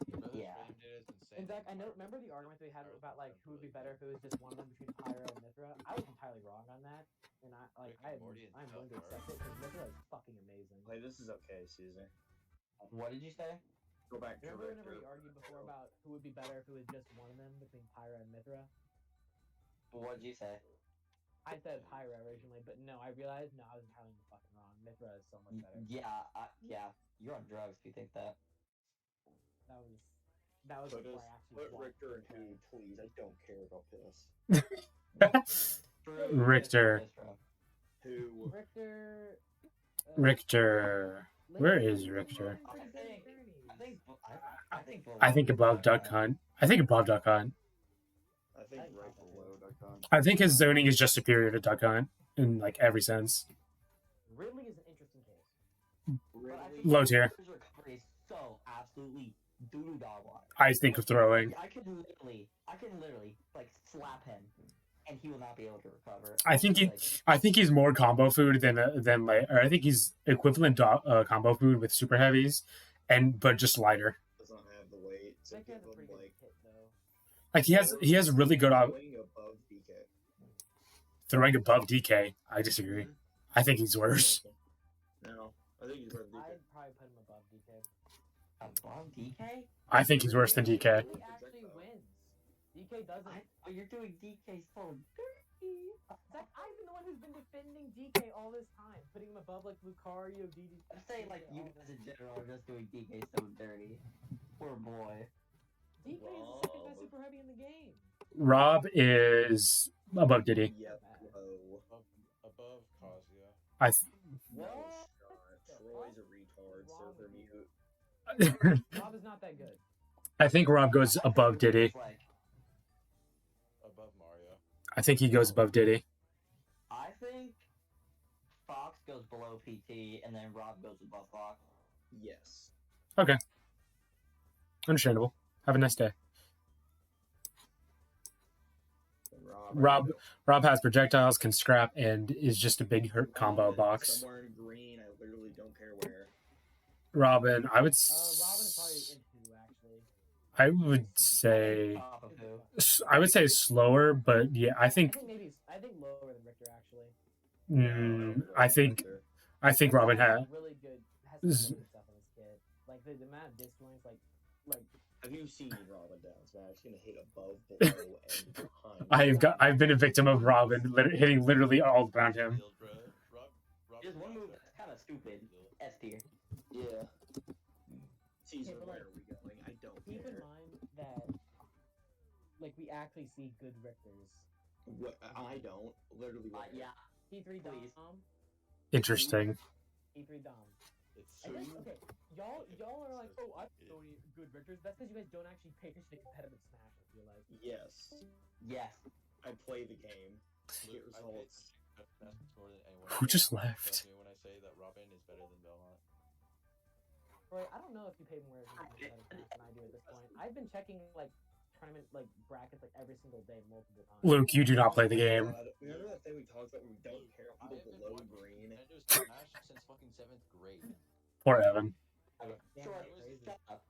Speaker 5: Brother's
Speaker 7: Yeah.
Speaker 5: frame data is insane.
Speaker 2: And Zach, I know.
Speaker 5: Pyro-
Speaker 2: Remember the argument we had
Speaker 5: Pyro's
Speaker 2: about like who would be
Speaker 5: absolutely
Speaker 2: better if it was just one of them between Pyra and Mithra? I was entirely wrong on that, and
Speaker 5: Rick and Morty and
Speaker 2: I'm willing to
Speaker 5: South
Speaker 2: accept it because Mithra is fucking amazing.
Speaker 3: Wait, this is okay, Caesar.
Speaker 7: What did you say?
Speaker 3: Go back to
Speaker 2: Remember whenever
Speaker 3: Richter.
Speaker 2: we argued before about who would be better if it was just one of them between Pyra and Mithra?
Speaker 7: What did you say?
Speaker 2: I said Pyra originally, but no, I realized no, I was entirely fucking wrong. Mithra is so much better.
Speaker 7: Yeah. You're on drugs if you think that.
Speaker 2: That was
Speaker 3: Put
Speaker 2: before I actually
Speaker 3: Put
Speaker 2: watched
Speaker 3: Richter in
Speaker 2: gameplay.
Speaker 3: who, please. I don't care about this.
Speaker 1: Richter.
Speaker 3: Who?
Speaker 2: Richter.
Speaker 1: Richter. Where
Speaker 2: Ling
Speaker 1: is
Speaker 2: Ling
Speaker 1: Richter?
Speaker 2: pretty good at journeys.
Speaker 7: I
Speaker 1: think above Duck Hunt. I think above Duck Hunt.
Speaker 3: I think
Speaker 2: I'd
Speaker 3: right
Speaker 2: pop that
Speaker 3: below Duck Hunt.
Speaker 1: I think his zoning is just superior to Duck Hunt in like every sense.
Speaker 2: Ridley is an interesting case.
Speaker 3: Really?
Speaker 1: Low tier.
Speaker 7: His recovery is so absolutely doo dog water.
Speaker 1: I think of throwing.
Speaker 7: I can literally like slap him, and he will not be able to recover.
Speaker 1: I think he's more combo food than like, or I think he's equivalent combo food with super heavies, but just lighter.
Speaker 3: Does not have the weight to
Speaker 2: Becky
Speaker 3: give
Speaker 2: has a
Speaker 3: him
Speaker 2: pretty good
Speaker 3: like.
Speaker 2: hit though.
Speaker 1: Like he has really good
Speaker 3: Throwing above DK.
Speaker 1: throwing above DK. I disagree. I think he's worse.
Speaker 3: No, I think he's worth DK.
Speaker 2: I'd probably put him above DK.
Speaker 7: Above DK?
Speaker 1: I think he's worse than DK.
Speaker 2: He actually wins. DK doesn't.
Speaker 7: But you're doing DK so dirty.
Speaker 2: Zach, I've been the one who's been defending DK all this time, putting him above like Lucario, DD.
Speaker 7: I'm saying like you guys in general are just doing DK so dirty. Poor boy.
Speaker 2: DK is the second best super heavy in the game.
Speaker 1: Rob is above Diddy.
Speaker 3: Yep. Low.
Speaker 5: above Kazuya.
Speaker 1: I
Speaker 3: No
Speaker 2: What?
Speaker 3: shot. Troy's a retard. Surfer mute.
Speaker 2: Rob is not that good.
Speaker 1: I think Rob goes above Diddy.
Speaker 7: Like,
Speaker 5: Above Mario.
Speaker 1: I think he goes above Diddy.
Speaker 7: I think Fox goes below PT, and then Rob goes above Fox.
Speaker 3: Yes.
Speaker 1: Understandable. Have a nice day.
Speaker 3: And
Speaker 1: Rob has projectiles, can scrap, and is just a big hurt combo
Speaker 3: Robin,
Speaker 1: box.
Speaker 3: Somewhere in green. I literally don't care where.
Speaker 1: Robin, I would.
Speaker 2: Robin is probably in two actually.
Speaker 1: I would say.
Speaker 7: Top of who?
Speaker 1: I would say slower, but yeah, I think.
Speaker 2: I think lower than Richter actually.
Speaker 1: I think Robin has.
Speaker 2: Really good. Has some really good stuff in his kit. Like the amount of disjoints, like.
Speaker 3: Have you seen Robin down smash? Gonna hit above, below, and behind.
Speaker 1: I've been a victim of Robin hitting literally all around him.
Speaker 7: There's one move that's kind of stupid. S tier.
Speaker 3: Yeah. Caesar,
Speaker 2: Okay, but,
Speaker 3: where are we going? I don't
Speaker 2: Keep in
Speaker 3: care.
Speaker 2: mind that, like, we actually see good Richters.
Speaker 3: What, I don't. Literally. What?
Speaker 7: Yeah.
Speaker 2: P3
Speaker 7: Please.
Speaker 2: Dom.
Speaker 1: Interesting.
Speaker 2: P3 Dom.
Speaker 5: It's
Speaker 2: I guess, okay, y'all are like, oh, I don't know any good Richters. That's because you guys don't actually pay attention to competitive Smash, I feel like.
Speaker 3: Yes.
Speaker 7: Yes.
Speaker 3: I play the game. Get results.
Speaker 5: more than anyone.
Speaker 1: Who just
Speaker 5: else.
Speaker 1: left?
Speaker 5: Trust me when I say that Robin is better than Belmont.
Speaker 2: Roy, I don't know if you pay more attention to competitive Smash than I do at this point. I've been checking, like, tournament, like, brackets, like, every single day, multiple times.
Speaker 1: Luke, you do not play the game.
Speaker 3: Remember that thing we talked about where we don't care
Speaker 5: I
Speaker 3: about
Speaker 5: have been
Speaker 3: below
Speaker 5: watching
Speaker 3: green?
Speaker 5: Nintendo Smash since fucking 7th grade.
Speaker 1: Poor Evan.
Speaker 2: Damn,
Speaker 7: Sure,
Speaker 2: that's crazy.
Speaker 7: shut up.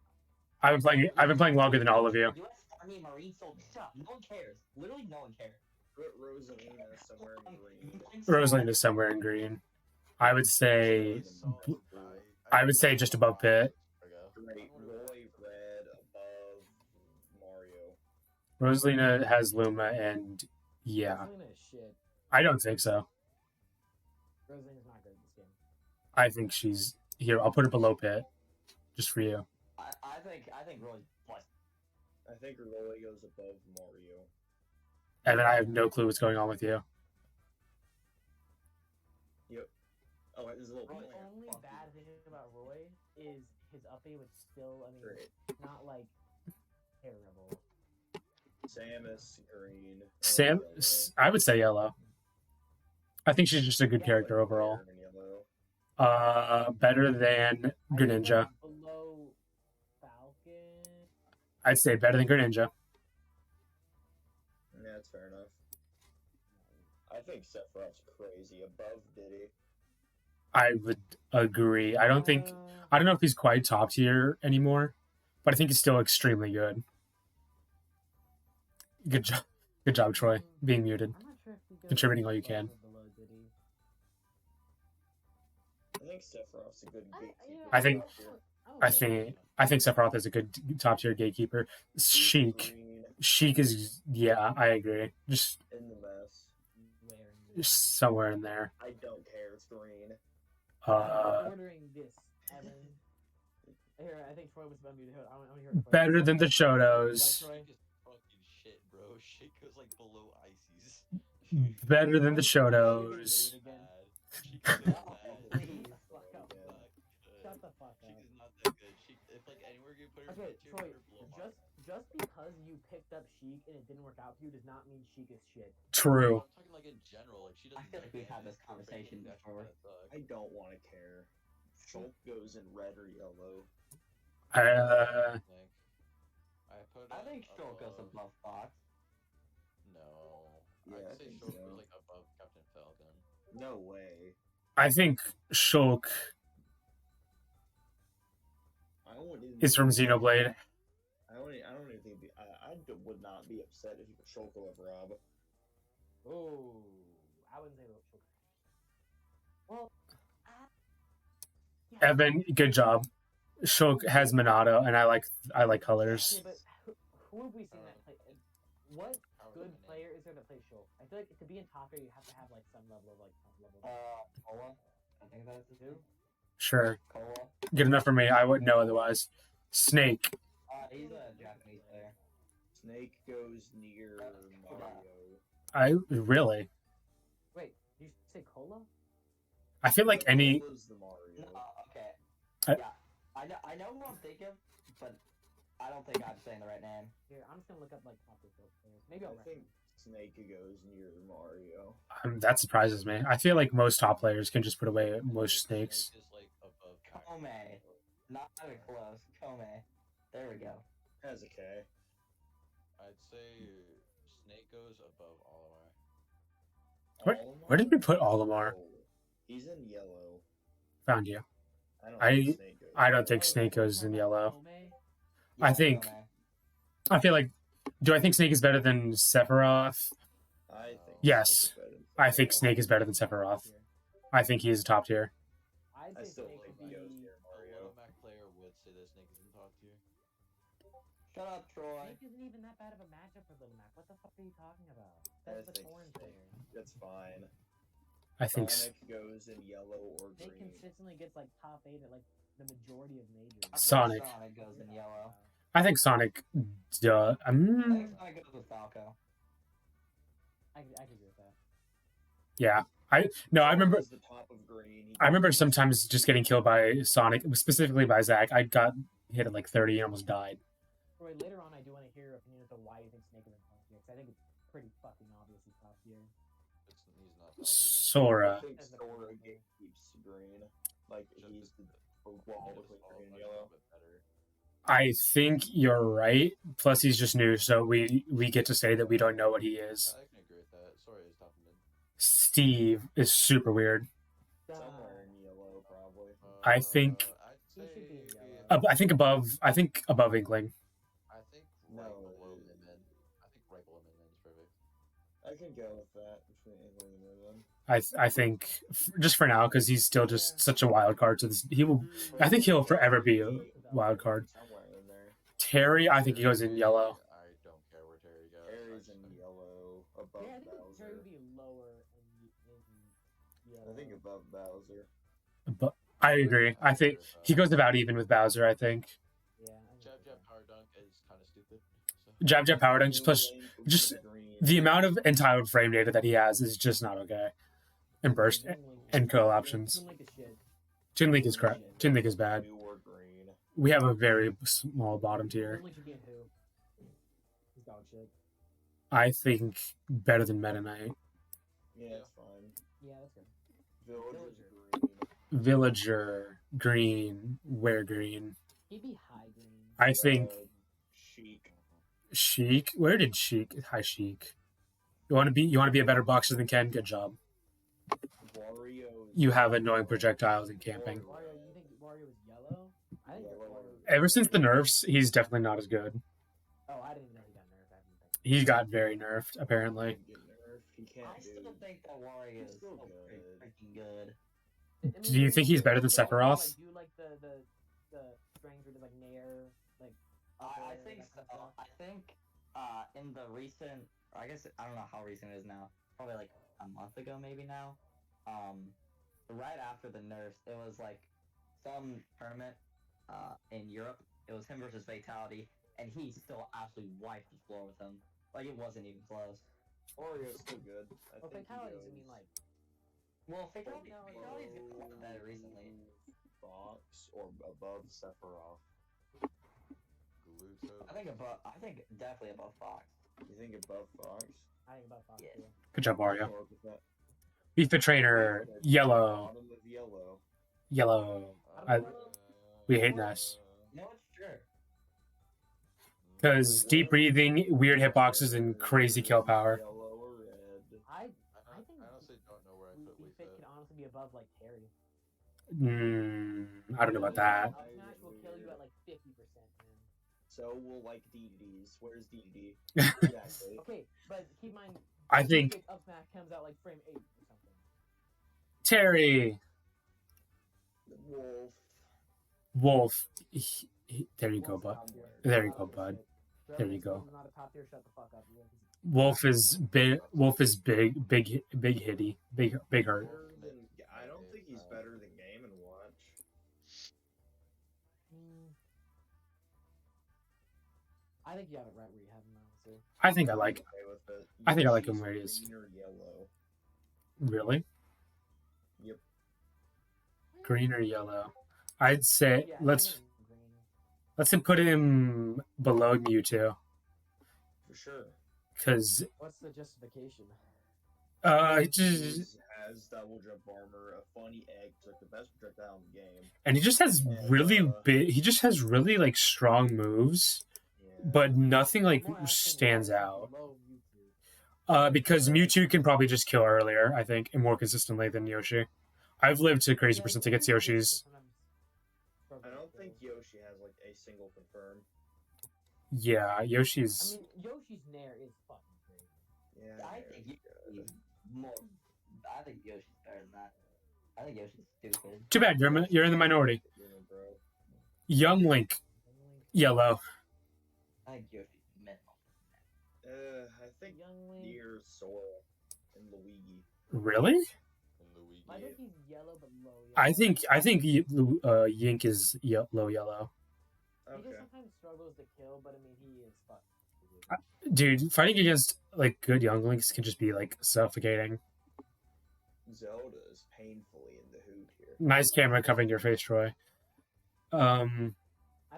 Speaker 1: I've been playing longer than all of you.
Speaker 7: US Army Marine Soldier. Shut up. No one cares. Literally, no one cares.
Speaker 3: Put Rosalina somewhere in green.
Speaker 1: Rosalind is somewhere in green. I would say I would say just above Pitt.
Speaker 3: Great. Roy red above Mario.
Speaker 1: Rosalina has Luma, and yeah,
Speaker 2: Rosalina is shit.
Speaker 1: I don't think so.
Speaker 2: Rosalina's not good at this game.
Speaker 1: I think she's here. I'll put her below Pitt, just for you.
Speaker 7: I think Roy's plus.
Speaker 3: I think Roy goes above Mario.
Speaker 1: And then I have no clue what's going on with you.
Speaker 3: Yep. Oh, there's a little
Speaker 2: The
Speaker 3: player.
Speaker 2: only
Speaker 3: Fuck you.
Speaker 2: bad thing about Roy is his up A was still, I mean,
Speaker 3: Great.
Speaker 2: not like terrible.
Speaker 3: Samus green.
Speaker 1: Sam,
Speaker 3: Yellow.
Speaker 1: I would say yellow. I think she's just a good
Speaker 2: Yeah,
Speaker 1: character
Speaker 3: Like
Speaker 1: overall.
Speaker 3: rare and yellow.
Speaker 1: Better than Greninja.
Speaker 2: Like below Falcon.
Speaker 1: I'd say better than Greninja.
Speaker 3: Yeah, that's fair enough. I think Sephiroth's crazy. Above Diddy.
Speaker 1: I would agree. I don't know if he's quite top tier anymore, but I think he's still extremely good. Good job, Troy, being muted.
Speaker 2: I'm not sure if he goes
Speaker 1: Contributing all you
Speaker 2: above
Speaker 1: can.
Speaker 2: or below Diddy.
Speaker 3: I think Sephiroth's a good gatekeeper.
Speaker 1: I think Sephiroth is a good top tier gatekeeper. Sheik
Speaker 3: Green
Speaker 1: is, yeah, I agree. Just
Speaker 3: in the mess.
Speaker 1: somewhere in there.
Speaker 3: I don't care. It's green.
Speaker 2: I'm ordering this, Evan. Here, I think Troy was about me to hear. I want to hear it first.
Speaker 1: Better than the Shotos.
Speaker 2: Troy?
Speaker 5: Shake is fucking shit, bro. Shake goes like below Ices.
Speaker 1: Better than the Shotos.
Speaker 5: She's bad.
Speaker 2: Please, fuck up. Shut the fuck
Speaker 5: Sheik
Speaker 2: up.
Speaker 5: is not that good. Sheik, if like anywhere you put her,
Speaker 2: Okay,
Speaker 5: tier,
Speaker 2: Troy,
Speaker 5: put her below Mario.
Speaker 2: just because you picked up Sheik and it didn't work out for you does not mean Sheik is shit.
Speaker 1: True.
Speaker 5: I'm talking like in general. Like she
Speaker 7: I
Speaker 5: doesn't.
Speaker 7: feel like we've had
Speaker 5: damage
Speaker 7: this
Speaker 5: to her
Speaker 7: conversation
Speaker 5: base,
Speaker 7: before.
Speaker 5: that sucks.
Speaker 3: I don't want to care. Shulk goes in red or yellow.
Speaker 1: Uh,
Speaker 7: I think Shulk goes above Fox.
Speaker 5: No.
Speaker 3: Yeah, I
Speaker 5: I'd say
Speaker 3: think
Speaker 5: Shulk
Speaker 3: so.
Speaker 5: goes like above Captain Falcon.
Speaker 3: No way.
Speaker 1: I think Shulk
Speaker 3: I wouldn't even
Speaker 1: is from Xenoblade.
Speaker 3: I don't even think. Would not be upset if you could Shulk over Rob.
Speaker 2: Oh, I wouldn't say Shulk. Well, yeah.
Speaker 1: Evan, good job. Shulk has Monado, and I like colors.
Speaker 2: Okay, but who have we seen that play? What
Speaker 5: Power
Speaker 2: good
Speaker 5: Dominate.
Speaker 2: player is there to play Shulk? I feel like to be in top tier, you have to have like some level of like top level.
Speaker 7: Cola. I think that's his name.
Speaker 1: Sure,
Speaker 7: Cola.
Speaker 1: good enough for me. I wouldn't know otherwise. Snake.
Speaker 7: He's a Japanese player.
Speaker 3: Snake goes near
Speaker 7: Koda.
Speaker 3: Mario.
Speaker 1: I really.
Speaker 2: Wait, did you say Cola?
Speaker 1: I feel like any.
Speaker 3: Cola's the Mario.
Speaker 7: No, okay.
Speaker 1: I-
Speaker 7: Yeah, I know who I'm thinking, but I don't think I'm saying the right name.
Speaker 2: Here, I'm just gonna look up like top tier Shulk players. Maybe I'll
Speaker 3: I think Snake goes near Mario.
Speaker 1: That surprises me. I feel like most top players can just put away most snakes.
Speaker 5: Snake is like above
Speaker 7: Kome. Not even close. Kome. There we go.
Speaker 3: Has a K.
Speaker 5: I'd say Snake goes above Olimar.
Speaker 1: Where did we put Olimar?
Speaker 3: Oh, he's in yellow.
Speaker 1: Found you.
Speaker 3: I don't think Snake goes
Speaker 1: I don't
Speaker 3: there.
Speaker 1: think Snake goes in yellow.
Speaker 2: Kome?
Speaker 1: I think-
Speaker 7: Kome.
Speaker 1: I feel like. Do I think Snake is better than Sephiroth?
Speaker 3: I think
Speaker 1: Yes.
Speaker 3: Snake's better than
Speaker 1: I think
Speaker 3: Sephiroth.
Speaker 1: Snake is better than Sephiroth. I think he is top tier.
Speaker 2: I'd
Speaker 3: I
Speaker 2: say
Speaker 3: still
Speaker 2: Snake
Speaker 3: think
Speaker 2: would
Speaker 3: he goes
Speaker 2: be.
Speaker 3: near
Speaker 5: A
Speaker 3: Mario.
Speaker 5: Mac player would say that Snake is in top tier.
Speaker 7: Shut up, Troy.
Speaker 2: Snake isn't even that bad of a matchup for Little Mac. What the fuck are you talking about?
Speaker 3: I
Speaker 2: That's the
Speaker 3: think
Speaker 2: corn
Speaker 3: Snake-
Speaker 2: player.
Speaker 3: That's fine.
Speaker 1: I think.
Speaker 3: Sonic goes in yellow or
Speaker 2: Snake
Speaker 3: green.
Speaker 2: consistently gets like top 8 at like the majority of majors.
Speaker 7: I think
Speaker 1: Sonic.
Speaker 7: Sonic goes in yellow.
Speaker 1: I think Sonic. Duh.
Speaker 7: I think Sonic goes with Falco.
Speaker 2: I could agree with that.
Speaker 1: Yeah. I remember.
Speaker 3: Sonic is the top of green.
Speaker 1: I remember sometimes just getting killed by Sonic, specifically by Zach. I got hit at like 30 and almost died.
Speaker 2: Roy, later on, I do want to hear your opinion as to why you think Snake is in top tier. Because I think it's pretty fucking obvious he's top tier.
Speaker 5: He's not top tier.
Speaker 1: Sora.
Speaker 3: I think Sora keeps green. Like he's the wall between green and yellow.
Speaker 1: I think you're right. Plus, he's just new, so we get to say that we don't know what he is.
Speaker 5: I can agree with that. Sora is top mid.
Speaker 1: Steve is super weird.
Speaker 3: Somewhere in yellow, probably.
Speaker 1: I think-
Speaker 5: I'd
Speaker 2: He
Speaker 5: say.
Speaker 2: should be in yellow.
Speaker 1: I think above. I think above Inkling.
Speaker 5: I think
Speaker 3: No,
Speaker 5: right
Speaker 3: it
Speaker 5: below
Speaker 3: is.
Speaker 5: mid. I think right below mid is perfect.
Speaker 3: I can go with that between England and England.
Speaker 1: I think just for now because he's still just such a wild card. So this, he will. I think he'll forever be a wild card.
Speaker 3: Somewhere in there.
Speaker 1: Terry, I think he goes in yellow.
Speaker 5: I don't care where Terry goes.
Speaker 3: Terry's
Speaker 5: I
Speaker 3: in
Speaker 5: just think-
Speaker 3: yellow above
Speaker 2: Yeah, I think
Speaker 3: Bowser.
Speaker 2: Terry would be lower in yellow.
Speaker 3: I think above Bowser.
Speaker 1: But I agree. I think he goes about even with Bowser. I think
Speaker 2: Yeah. I think
Speaker 5: Jab
Speaker 2: so.
Speaker 5: Jab Power Dunk is kind of stupid. So.
Speaker 1: Jab Power Dunk just push.
Speaker 3: Link
Speaker 1: just-
Speaker 3: with green.
Speaker 1: The amount of entitled frame data that he has is just not okay. And burst
Speaker 2: Toon Link-
Speaker 1: and co options.
Speaker 2: Toon Link is shit.
Speaker 1: Chin Link is crap. Chin Link is bad.
Speaker 3: Blue or green.
Speaker 1: We have a very small bottom tier.
Speaker 2: Toon Link should be in who? He's dog shit.
Speaker 1: I think better than Meta Knight.
Speaker 3: Yeah, it's fine.
Speaker 2: Yeah, that's good.
Speaker 3: Villager's green.
Speaker 1: Villager, green, where green?
Speaker 2: He'd be high green.
Speaker 1: I think
Speaker 3: Chic.
Speaker 1: Sheik. Where did Sheik? Hi Sheik. You want to be a better boxer than Ken? Good job.
Speaker 3: Wario.
Speaker 1: You have annoying projectiles and camping.
Speaker 2: Wario, you think Wario is yellow? I think
Speaker 3: Yellow.
Speaker 2: Wario.
Speaker 1: Ever since the nerfs, he's definitely not as good.
Speaker 2: Oh, I didn't even know he got nerfed. I didn't think.
Speaker 1: He got very nerfed, apparently.
Speaker 3: Get nerfed. He can't
Speaker 7: I still
Speaker 3: do.
Speaker 7: think that Wario
Speaker 3: He's
Speaker 7: is
Speaker 3: still
Speaker 7: so
Speaker 3: good.
Speaker 7: freaking good.
Speaker 1: Do you think he's better than Sephiroth?
Speaker 2: Do like the strings where there's like nair, like.
Speaker 7: I
Speaker 2: upper,
Speaker 7: think
Speaker 2: that
Speaker 7: so.
Speaker 2: kind of stuff?
Speaker 7: I think in the recent, or I guess I don't know how recent it is now. Probably like a month ago, maybe now. Right after the nerfs, it was like some tournament in Europe. It was him versus Fatality, and he still absolutely wiped the floor with him. Like it wasn't even close.
Speaker 3: Wario's still good. I
Speaker 2: Well,
Speaker 3: think he
Speaker 2: fatalities. I
Speaker 3: goes
Speaker 2: mean, like.
Speaker 7: Well, Fatality's
Speaker 2: No,
Speaker 7: Fatality's gotten a lot better recently.
Speaker 3: Fox or above Sephiroth.
Speaker 5: Gluto.
Speaker 7: I think definitely above Fox.
Speaker 3: You think above Fox?
Speaker 2: I think about Fox
Speaker 7: Yeah.
Speaker 2: too.
Speaker 1: Good job,
Speaker 3: I
Speaker 1: Mario.
Speaker 3: can work with that.
Speaker 1: Beat the trainer, yellow,
Speaker 3: Bottom of yellow.
Speaker 1: yellow. We hate Ness.
Speaker 7: You know what? Sure.
Speaker 1: Because deep breathing, weird hitboxes, and crazy kill power.
Speaker 3: Yellow or red.
Speaker 2: I
Speaker 5: I
Speaker 2: think
Speaker 5: honestly don't know where I put
Speaker 2: Wii
Speaker 5: Wii
Speaker 2: Fit
Speaker 5: Fit.
Speaker 2: could honestly be above like Terry.
Speaker 1: I don't know about that.
Speaker 2: Up smash will kill you at like 50%, man.
Speaker 3: So we'll like DDDs. Where's DDD? Exactly.
Speaker 2: Okay, but keep in mind.
Speaker 1: I think
Speaker 2: Wii Fit up smash comes out like frame 8 or something.
Speaker 1: Terry,
Speaker 3: Wolf.
Speaker 1: Wolf. There you go,
Speaker 2: Wolf's
Speaker 1: bud.
Speaker 2: top tier.
Speaker 1: There you
Speaker 2: Top
Speaker 1: go,
Speaker 2: tier
Speaker 1: bud.
Speaker 2: shit. Whoever
Speaker 1: There you
Speaker 2: thinks
Speaker 1: go.
Speaker 2: Wolf is not a top tier, shut the fuck up.
Speaker 1: Wolf is big. Wolf is big, big, big hitty, big hurt.
Speaker 3: Better than- I don't think he's better than Game and Watch.
Speaker 2: I think you have it right where you have him, honestly.
Speaker 1: I think I like.
Speaker 3: Okay with it.
Speaker 1: I think I like
Speaker 3: Yoshi's
Speaker 1: him where he is.
Speaker 3: green or yellow.
Speaker 1: Really?
Speaker 3: Yep.
Speaker 1: Green or yellow? I'd say
Speaker 2: Yeah,
Speaker 1: let's
Speaker 2: I think green.
Speaker 1: let's put him below Mewtwo
Speaker 3: For sure.
Speaker 1: because
Speaker 2: What's the justification?
Speaker 1: it just
Speaker 3: He has double jump armor, a funny egg, took the best projectile in the game.
Speaker 1: and he just has
Speaker 3: And,
Speaker 1: really big. He just has really like strong moves,
Speaker 3: Yeah.
Speaker 1: but nothing like
Speaker 2: More asking
Speaker 1: stands
Speaker 2: why is he
Speaker 1: out.
Speaker 2: below Mewtwo.
Speaker 1: Because Mewtwo can probably just kill earlier, I think, and more consistently than Yoshi. I've lived to crazy
Speaker 2: Yeah,
Speaker 1: percent
Speaker 2: I
Speaker 1: against
Speaker 2: think
Speaker 1: Yoshi's.
Speaker 2: sometimes
Speaker 3: I
Speaker 2: struggles
Speaker 3: don't
Speaker 2: with
Speaker 3: think
Speaker 2: those.
Speaker 3: Yoshi has like a single confirm.
Speaker 1: Yeah,
Speaker 2: I
Speaker 1: Yoshi's.
Speaker 2: mean, Yoshi's Nair is fucking crazy.
Speaker 3: Yeah.
Speaker 7: I
Speaker 3: there
Speaker 7: think
Speaker 3: you
Speaker 7: Yoshi's more. I think Yoshi's better than that. I think Yoshi's stupid.
Speaker 1: Too bad you're in the minority.
Speaker 3: go. Yeah, bro.
Speaker 1: Young Link, yellow.
Speaker 7: I think Yoshi's minimal.
Speaker 3: I think
Speaker 2: Young Link.
Speaker 3: near Sora and Luigi.
Speaker 1: Really?
Speaker 5: And Luigi.
Speaker 2: I think he's yellow but low yellow.
Speaker 1: I think Yink is low yellow.
Speaker 2: He
Speaker 3: Okay.
Speaker 2: just sometimes struggles to kill, but I mean, he is fucking.
Speaker 1: Dude, fighting against like good Young Links can just be like suffocating.
Speaker 3: Zelda is painfully in the hood here.
Speaker 1: Nice camera covering your face, Troy.
Speaker 2: I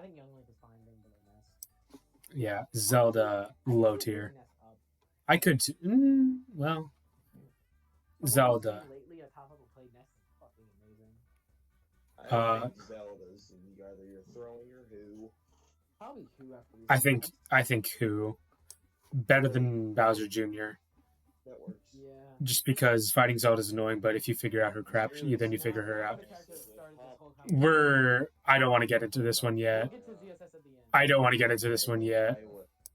Speaker 2: think Young Link is fine being below Ness.
Speaker 1: Yeah, Zelda low
Speaker 2: Ness
Speaker 1: tier.
Speaker 2: up.
Speaker 1: I could. Well,
Speaker 2: But what we've
Speaker 1: Zelda.
Speaker 2: seen lately, a top level play Ness is fucking amazing.
Speaker 3: I think Zelda's and either you're throwing or who.
Speaker 2: Probably who after these.
Speaker 1: I think who better than Bowser Jr.
Speaker 3: That works.
Speaker 2: Yeah.
Speaker 1: Just because fighting Zelda is annoying, but if you figure out her crap, then you figure her out. I don't want to get into this one
Speaker 2: We'll
Speaker 1: yet.
Speaker 2: get to ZSS at the end.
Speaker 1: I don't want to get into this one yet.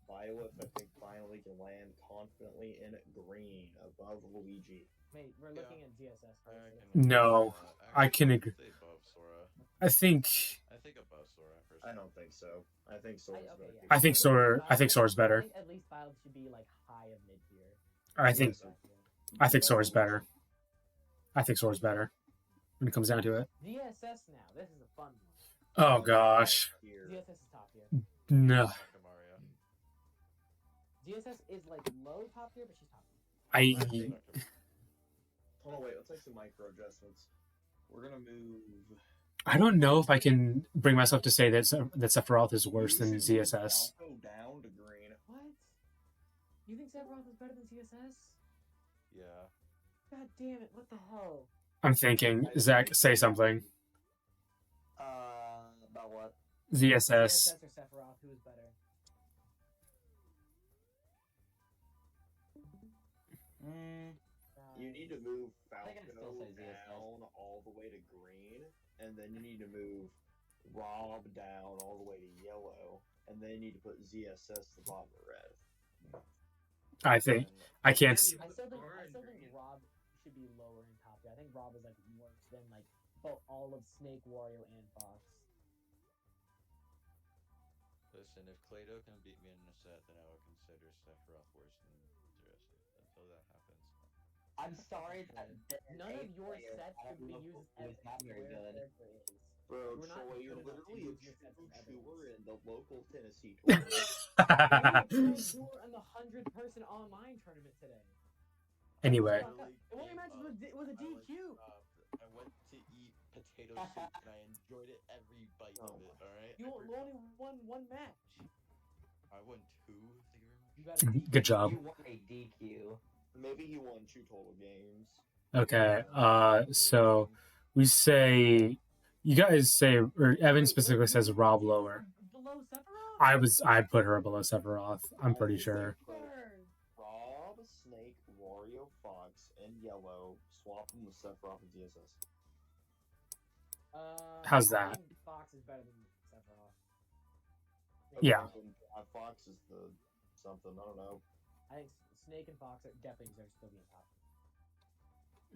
Speaker 3: Violet, I think, finally can land confidently in green above Luigi.
Speaker 2: Wait, we're
Speaker 5: Yeah.
Speaker 2: looking at GSS
Speaker 5: I
Speaker 2: first.
Speaker 5: can agree
Speaker 1: No,
Speaker 5: with that.
Speaker 1: I can
Speaker 5: Actually,
Speaker 1: agree.
Speaker 5: I'd say above Sora.
Speaker 1: I think
Speaker 5: I think above Sora, personally.
Speaker 3: I don't think so. I think Sora's
Speaker 2: okay,
Speaker 3: better.
Speaker 2: yeah.
Speaker 1: I think Sora. I think Sora's better.
Speaker 2: I think at least Valve should be like high of mid tier.
Speaker 1: I think
Speaker 3: Yes,
Speaker 1: I think Sora's better. I think Sora's better when it comes down to it.
Speaker 2: GSS now. This is a fun one.
Speaker 1: Oh gosh,
Speaker 3: Here.
Speaker 2: GSS is top tier.
Speaker 1: no.
Speaker 5: Fucking Mario.
Speaker 2: GSS is like low top tier, but she's top tier.
Speaker 1: I
Speaker 3: Hold on, wait. Let's make some micro adjustments. We're gonna move.
Speaker 1: I don't know if I can bring myself to say that Sephiroth is worse than
Speaker 3: You should move
Speaker 1: ZSS.
Speaker 3: Falco down to green.
Speaker 2: What? You think Sephiroth is better than GSS?
Speaker 5: Yeah.
Speaker 2: God damn it! What the hell?
Speaker 1: I'm thinking, Zach, say something.
Speaker 7: About what?
Speaker 1: ZSS.
Speaker 2: GSS or Sephiroth? Who is better?
Speaker 3: You need to move
Speaker 7: I think I'd still
Speaker 3: Falco
Speaker 7: say ZSS.
Speaker 3: down all the way to green, and then you need to move Rob down all the way to yellow, and then you need to put ZSS at the bottom of red.
Speaker 1: I think I can't.
Speaker 2: I still think Rob should be lower in top tier. I think Rob is like worse than like both all of Snake, Wario, and Fox.
Speaker 5: Listen, if Clado can beat me in a set, then I would consider Sephiroth worse than Jurassic. Until that happens.
Speaker 7: I'm sorry that
Speaker 2: None of your
Speaker 7: player,
Speaker 2: sets
Speaker 7: I
Speaker 2: could
Speaker 7: don't
Speaker 2: be
Speaker 7: know
Speaker 2: used
Speaker 7: who is not very good.
Speaker 3: Bro,
Speaker 2: We're not
Speaker 3: Troy, you're
Speaker 2: good enough to
Speaker 3: literally a
Speaker 2: use your sets as
Speaker 3: tour
Speaker 2: evidence.
Speaker 3: in the local Tennessee tournament.
Speaker 2: You were in the 100-person online tournament today.
Speaker 1: Anyway,
Speaker 2: It only matches was a DQ.
Speaker 5: I went to eat potato soup and I enjoyed it every bite of it. All right.
Speaker 2: You only won one match.
Speaker 5: I won 2. Thank you very much.
Speaker 2: You got a DQ.
Speaker 1: good job.
Speaker 7: You won a DQ.
Speaker 3: Maybe he won 2 total games.
Speaker 1: Okay, so we say you guys say, or Evan specifically says Rob lower.
Speaker 2: Below Sephiroth?
Speaker 1: I'd put her below Sephiroth. I'm pretty sure.
Speaker 3: Rob, Snake, Wario, Fox, and Yellow. Swap them with Sephiroth and ZSS.
Speaker 1: How's
Speaker 2: I
Speaker 1: that?
Speaker 2: think Fox is better than Sephiroth.
Speaker 1: Yeah.
Speaker 3: Fox is the something. I don't know.
Speaker 2: I think Snake and Fox are definitely deserve to still be in top.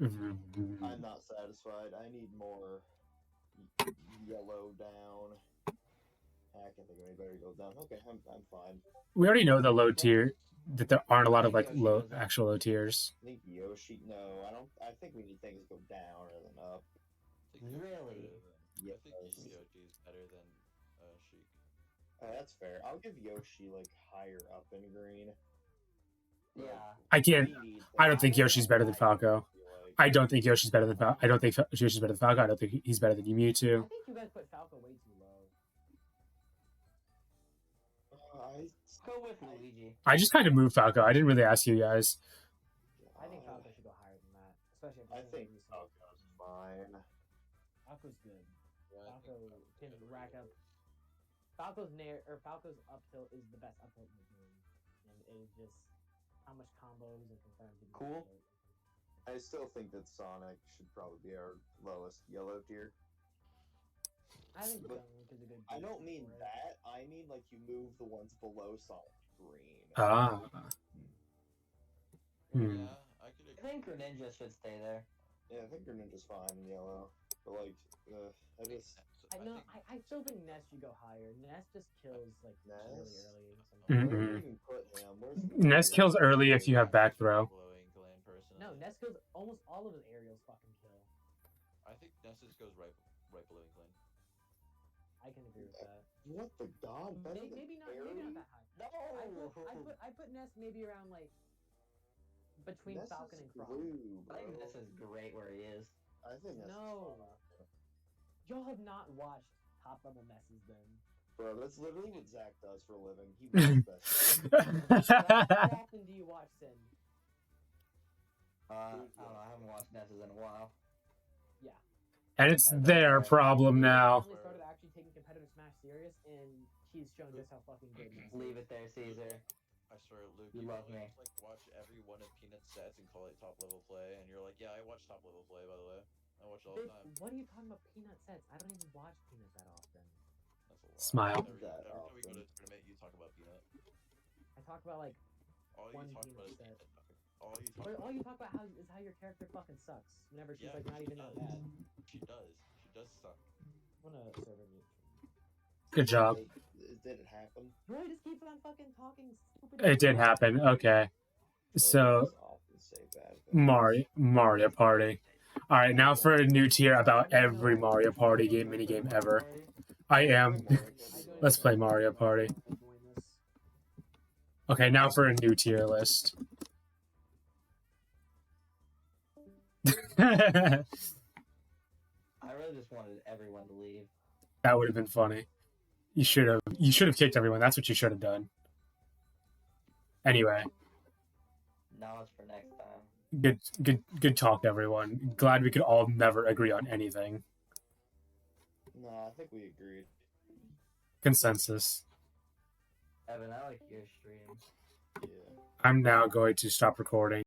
Speaker 3: I'm not satisfied. I need more yellow down. I can't think of any better to go down. Okay, I'm fine.
Speaker 1: We already know the low tier that there aren't a lot of like actual low tiers.
Speaker 3: I think Yoshi. No, I don't. I think we need things to go down rather than up.
Speaker 7: Really?
Speaker 3: Yeah,
Speaker 5: I think Yoshi is better than Sheik.
Speaker 3: That's fair. I'll give Yoshi like higher up in green.
Speaker 7: Yeah.
Speaker 1: I can't. I don't think Yoshi's better than Falco. I don't think Yoshi's better than Falco. I don't think Yoshi's better than Falco. I don't think he's better than
Speaker 2: I
Speaker 1: Mewtwo.
Speaker 2: think you guys put Falco way too low.
Speaker 7: Go with Luigi.
Speaker 1: I just kind of moved Falco. I didn't really ask you guys.
Speaker 2: I think Falco should go higher than that, especially if
Speaker 3: I
Speaker 2: it's
Speaker 3: think
Speaker 2: recent.
Speaker 3: Falco's fine.
Speaker 2: Falco's good. Falco can rack up. Falco's uphill is the best uphill in the game, and it is just how much combos and confirms.
Speaker 7: Cool.
Speaker 3: I still think that Sonic should probably be our lowest yellow tier.
Speaker 2: I think
Speaker 3: But
Speaker 2: Link is a good.
Speaker 3: I
Speaker 2: base
Speaker 3: don't mean
Speaker 2: for it.
Speaker 3: that. I mean like you move the ones below Sonic to green.
Speaker 1: Ah.
Speaker 5: Yeah, I could
Speaker 7: I
Speaker 5: agree.
Speaker 7: think Greninja should stay there.
Speaker 3: Yeah, I think Greninja's fine in yellow. But like, I just
Speaker 2: I still think Ness should go higher. Ness just kills like really
Speaker 3: Ness?
Speaker 2: early.
Speaker 1: Mhm.
Speaker 3: where do you even put him? Where's
Speaker 1: Ness kills early if you have back throw.
Speaker 5: Glowing Glen, personally.
Speaker 2: No, Ness kills almost all of his aerials. Fucking kill.
Speaker 5: I think Nessus goes right below Glen.
Speaker 2: I can agree with that.
Speaker 3: What the god? Better than
Speaker 2: Maybe not
Speaker 3: Barry?
Speaker 2: that high.
Speaker 7: No.
Speaker 2: I put Ness maybe around like between
Speaker 3: Ness
Speaker 2: Falcon
Speaker 3: is
Speaker 2: and Croc.
Speaker 3: glue,
Speaker 7: I think
Speaker 3: bro.
Speaker 7: this is great where he is.
Speaker 3: I think that's
Speaker 2: No. Y'all have not watched top level Nesses then.
Speaker 3: Bro, that's literally what Zach does for a living. He watches best.
Speaker 2: How often do you watch Sin?
Speaker 7: I don't know. I haven't watched Nesses in a while.
Speaker 1: And it's their problem now.
Speaker 2: He started actually taking competitive Smash serious, and he's shown just how fucking good Ness is.
Speaker 7: Leave it there, Caesar.
Speaker 5: I swear, Luke,
Speaker 7: You love
Speaker 5: probably
Speaker 7: me.
Speaker 5: just, like watch every one of Peanut's sets and call it top level play, and you're like, yeah, I watch top level play, by the way. I watch it all the
Speaker 2: Bitch,
Speaker 5: time.
Speaker 2: what are you talking about Peanut sets? I don't even watch Peanut that often.
Speaker 5: That's a lot.
Speaker 1: Smile.
Speaker 5: Every
Speaker 3: That
Speaker 5: time we go
Speaker 3: often.
Speaker 5: to a tournament, you talk about Peanut.
Speaker 2: I talk about like
Speaker 5: All
Speaker 2: One
Speaker 5: you talk
Speaker 2: Peanut
Speaker 5: about is
Speaker 2: set.
Speaker 5: Peanut.
Speaker 2: All you talk about is how your character fucking sucks. Whenever she's
Speaker 5: Yeah,
Speaker 2: like not
Speaker 5: she
Speaker 2: even that
Speaker 5: does.
Speaker 2: bad.
Speaker 5: She does. She does suck.
Speaker 2: I'm gonna server mute.
Speaker 1: Good job.
Speaker 3: Wait, did it happen?
Speaker 2: Bro, just keeps on fucking talking stupid.
Speaker 1: It did
Speaker 2: shit.
Speaker 1: happen. Okay. So
Speaker 3: Just often say bad things.
Speaker 1: Mario Party. All right, now for a new tier about every Mario Party game minigame ever. I am. Let's play Mario Party. Okay, now for a new tier list. That
Speaker 7: I really just wanted everyone to leave.
Speaker 1: would have been funny. You should have kicked everyone. That's what you should have done. Anyway,
Speaker 7: Now it's for next time.
Speaker 1: good talk, everyone. Glad we could all never agree on anything.
Speaker 3: No, I think we agreed.
Speaker 1: Consensus.
Speaker 7: Evan, I like your stream.
Speaker 3: Yeah.
Speaker 1: I'm now going to stop recording.